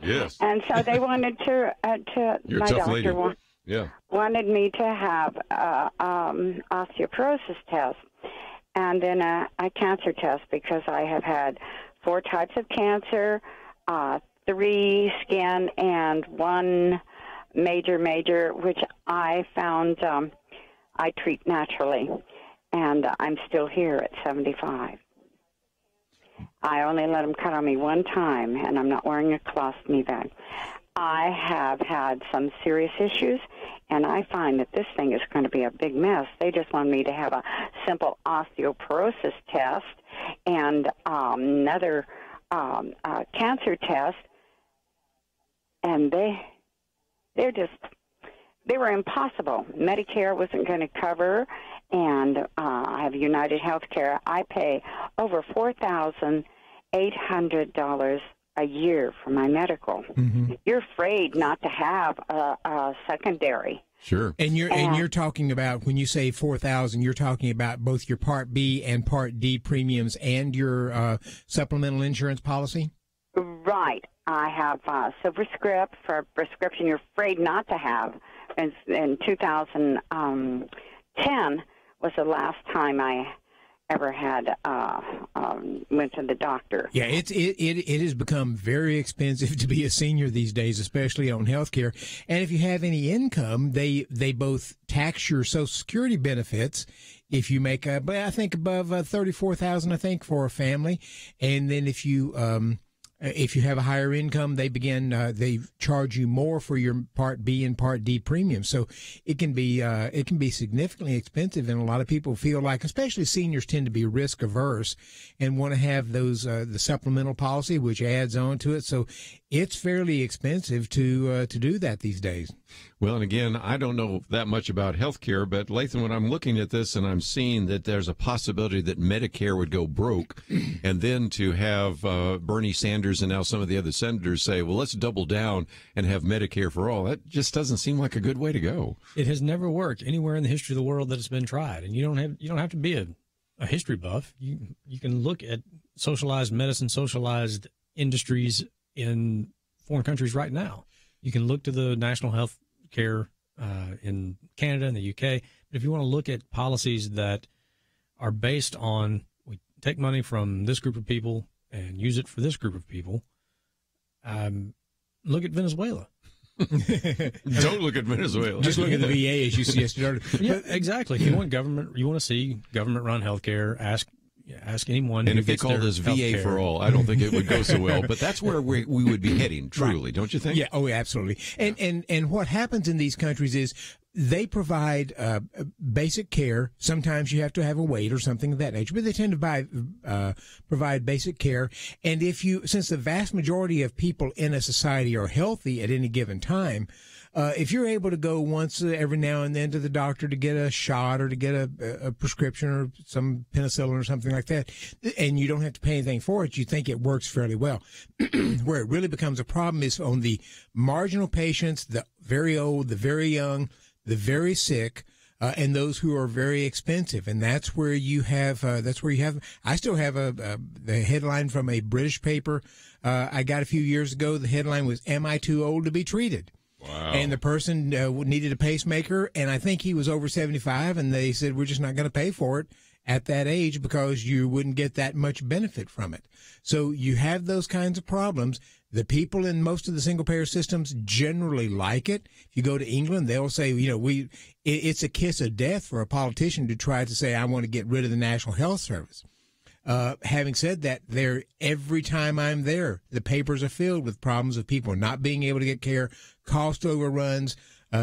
Yes. And so they wanted to You're my a tough doctor lady. wanted me to have osteoporosis test and then a cancer test, because I have had 4 types of cancer, 3 skin, and 1 major, which I found I treat naturally. And I'm still here at 75. I only let them cut on me 1 time, and I'm not wearing a colostomy bag. I have had some serious issues, and I find that this thing is going to be a big mess. They just want me to have a simple osteoporosis test and another cancer test, and they were impossible. Medicare wasn't going to cover, and I have United Healthcare. I pay over $4,800 a year for my medical. Mm-hmm. You're afraid not to have a secondary. Sure. And you're talking about, when you say 4,000, you're talking about both your Part B and Part D premiums and your supplemental insurance policy? Right. I have Silver Script for a prescription you're afraid not to have. In 2010 was the last time I ever had went to the doctor. Yeah, it has become very expensive to be a senior these days, especially on health care. And if you have any income, they both tax your Social Security benefits if you make I think above $34,000, I think, for a family, and then if you have a higher income, they charge you more for your Part B and Part D premiums. So it can be significantly expensive, and a lot of people feel like, especially seniors, tend to be risk averse and want to have those the supplemental policy, which adds on to it. So it's fairly expensive to do that these days. Well, and again, I don't know that much about healthcare, but Lathan, when I'm looking at this and I'm seeing that there's a possibility that Medicare would go broke, and then to have Bernie Sanders and now some of the other senators say, well, let's double down and have Medicare for all, that just doesn't seem like a good way to go. It has never worked anywhere in the history of the world that it's been tried, and you don't have to be a a history buff, you can look at socialized medicine, socialized industries in foreign countries right now. You can look to the national health care in Canada and the UK. But if you want to look at policies that are based on, we take money from this group of people and use it for this group of people, look at Venezuela. Don't look at Venezuela. Just look at the VA, as you suggested. Yeah, exactly. If you want you want to see government-run healthcare, ask anyone. And who if they gets call their this VA healthcare. for all, I don't think it would go so well. But that's where we would be heading, truly, don't you think? Yeah. Oh, absolutely. And what happens in these countries is they provide basic care. Sometimes you have to have a wait or something of that nature, but they tend to provide basic care. And since the vast majority of people in a society are healthy at any given time, if you're able to go once every now and then to the doctor to get a shot or to get a prescription or some penicillin or something like that, and you don't have to pay anything for it, you think it works fairly well. Where it really becomes a problem is on the marginal patients, the very old, the very young, the very sick, and those who are very expensive. And that's where you have, I still have the headline from a British paper I got a few years ago. The headline was, "Am I too old to be treated?" Wow. And the person needed a pacemaker, and I think he was over 75, and they said, "We're just not going to pay for it at that age because you wouldn't get that much benefit from it." So you have those kinds of problems. The people in most of the single-payer systems generally like it. If you go to England, they'll say, it's a kiss of death for a politician to try to say, "I want to get rid of the National Health Service." Having said that, every time I'm there, the papers are filled with problems of people not being able to get care, cost overruns,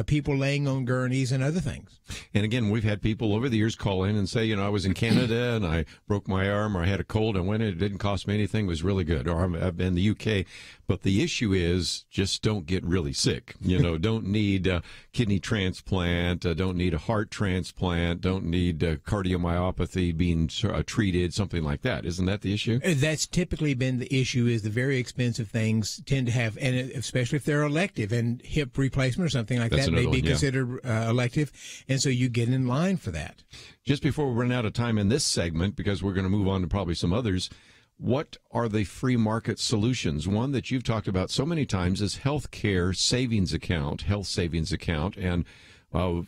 people laying on gurneys and other things. And again, we've had people over the years call in and say, I was in Canada and I broke my arm or I had a cold and went in, it didn't cost me anything, it was really good. Or I've been in the UK. But the issue is just don't get really sick. Don't need a kidney transplant, don't need a heart transplant, don't need cardiomyopathy being treated, something like that. Isn't that the issue? That's typically been the issue, is the very expensive things tend to have, and especially if they're elective, and hip replacement or something like that may be considered elective. And so you get in line for that. Just before we run out of time in this segment, because we're going to move on to probably some others, what are the free market solutions? One that you've talked about so many times is health savings account. And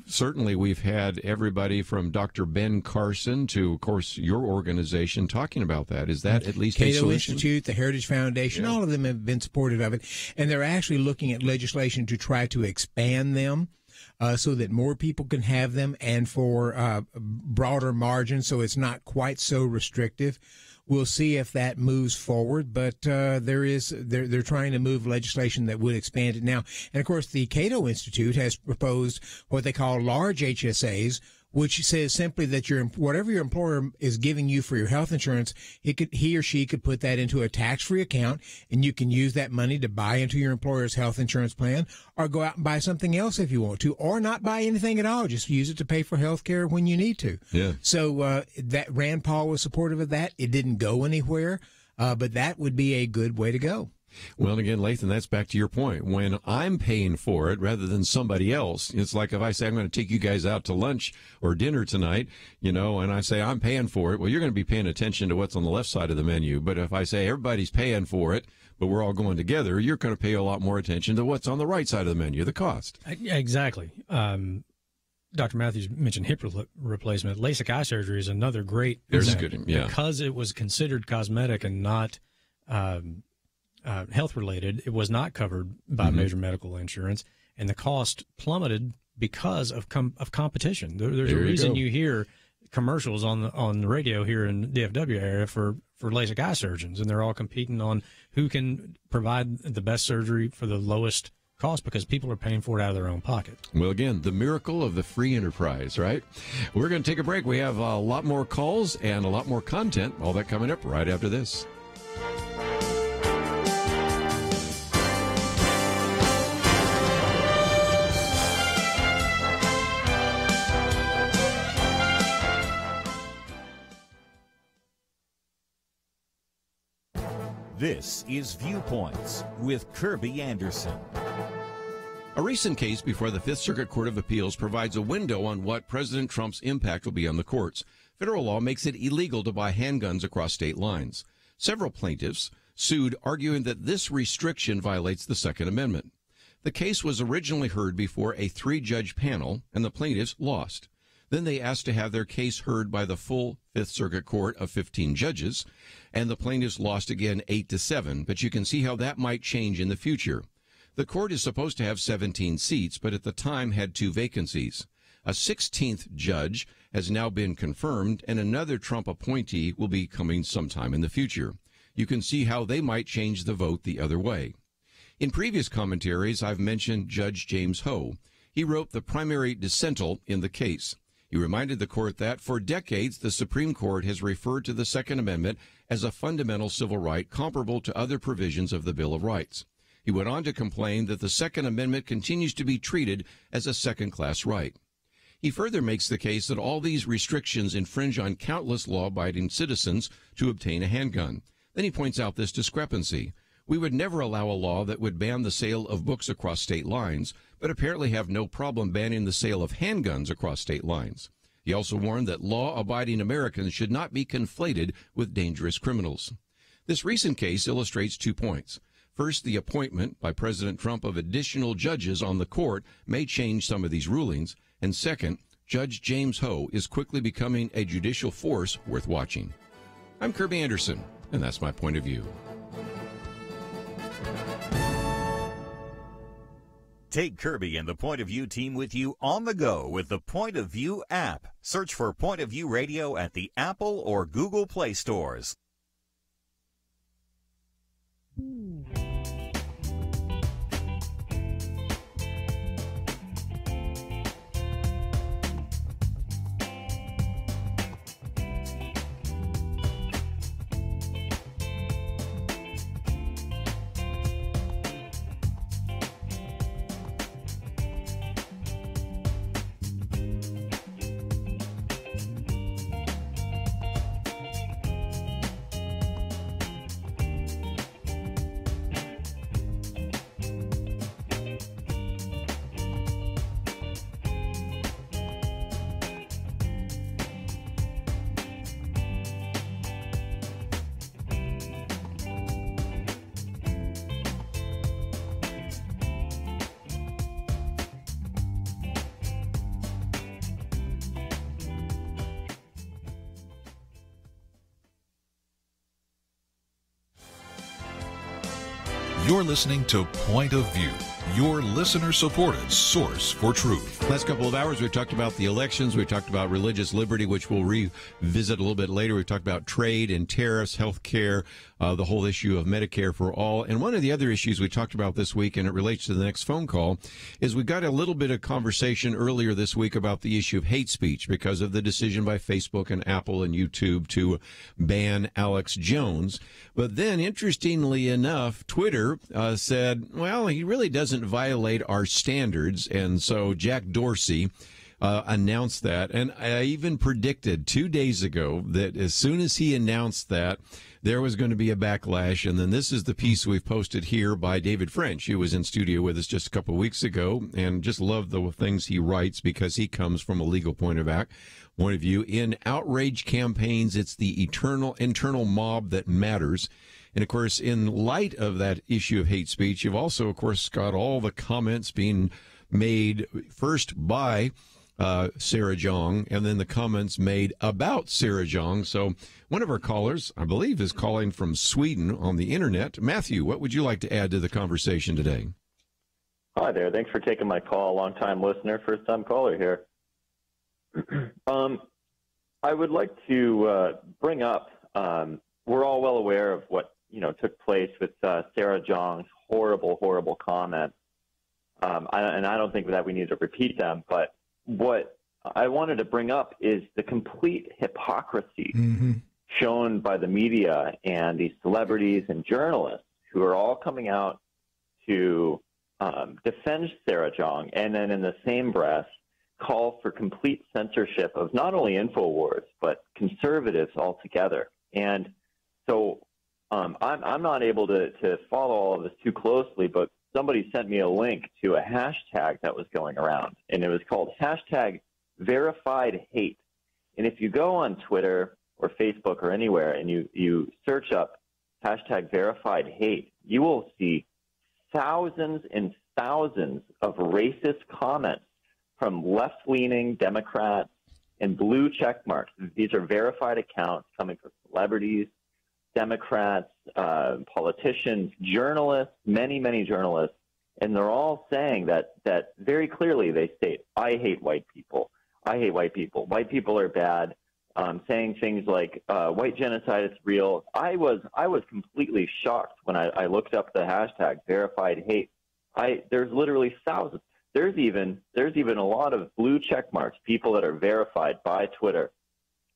certainly we've had everybody from Dr. Ben Carson to, of course, your organization talking about that. Is that at least a Cato solution? Institute, the Heritage Foundation, all of them have been supportive of it. And they're actually looking at legislation to try to expand them. So that more people can have them, and for broader margins, so it's not quite so restrictive. We'll see if that moves forward, but they're trying to move legislation that would expand it now. And of course, the Cato Institute has proposed what they call large HSAs, which says simply that whatever your employer is giving you for your health insurance, he or she could put that into a tax-free account, and you can use that money to buy into your employer's health insurance plan, or go out and buy something else if you want to, or not buy anything at all. Just use it to pay for health care when you need to. Yeah. So that Rand Paul was supportive of that. It didn't go anywhere, but that would be a good way to go. Well, again, Lathan, that's back to your point. When I'm paying for it rather than somebody else, it's like if I say I'm going to take you guys out to lunch or dinner tonight, and I say I'm paying for it, well, you're going to be paying attention to what's on the left side of the menu. But if I say everybody's paying for it, but we're all going together, you're going to pay a lot more attention to what's on the right side of the menu, the cost. Exactly. Dr. Matthews mentioned hip replacement. LASIK eye surgery is another great example, because it was considered cosmetic and not health related. It was not covered by major medical insurance, and the cost plummeted because of competition. There's a reason you hear commercials on the radio here in the DFW area for LASIK eye surgeons, and they're all competing on who can provide the best surgery for the lowest cost, because people are paying for it out of their own pocket. Well, again, the miracle of the free enterprise, right? We're going to take a break. We have a lot more calls and a lot more content. All that coming up right after this. This is Viewpoints with Kerby Anderson. A recent case before the Fifth Circuit Court of Appeals provides a window on what President Trump's impact will be on the courts. Federal law makes it illegal to buy handguns across state lines. Several plaintiffs sued, arguing that this restriction violates the Second Amendment. The case was originally heard before a 3-judge panel, and the plaintiffs lost. Then they asked to have their case heard by the full Fifth Circuit Court of 15 judges, and the plaintiffs lost again 8-7, but you can see how that might change in the future. The court is supposed to have 17 seats, but at the time had 2 vacancies. A 16th judge has now been confirmed, and another Trump appointee will be coming sometime in the future. You can see how they might change the vote the other way. In previous commentaries, I've mentioned Judge James Ho. He wrote the primary dissental in the case. He reminded the court that for decades, the Supreme Court has referred to the Second Amendment as a fundamental civil right comparable to other provisions of the Bill of Rights. He went on to complain that the Second Amendment continues to be treated as a second-class right. He further makes the case that all these restrictions infringe on countless law-abiding citizens to obtain a handgun. Then he points out this discrepancy. We would never allow a law that would ban the sale of books across state lines, but apparently have no problem banning the sale of handguns across state lines. He also warned that law-abiding Americans should not be conflated with dangerous criminals. This recent case illustrates 2 points. First, the appointment by President Trump of additional judges on the court may change some of these rulings. And second, Judge James Ho is quickly becoming a judicial force worth watching. I'm Kerby Anderson, and that's my point of view. Take Kerby and the Point of View team with you on the go with the Point of View app. Search for Point of View Radio at the Apple or Google Play stores. You're listening to Point of View, your listener-supported source for truth. Last couple of hours, we've talked about the elections. We've talked about religious liberty, which we'll revisit a little bit later. We've talked about trade and tariffs, health care, the whole issue of Medicare for all. And one of the other issues we talked about this week, and it relates to the next phone call, is we got a little bit of conversation earlier this week about the issue of hate speech because of the decision by Facebook and Apple and YouTube to ban Alex Jones. But then, interestingly enough, Twitter said, well, he really doesn't violate our standards. And so Jack Dorsey announced that. And I even predicted 2 days ago that as soon as he announced that, there was going to be a backlash. And then this is the piece we've posted here by David French, who was in studio with us just a couple of weeks ago, and just love the things he writes because he comes from a legal point of view. In outrage campaigns, it's the internal mob that matters. And, of course, in light of that issue of hate speech, you've also, of course, got all the comments being made first by Sarah Jeong, and then the comments made about Sarah Jeong. So one of our callers, I believe, is calling from Sweden on the Internet. Matthew, what would you like to add to the conversation today? Hi there. Thanks for taking my call. Long-time listener, first-time caller here. I would like to bring up, we're all well aware of what took place with Sarah Jeong's horrible comment. And I don't think that we need to repeat them, but what I wanted to bring up is the complete hypocrisy shown by the media and these celebrities and journalists who are all coming out to defend Sarah Jeong, and then in the same breath call for complete censorship of not only InfoWars, but conservatives altogether. And so I'm not able to follow all of this too closely, but somebody sent me a link to a hashtag that was going around, and it was called hashtag verified hate. And if you go on Twitter or Facebook or anywhere and you search up hashtag verified hate, you will see thousands and thousands of racist comments from left-leaning Democrats and blue check marks. These are verified accounts coming from celebrities, Democrats, politicians, journalists, many, many journalists, and they're all saying that very clearly. They state, I hate white people. I hate white people. White people are bad. Saying things like white genocide is real. I was completely shocked when I looked up the hashtag verified hate. There's literally thousands. There's even a lot of blue check marks, people that are verified by Twitter,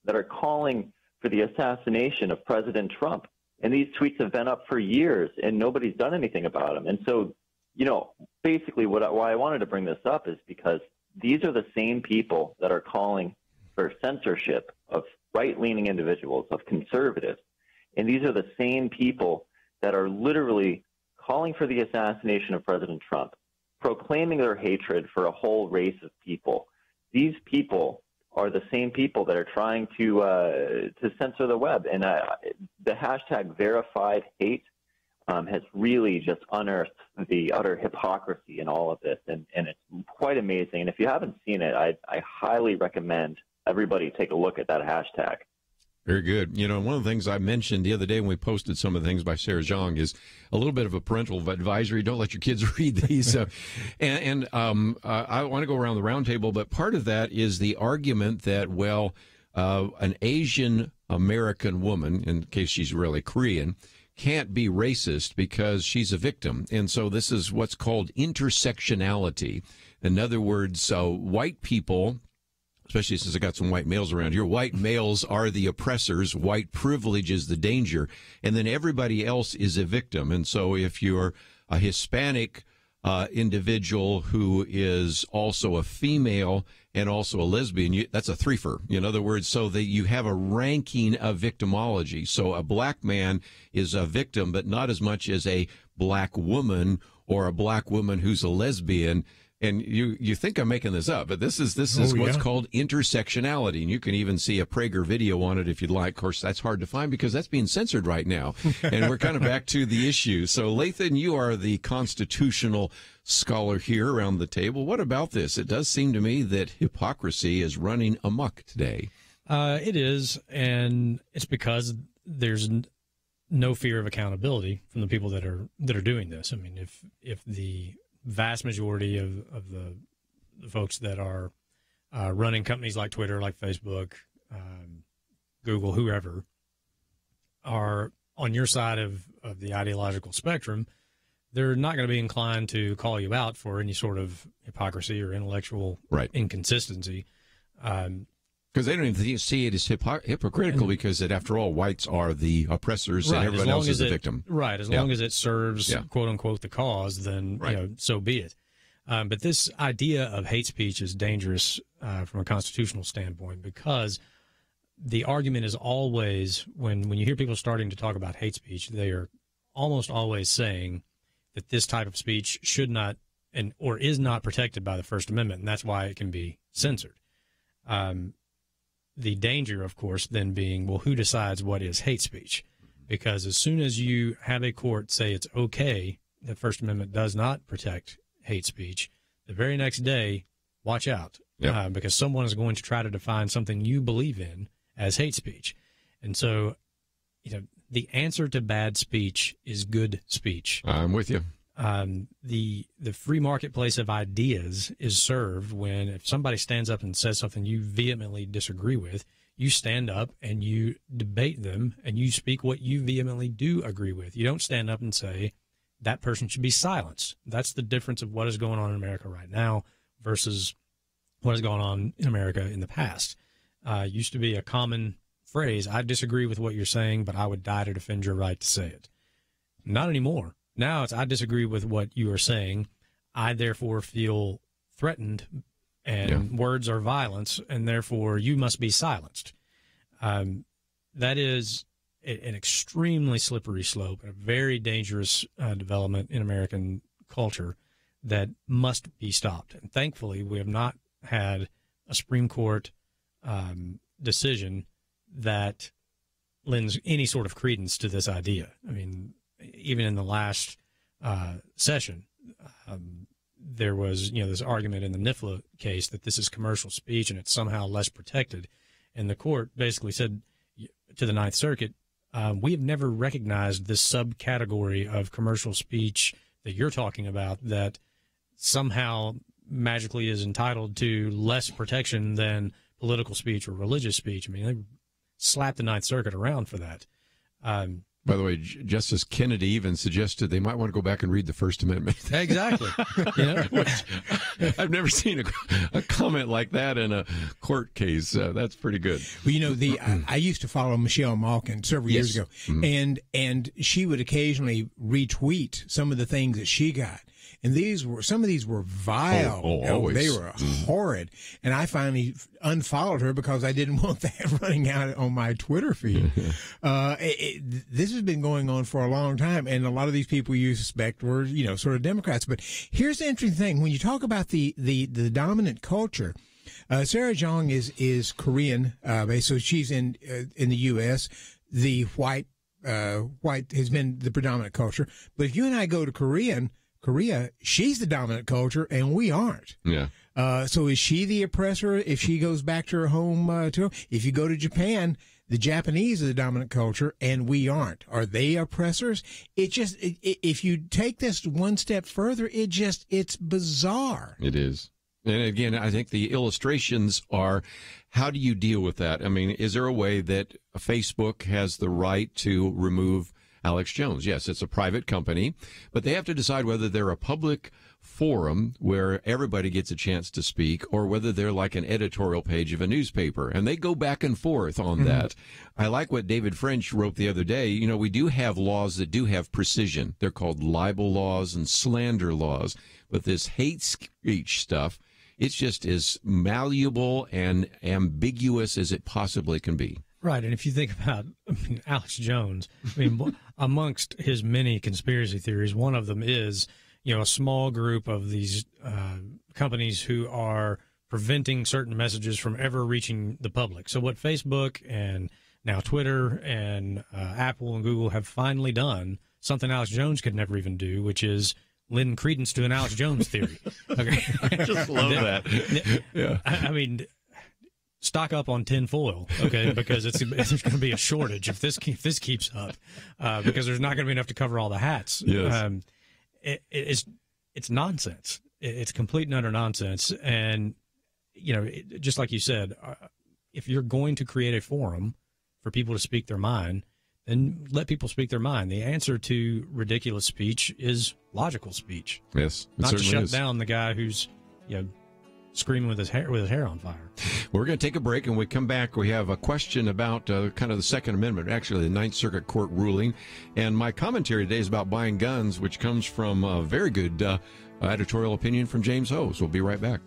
that are calling for the assassination of President Trump. And these tweets have been up for years, and nobody's done anything about them. And so, basically why I wanted to bring this up is because these are the same people that are calling for censorship of right-leaning individuals, of conservatives. And these are the same people that are literally calling for the assassination of President Trump, proclaiming their hatred for a whole race of people. These people are the same people that are trying to censor the web. And the hashtag verified hate has really just unearthed the utter hypocrisy in all of this. And it's quite amazing. And if you haven't seen it, I highly recommend everybody take a look at that hashtag. Very good. One of the things I mentioned the other day when we posted some of the things by Sarah Zhang is a little bit of a parental advisory. Don't let your kids read these. I want to go around the round table, but part of that is the argument that, an Asian American woman, in case she's really Korean, can't be racist because she's a victim. And so this is what's called intersectionality. In other words, white people, especially since I got some white males around here, white males are the oppressors, white privilege is the danger, and then everybody else is a victim. And so if you're a Hispanic individual who is also a female and also a lesbian, that's a threefer. In other words, so that you have a ranking of victimology. So a black man is a victim, but not as much as a black woman or a black woman who's a lesbian. And you think I'm making this up, but this is what's called intersectionality. And you can even see a Prager video on it if you'd like. Of course, that's hard to find because that's being censored right now. And we're kind of back to the issue. So, Lathan, you are the constitutional scholar here around the table. What about this? It does seem to me that hypocrisy is running amok today. It is, and it's because there's no fear of accountability from the people that are doing this. I mean, if the vast majority of the folks that are running companies like Twitter, like Facebook, Google, whoever, are on your side of the ideological spectrum, they're not going to be inclined to call you out for any sort of hypocrisy or intellectual inconsistency. Because they don't even see it as hypocritical because, after all, whites are the oppressors and everyone else is the victim. Right. As long as it serves, quote unquote, the cause, then so be it. But this idea of hate speech is dangerous from a constitutional standpoint because the argument is always, when you hear people starting to talk about hate speech, they are almost always saying that this type of speech should not or is not protected by the First Amendment, and that's why it can be censored. The danger, of course, then being, well, who decides what is hate speech? Because as soon as you have a court say it's okay, the First Amendment does not protect hate speech, the very next day, watch out. Because someone is going to try to define something you believe in as hate speech. And so, the answer to bad speech is good speech. I'm with you. The free marketplace of ideas is served when, if somebody stands up and says something you vehemently disagree with, you stand up and you debate them and you speak what you vehemently do agree with. You don't stand up and say that person should be silenced. That's the difference of what is going on in America right now versus what has gone on in America in the past. Used to be a common phrase, I disagree with what you're saying, but I would die to defend your right to say it. Not anymore. Now it's, I disagree with what you are saying. I therefore feel threatened, and words are violence, and therefore you must be silenced. That is an extremely slippery slope, a very dangerous development in American culture that must be stopped. And thankfully, we have not had a Supreme Court decision that lends any sort of credence to this idea. I mean, even in the last session, there was, this argument in the NIFLA case that this is commercial speech and it's somehow less protected. And the court basically said to the Ninth Circuit, we have never recognized this subcategory of commercial speech that you're talking about that somehow magically is entitled to less protection than political speech or religious speech. I mean, they slapped the Ninth Circuit around for that. By the way, Justice Kennedy even suggested they might want to go back and read the First Amendment. Exactly. I've never seen a comment like that in a court case. That's pretty good. Well, I used to follow Michelle Malkin several years ago, and she would occasionally retweet some of the things that she got. And some of these were vile. Always. They were horrid. And I finally unfollowed her because I didn't want that running out on my Twitter feed. This has been going on for a long time, and a lot of these people you suspect were, sort of Democrats. But here's the interesting thing: when you talk about the dominant culture, Sarah Jeong is Korean, so she's in the U.S. The white has been the predominant culture. But if you and I go to Korea, she's the dominant culture, and we aren't. Yeah. So is she the oppressor if she goes back to her home? If you go to Japan, the Japanese are the dominant culture, and we aren't. Are they oppressors? If you take this one step further, it's bizarre. It is. And again, I think the illustrations are, how do you deal with that? I mean, is there a way that Facebook has the right to remove Alex Jones? Yes, it's a private company, but they have to decide whether they're a public forum where everybody gets a chance to speak, or whether they're like an editorial page of a newspaper. And they go back and forth on that. I like what David French wrote the other day. We do have laws that do have precision. They're called libel laws and slander laws. But this hate speech stuff, it's just as malleable and ambiguous as it possibly can be. Right, and if you think about Alex Jones, amongst his many conspiracy theories, one of them is, a small group of these companies who are preventing certain messages from ever reaching the public. So what Facebook and now Twitter and Apple and Google have finally done, something Alex Jones could never even do, which is lend credence to an Alex Jones theory. Okay, I just love that. Yeah, I mean, stock up on tin foil, okay? Because there's going to be a shortage if this keeps up, because there's not going to be enough to cover all the hats. Yes. It's nonsense. It's complete and utter nonsense. And just like you said, if you're going to create a forum for people to speak their mind, then let people speak their mind. The answer to ridiculous speech is logical speach. Yes, it not to shut is. down the guy who's screaming with his hair on fire. We're going to take a break, and when we come back, we have a question about kind of the Second Amendment, actually the Ninth Circuit Court ruling. And my commentary today is about buying guns, which comes from a very good editorial opinion from James Ho. So we'll be right back.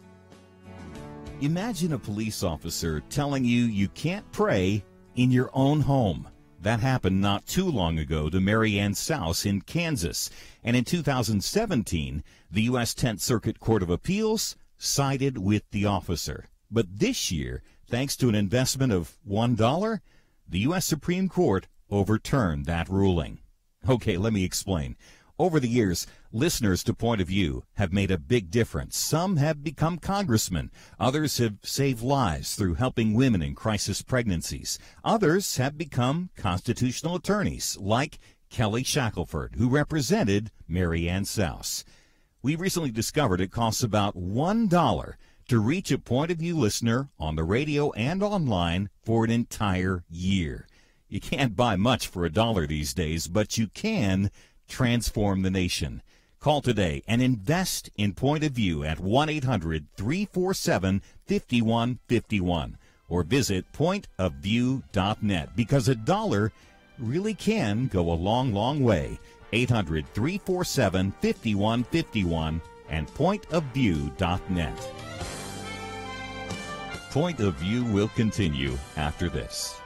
Imagine a police officer telling you you can't pray in your own home. That happened not too long ago to Mary Ann Souse in Kansas. And in 2017, the U.S. 10th Circuit Court of Appeals sided with the officer. But this year, thanks to an investment of $1, the U.S. Supreme Court overturned that ruling. Okay, let me explain. Over the years, listeners to Point of View have made a big difference. Some have become congressmen. Others have saved lives through helping women in crisis pregnancies. Others have become constitutional attorneys, like Kelly Shackelford, who represented Mary Ann Souse. We recently discovered it costs about $1 to reach a Point of View listener on the radio and online for an entire year. You can't buy much for $1 these days, but you can transform the nation. Call today and invest in Point of View at 1-800-347-5151 or visit pointofview.net, because $1 really can go a long, long way. 800-347-5151 and pointofview.net. Point of View will continue after this.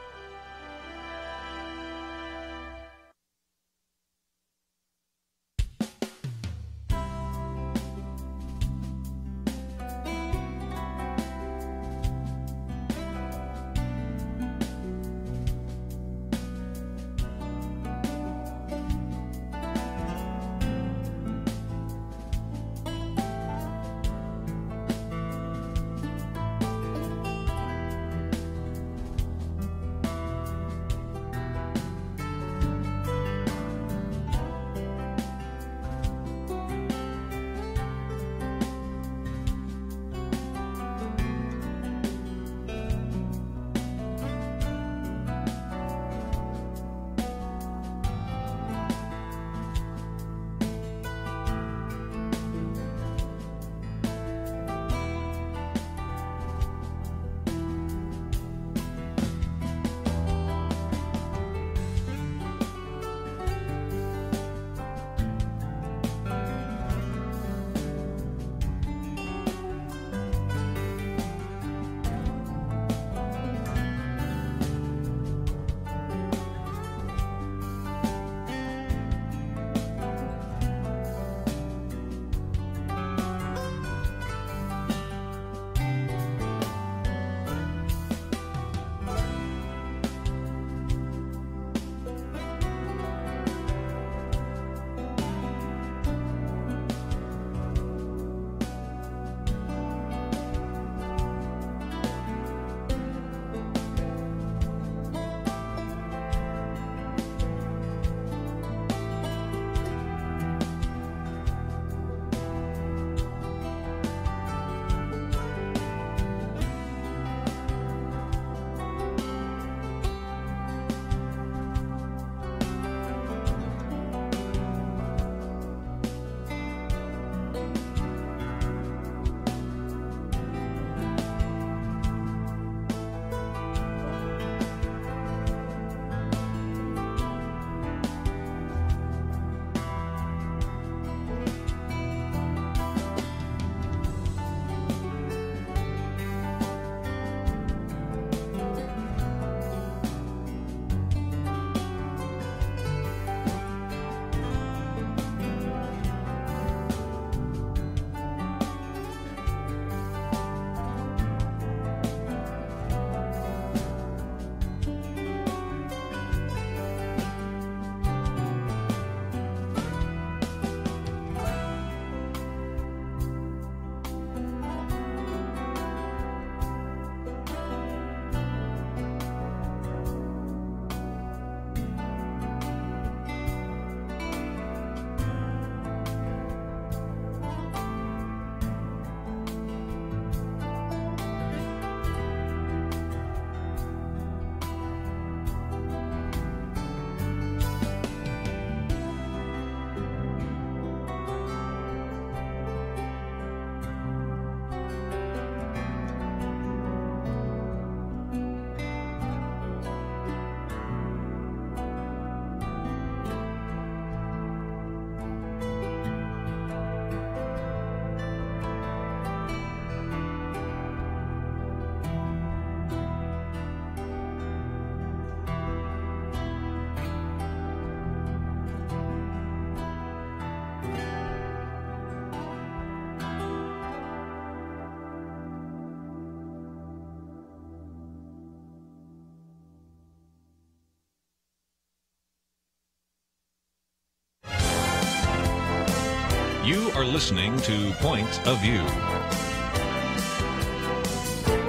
You're listening to Point of View.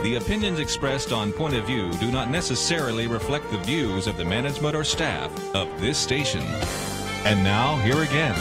The opinions expressed on Point of View do not necessarily reflect the views of the management or staff of this station. And now, here again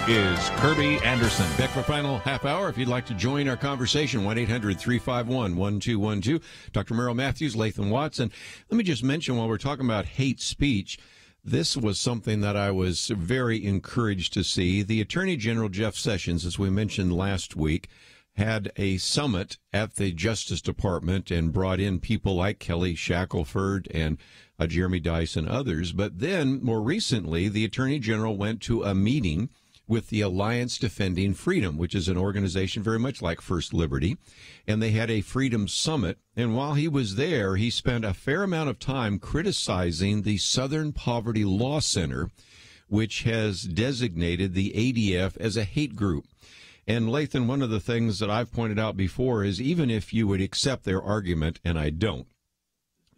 is Kerby Anderson. Back for a final half hour. If you'd like to join our conversation, 1-800-351-1212. Dr. Merrill Matthews, Lathan Watson. Let me just mention, while we're talking about hate speech, this was something that I was very encouraged to see. The Attorney General, Jeff Sessions, as we mentioned last week, had a summit at the Justice Department and brought in people like Kelly Shackelford and Jeremy Dice and others. But then, more recently, the Attorney General went to a meeting with the Alliance Defending Freedom, which is an organization very much like First Liberty, and they had a Freedom Summit. And while he was there, he spent a fair amount of time criticizing the Southern Poverty Law Center, which has designated the ADF as a hate group. And Lathan, one of the things that I've pointed out before is even if you would accept their argument, and I don't,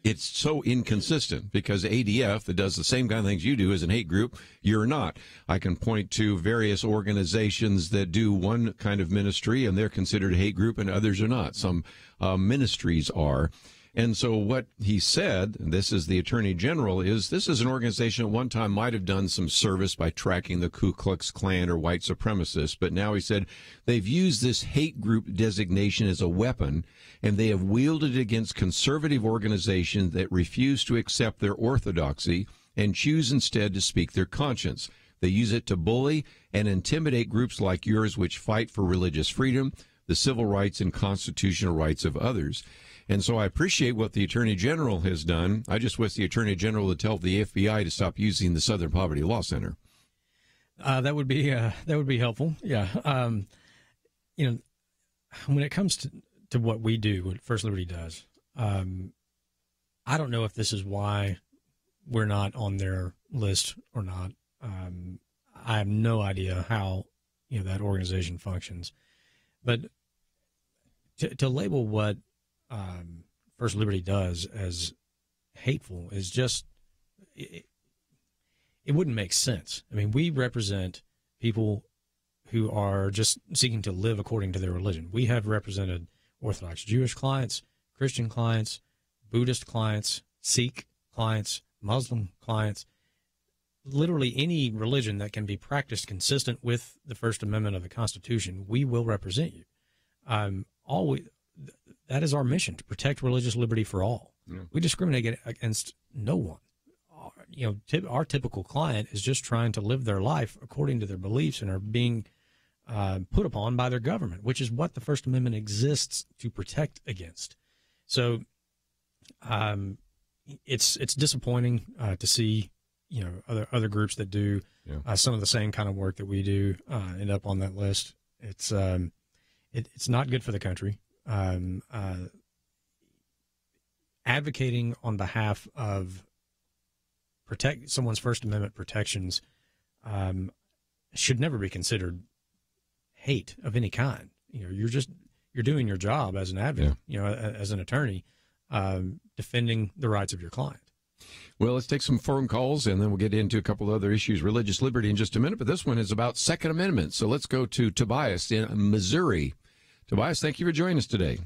it's so inconsistent because ADF, that does the same kind of things you do, is an hate group. You're not. I can point to various organizations that do one kind of ministry and they're considered a hate group and others are not. Some ministries are. And so what he said, and this is the Attorney General, is this is an organization at one time might have done some service by tracking the Ku Klux Klan or white supremacists, but now he said they've used this hate group designation as a weapon, and they have wielded it against conservative organizations that refuse to accept their orthodoxy and choose instead to speak their conscience. They use it to bully and intimidate groups like yours which fight for religious freedom, the civil rights and constitutional rights of others. And so I appreciate what the Attorney General has done. I just wish the Attorney General would tell the FBI to stop using the Southern Poverty Law Center. That would be helpful. Yeah. When it comes to what we do, what First Liberty does, I don't know if this is why we're not on their list or not. I have no idea how that organization functions, but to label what First Liberty does as hateful is just it wouldn't make sense. I mean, we represent people who are just seeking to live according to their religion. We have represented Orthodox Jewish clients, Christian clients, Buddhist clients, Sikh clients, Muslim clients, literally any religion that can be practiced consistent with the First Amendment of the Constitution. We will represent you. That is our mission, to protect religious liberty for all. Yeah. We discriminate against no one. Our typical client is just trying to live their life according to their beliefs and are being put upon by their government, which is what the First Amendment exists to protect against. So it's disappointing to see other groups that do some of the same kind of work that we do end up on that list. It's not good for the country. Advocating on behalf of protect someone's First Amendment protections should never be considered hate of any kind. You're doing your job as an advocate, as an attorney, defending the rights of your client. Well, let's take some phone calls, and then we'll get into a couple of other issues, religious liberty, in just a minute. But this one is about Second Amendment. So let's go to Tobias in Missouri. Tobias, thank you for joining us today.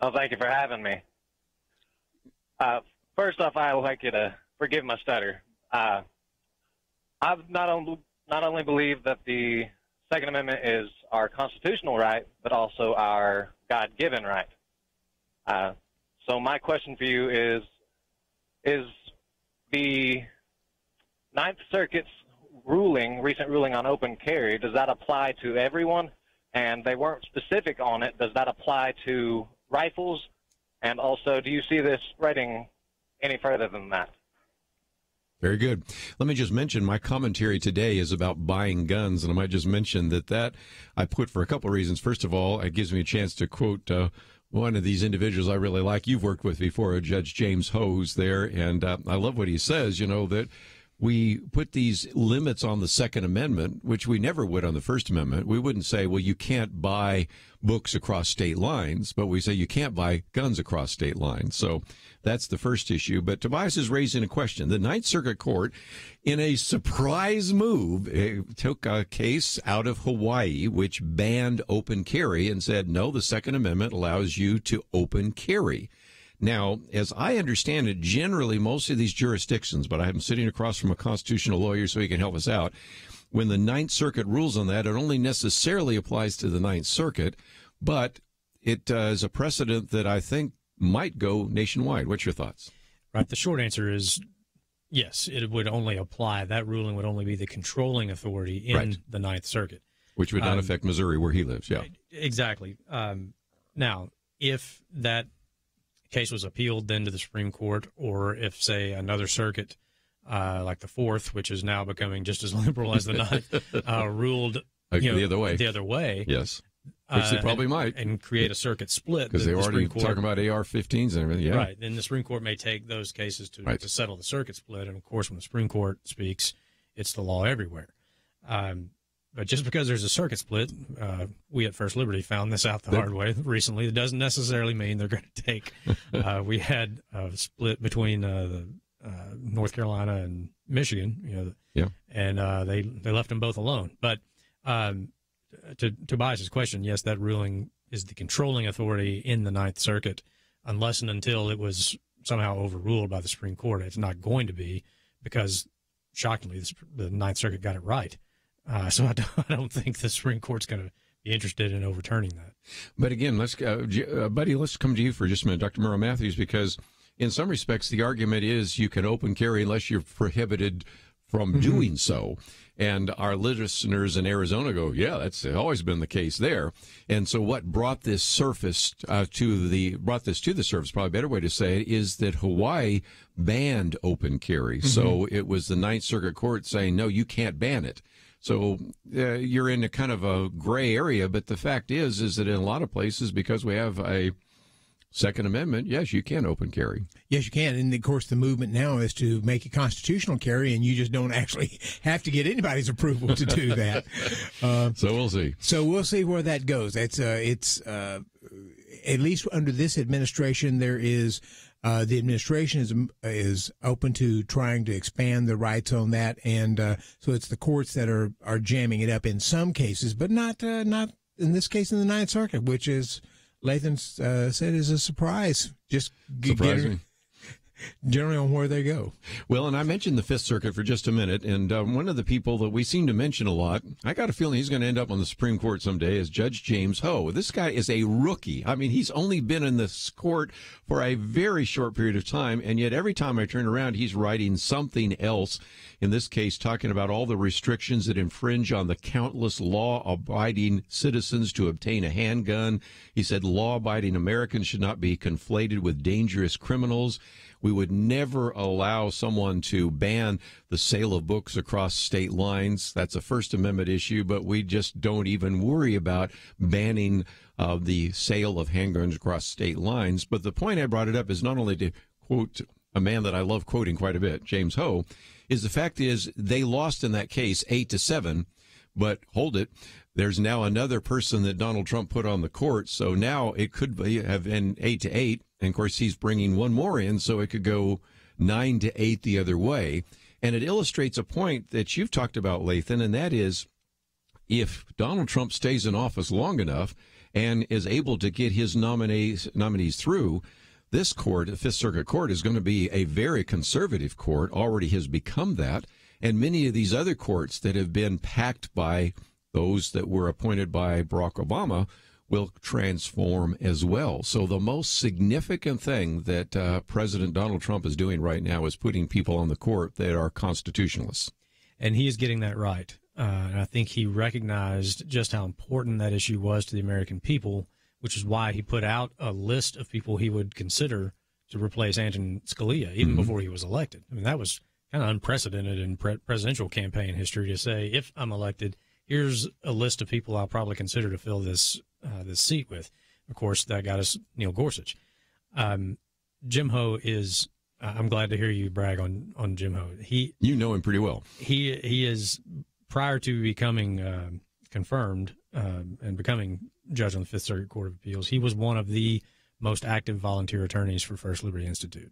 Oh, thank you for having me. First off, I would like you to forgive my stutter. I not only believe that the Second Amendment is our constitutional right, but also our God-given right. So my question for you is the Ninth Circuit's recent ruling on open carry, does that apply to everyone? And they weren't specific on it. Does that apply to rifles? And also, do you see this spreading any further than that? Very good. Let me just mention my commentary today is about buying guns, and I might just mention that I put for a couple of reasons. First of all, it gives me a chance to quote one of these individuals I really like. You've worked with before, Judge James Hose there, and I love what he says, that we put these limits on the Second Amendment, which we never would on the First Amendment. We wouldn't say, well, you can't buy books across state lines, but we say you can't buy guns across state lines. So that's the first issue. But Tobias is raising a question. The Ninth Circuit Court, in a surprise move, took a case out of Hawaii which banned open carry and said, no, the Second Amendment allows you to open carry. Now, as I understand it, generally most of these jurisdictions, but I'm sitting across from a constitutional lawyer so he can help us out, when the Ninth Circuit rules on that, it only necessarily applies to the Ninth Circuit, but it is a precedent that I think might go nationwide. What's your thoughts? Right. The short answer is yes, it would only apply. That ruling would only be the controlling authority in the Ninth Circuit. Which would not affect Missouri where he lives, yeah. Exactly. Now, if that case was appealed then to the Supreme Court, or if, say, another circuit, like the Fourth, which is now becoming just as liberal as the Ninth, ruled the other way. Yes. Which they probably might. And create a circuit split. Because they're already talking about AR-15s and everything, yeah. Right. Then the Supreme Court may take those cases to settle the circuit split. And, of course, when the Supreme Court speaks, it's the law everywhere. But just because there's a circuit split, we at First Liberty found this out the hard way recently. It doesn't necessarily mean they're going to take. We had a split between North Carolina and Michigan, and they left them both alone. But to Tobias's question, yes, that ruling is the controlling authority in the Ninth Circuit, unless and until it was somehow overruled by the Supreme Court. It's not going to be, because shockingly, the Ninth Circuit got it right. So I don't think the Supreme Court's going to be interested in overturning that. But again, Buddy, let's come to you for just a minute, Dr. Merrill Matthews, because in some respects the argument is you can open carry unless you're prohibited from doing so. And our listeners in Arizona go, yeah, that's always been the case there. And so what brought this to the surface, probably a better way to say it, is that Hawaii banned open carry. So it was the Ninth Circuit Court saying, no, you can't ban it. So you're in a kind of a gray area, but the fact is that in a lot of places, because we have a Second Amendment, yes, you can open carry. Yes, you can. And, of course, the movement now is to make it constitutional carry, and you just don't actually have to get anybody's approval to do that. So we'll see. So we'll see where that goes. It's at least under this administration, there is the administration is open to trying to expand the rights on that, and so it's the courts that are jamming it up in some cases, but not in this case in the Ninth Circuit, which is Lathan said is a surprise. Just surprising. Generally on where they go. Well, and I mentioned the Fifth Circuit for just a minute, and one of the people that we seem to mention a lot, I got a feeling he's going to end up on the Supreme Court someday, is Judge James Ho. This guy is a rookie. I mean, he's only been in this court for a very short period of time, and yet every time I turn around, he's writing something else, in this case talking about all the restrictions that infringe on the countless law-abiding citizens to obtain a handgun. He said law-abiding Americans should not be conflated with dangerous criminals. We would never allow someone to ban the sale of books across state lines. That's a First Amendment issue, but we just don't even worry about banning the sale of handguns across state lines. But the point I brought it up is not only to quote a man that I love quoting quite a bit, James Ho, is the fact is they lost in that case 8-7, but hold it. There's now another person that Donald Trump put on the court, so now it could have been 8-8, and of course he's bringing one more in, so it could go 9-8 the other way. And it illustrates a point that you've talked about, Lathan, and that is if Donald Trump stays in office long enough and is able to get his nominees through, this court, the Fifth Circuit Court, is going to be a very conservative court, already has become that, and many of these other courts that have been packed by those that were appointed by Barack Obama will transform as well. So the most significant thing that President Donald Trump is doing right now is putting people on the court that are constitutionalists. And he is getting that right. And I think he recognized just how important that issue was to the American people, which is why he put out a list of people he would consider to replace Antonin Scalia, even before he was elected. I mean, that was kind of unprecedented in presidential campaign history to say, if I'm elected, here's a list of people I'll probably consider to fill this seat with. Of course, that got us Neil Gorsuch. Jim Ho is I'm glad to hear you brag on Jim Hogue. You know him pretty well. He is, prior to becoming confirmed and becoming judge on the Fifth Circuit Court of Appeals, he was one of the most active volunteer attorneys for First Liberty Institute.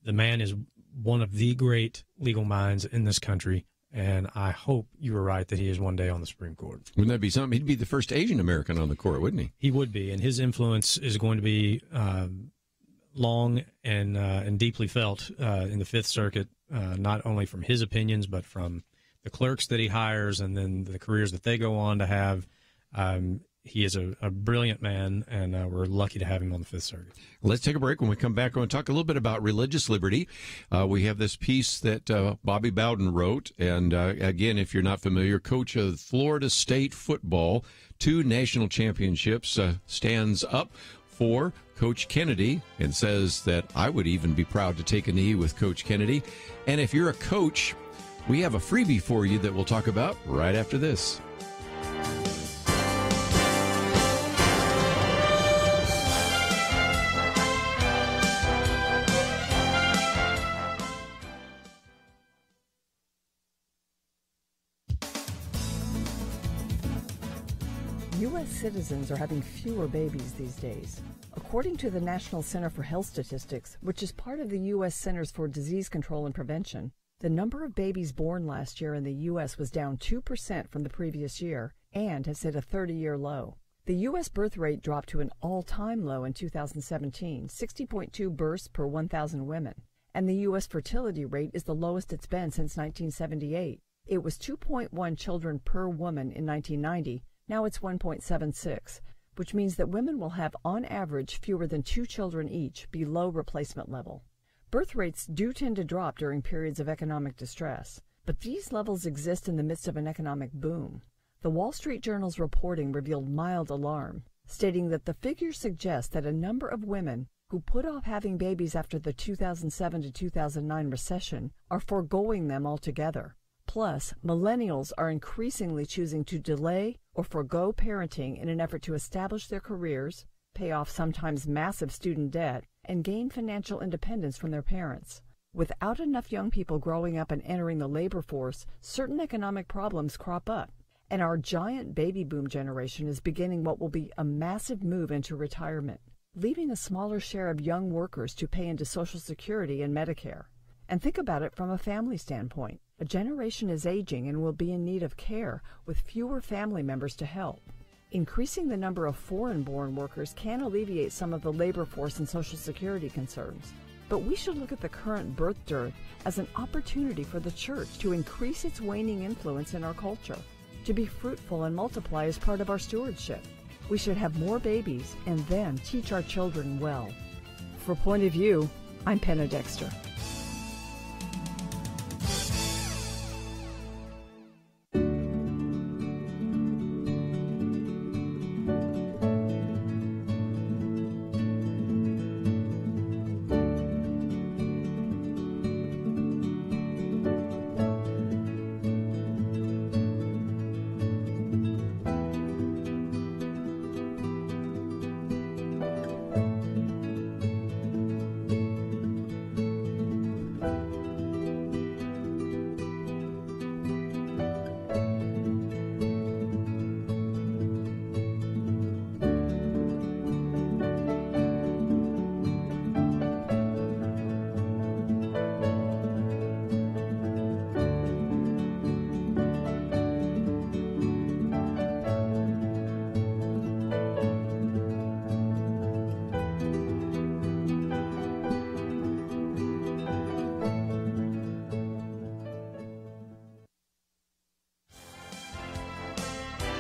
The man is one of the great legal minds in this country, and I hope you were right that he is one day on the Supreme Court. Wouldn't that be something? He'd be the first Asian American on the court, wouldn't he? He would be, and his influence is going to be long and deeply felt in the Fifth Circuit, not only from his opinions, but from the clerks that he hires and then the careers that they go on to have. He is a brilliant man, and we're lucky to have him on the Fifth Circuit. Let's take a break. When we come back, I want to talk a little bit about religious liberty. We have this piece that Bobby Bowden wrote, and again, if you're not familiar, coach of Florida State football, 2 national championships, stands up for Coach Kennedy and says that I would even be proud to take a knee with Coach Kennedy. And if you're a coach, we have a freebie for you that we'll talk about right after this. U.S. citizens are having fewer babies these days. According to the National Center for Health Statistics, which is part of the U.S. Centers for Disease Control and Prevention, the number of babies born last year in the U.S. was down 2% from the previous year and has hit a 30-year low. The U.S. birth rate dropped to an all-time low in 2017, 60.2 births per 1,000 women, and the U.S. fertility rate is the lowest it's been since 1978. It was 2.1 children per woman in 1990. Now it's 1.76, which means that women will have, on average, fewer than 2 children each, below replacement level. Birth rates do tend to drop during periods of economic distress, but these levels exist in the midst of an economic boom. The Wall Street Journal's reporting revealed mild alarm, stating that the figures suggest that a number of women who put off having babies after the 2007 to 2009 recession are foregoing them altogether. Plus, millennials are increasingly choosing to delay or forego parenting in an effort to establish their careers, pay off sometimes massive student debt, and gain financial independence from their parents. Without enough young people growing up and entering the labor force, certain economic problems crop up, and our giant baby boom generation is beginning what will be a massive move into retirement, leaving a smaller share of young workers to pay into Social Security and Medicare. And think about it from a family standpoint. A generation is aging and will be in need of care with fewer family members to help. Increasing the number of foreign-born workers can alleviate some of the labor force and Social Security concerns. But we should look at the current birth dearth as an opportunity for the church to increase its waning influence in our culture, to be fruitful and multiply as part of our stewardship. We should have more babies and then teach our children well. For Point of View, I'm Penna Dexter.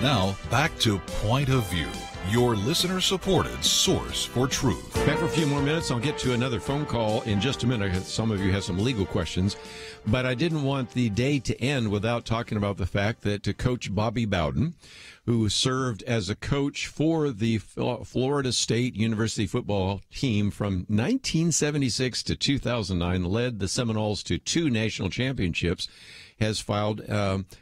Now, back to Point of View, your listener-supported source for truth. Back for a few more minutes. I'll get to another phone call in just a minute. Some of you have some legal questions, but I didn't want the day to end without talking about the fact that Coach Bobby Bowden, who served as a coach for the Florida State University football team from 1976 to 2009, led the Seminoles to 2 national championships, has filed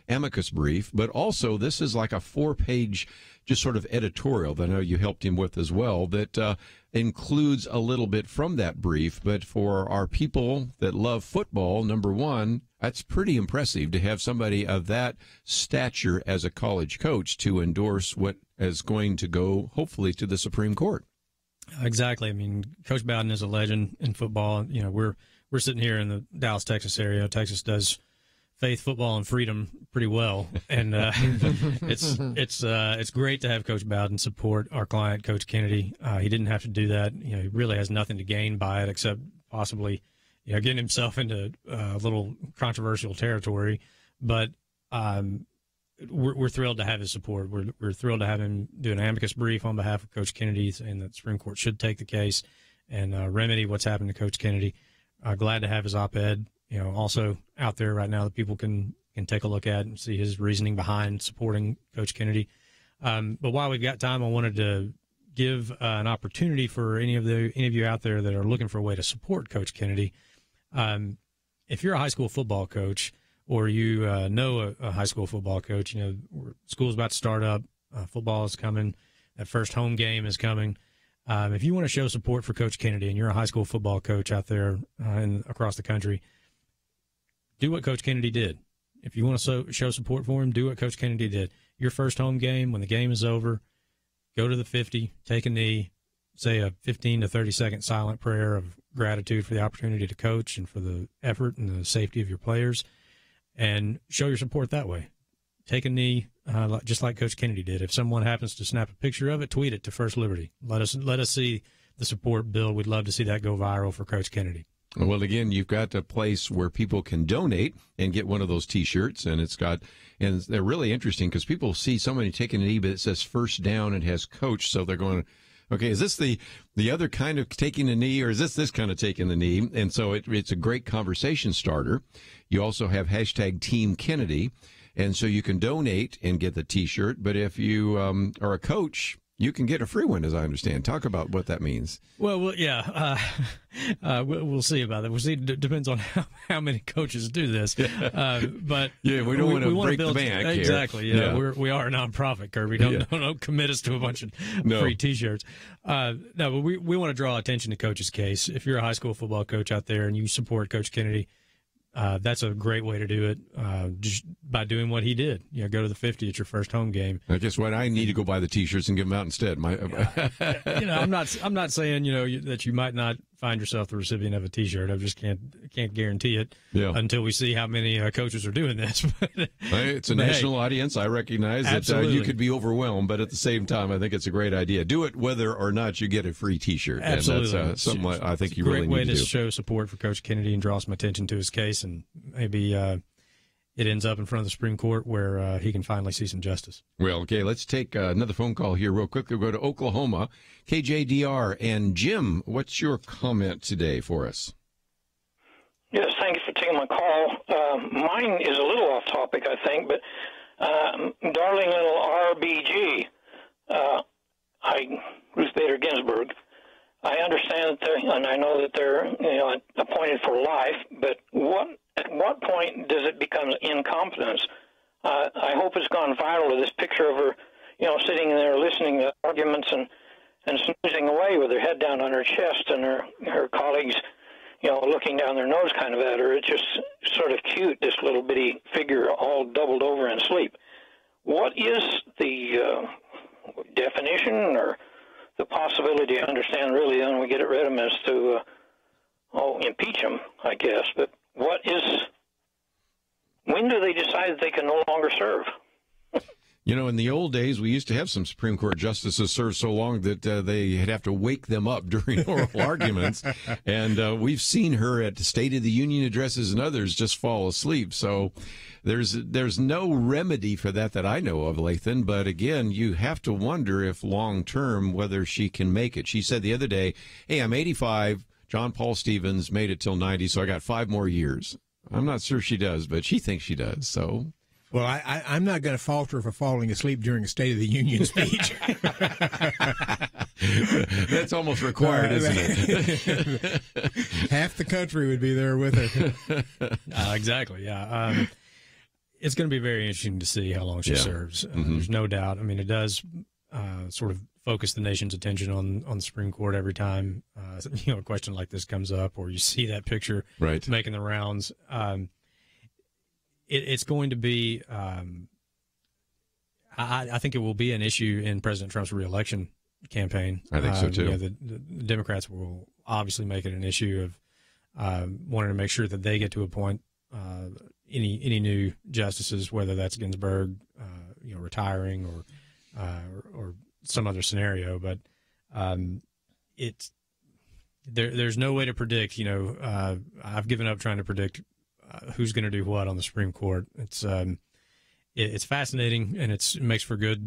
amicus brief, but also this is like a 4-page just sort of editorial that I know you helped him with as well, that includes a little bit from that brief. But for our people that love football, number one, that's pretty impressive to have somebody of that stature as a college coach to endorse what is going to go, hopefully, to the Supreme Court. Exactly. I mean, Coach Bowden is a legend in football. You know, we're sitting here in the Dallas, Texas area. Texas does faith, football, and freedom pretty well, and it's great to have Coach Bowden support our client, Coach Kennedy. He didn't have to do that. You know, he really has nothing to gain by it except possibly, you know, getting himself into a little controversial territory. But we're thrilled to have his support. We're thrilled to have him do an amicus brief on behalf of Coach Kennedy, saying that the Supreme Court should take the case and remedy what's happened to Coach Kennedy. Glad to have his op-ed, you know, also out there right now that people can take a look at and see his reasoning behind supporting Coach Kennedy. But while we've got time, I wanted to give an opportunity for any of you out there that are looking for a way to support Coach Kennedy. If you're a high school football coach, or you know a high school football coach, you know, school's about to start up, football is coming, that first home game is coming. If you want to show support for Coach Kennedy and you're a high school football coach out there across the country, do what Coach Kennedy did. If you want to show support for him, do what Coach Kennedy did. Your first home game, when the game is over, go to the 50, take a knee, say a 15 to 30-second silent prayer of gratitude for the opportunity to coach and for the effort and the safety of your players, and show your support that way. Take a knee, just like Coach Kennedy did. If someone happens to snap a picture of it, tweet it to First Liberty. Let us see the support build. We'd love to see that go viral for Coach Kennedy. Well, again, you've got a place where people can donate and get one of those T-shirts, and and they're really interesting because people see somebody taking an E, but it says first down and has coach, so they're going, okay, is this the other kind of taking a knee, or is this kind of taking the knee? And so it's a great conversation starter. You also have hashtag Team Kennedy, and so you can donate and get the T-shirt. But if you are a coach, you can get a free one, as I understand. Talk about what that means. Well, yeah, we'll see about that. We'll see. It depends on how many coaches do this. But yeah, we don't want to break the bank here. Exactly. Yeah, we are a nonprofit, Kirby. Don't commit us to a bunch of free T-shirts. No, but we want to draw attention to Coach's case. If you're a high school football coach out there and you support Coach Kennedy, that's a great way to do it, just by doing what he did. You know, go to the 50 at your first home game. I guess what I need to go buy the T-shirts and give them out instead. You know, I'm not saying, you know, that you might not find yourself the recipient of a T-shirt. I just can't guarantee it until we see how many coaches are doing this. It's a national audience. I recognize that you could be overwhelmed, but at the same time, I think it's a great idea. Do it whether or not you get a free T-shirt. Absolutely. And that's something I think you really need to do. Great way to show support for Coach Kennedy and draw some attention to his case, and maybe it ends up in front of the Supreme Court where he can finally see some justice. Well, okay, let's take another phone call here real quickly. We'll go to Oklahoma, KJDR. And Jim, what's your comment today for us? Yes, thank you for taking my call. Mine is a little off topic, I think, but darling little RBG, Ruth Bader Ginsburg, I understand that and I know that they're appointed for life, but at what point does it become incompetence? I hope it's gone viral to this picture of her, sitting there listening to arguments and snoozing away with her head down on her chest and her colleagues, looking down their nose kind of at her. It's just sort of cute, this little bitty figure all doubled over in sleep. What is the definition or the possibility, I understand really then we get it rid of them as to, impeach them, I guess, but when do they decide that they can no longer serve? In the old days, we used to have some Supreme Court justices serve so long that they'd have to wake them up during oral arguments. And we've seen her at State of the Union addresses and others just fall asleep. So there's no remedy for that I know of, Lathan. But again, you have to wonder if long term whether she can make it. She said the other day, hey, I'm 85. John Paul Stevens made it till 90, so I got 5 more years. I'm not sure she does, but she thinks she does. So. Well, I'm not going to falter for falling asleep during a State of the Union speech. That's almost required, isn't it? Half the country would be there with her. Exactly, yeah. It's going to be very interesting to see how long she serves. There's no doubt. I mean, it does sort of focus the nation's attention on the Supreme Court every time a question like this comes up, or you see that picture making the rounds. It's going to be. I think it will be an issue in President Trump's reelection campaign. I think so too. The Democrats will obviously make it an issue of wanting to make sure that they get to appoint any new justices, whether that's Ginsburg, retiring or some other scenario. But there's no way to predict. I've given up trying to predict who's going to do what on the Supreme Court. It's fascinating, and it makes for good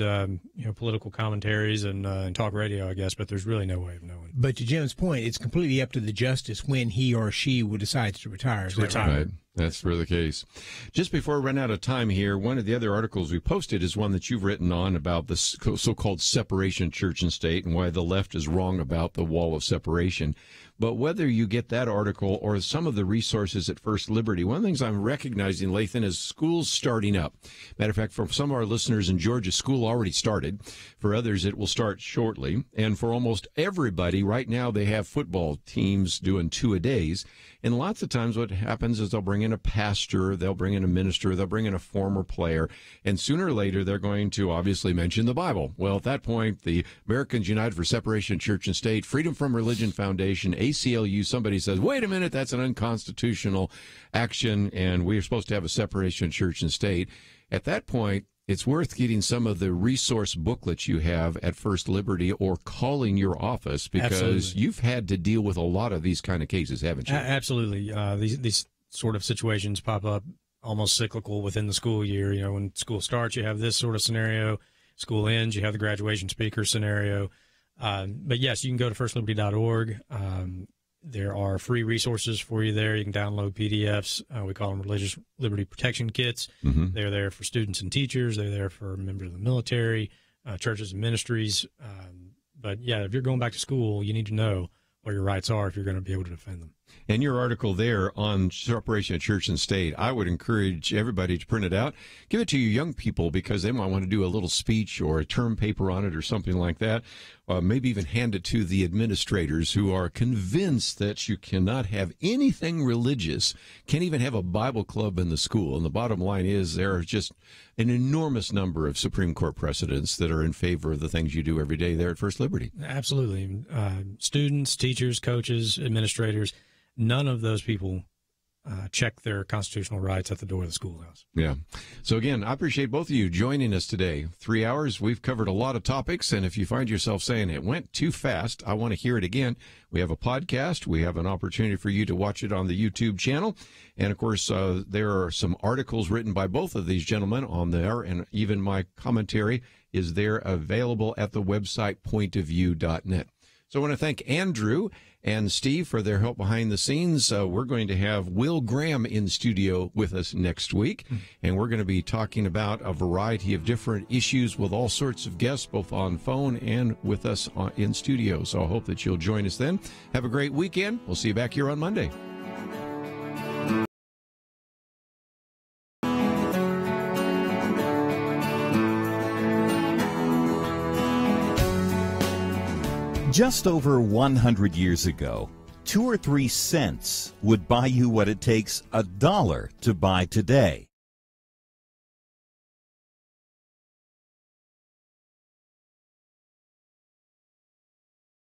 political commentaries and talk radio, I guess. But there's really no way of knowing. But to Jim's point, it's completely up to the justice when he or she will decide to retire. Right. That's for the case. Just before we run out of time here, one of the other articles we posted is one that you've written on about the so-called separation of church and state and why the left is wrong about the wall of separation. But whether you get that article or some of the resources at First Liberty, one of the things I'm recognizing, Lathan, is schools starting up. Matter of fact, for some of our listeners in Georgia, school already started. For others, it will start shortly. And for almost everybody, right now, they have football teams doing 2-a-days. And lots of times what happens is they'll bring in a pastor, they'll bring in a minister, they'll bring in a former player, and sooner or later they're going to obviously mention the Bible. Well, at that point, the Americans United for Separation of Church and State, Freedom from Religion Foundation, ACLU, somebody says, wait a minute, that's an unconstitutional action, and we're supposed to have a separation of church and state. At that point, it's worth getting some of the resource booklets you have at First Liberty or calling your office, because you've had to deal with a lot of these kind of cases, haven't you? Absolutely. These sort of situations pop up almost cyclical within the school year. When school starts, you have this sort of scenario. School ends, you have the graduation speaker scenario. But yes, you can go to firstliberty.org. There are free resources for you there. You can download PDFs. We call them Religious Liberty Protection Kits. They're there for students and teachers. They're there for members of the military, churches and ministries. But, yeah, if you're going back to school, you need to know what your rights are if you're going to be able to defend them. And your article there on separation of church and state, I would encourage everybody to print it out. Give it to your young people, because they might want to do a little speech or a term paper on it or something like that. Maybe even hand it to the administrators who are convinced that you cannot have anything religious, can't even have a Bible club in the school. And the bottom line is there are just an enormous number of Supreme Court precedents that are in favor of the things you do every day there at First Liberty. Absolutely. Students, teachers, coaches, administrators, none of those people check their constitutional rights at the door of the schoolhouse. Yeah. So, again, I appreciate both of you joining us today. 3 hours, we've covered a lot of topics, and if you find yourself saying it went too fast, I want to hear it again. We have a podcast. We have an opportunity for you to watch it on the YouTube channel. And, of course, there are some articles written by both of these gentlemen on there, and even my commentary is there available at the website pointofview.net. So I want to thank Andrew and Steve for their help behind the scenes. We're going to have Will Graham in studio with us next week, and we're going to be talking about a variety of different issues with all sorts of guests, both on phone and with us in studio. So I hope that you'll join us then. Have a great weekend. We'll see you back here on Monday. Just over 100 years ago, 2 or 3 cents would buy you what it takes $1 to buy today.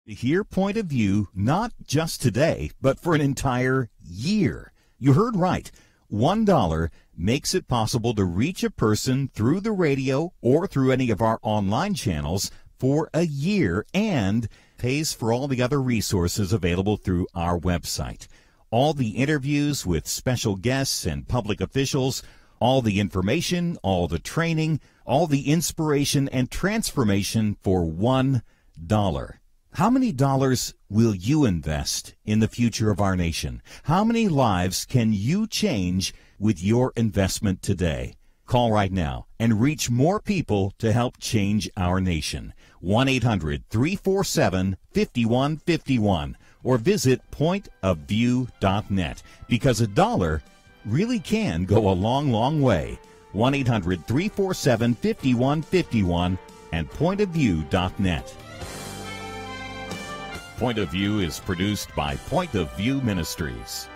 To hear Point of View, not just today, but for an entire year. You heard right. $1 makes it possible to reach a person through the radio or through any of our online channels for a year, and pays for all the other resources available through our website. All the interviews with special guests and public officials, all the information, all the training, all the inspiration and transformation for $1. How many dollars will you invest in the future of our nation? How many lives can you change with your investment today? Call right now and reach more people to help change our nation. 1-800-347-5151 or visit pointofview.net, because $1 really can go a long, long way. 1-800-347-5151 and pointofview.net. Point of View is produced by Point of View Ministries.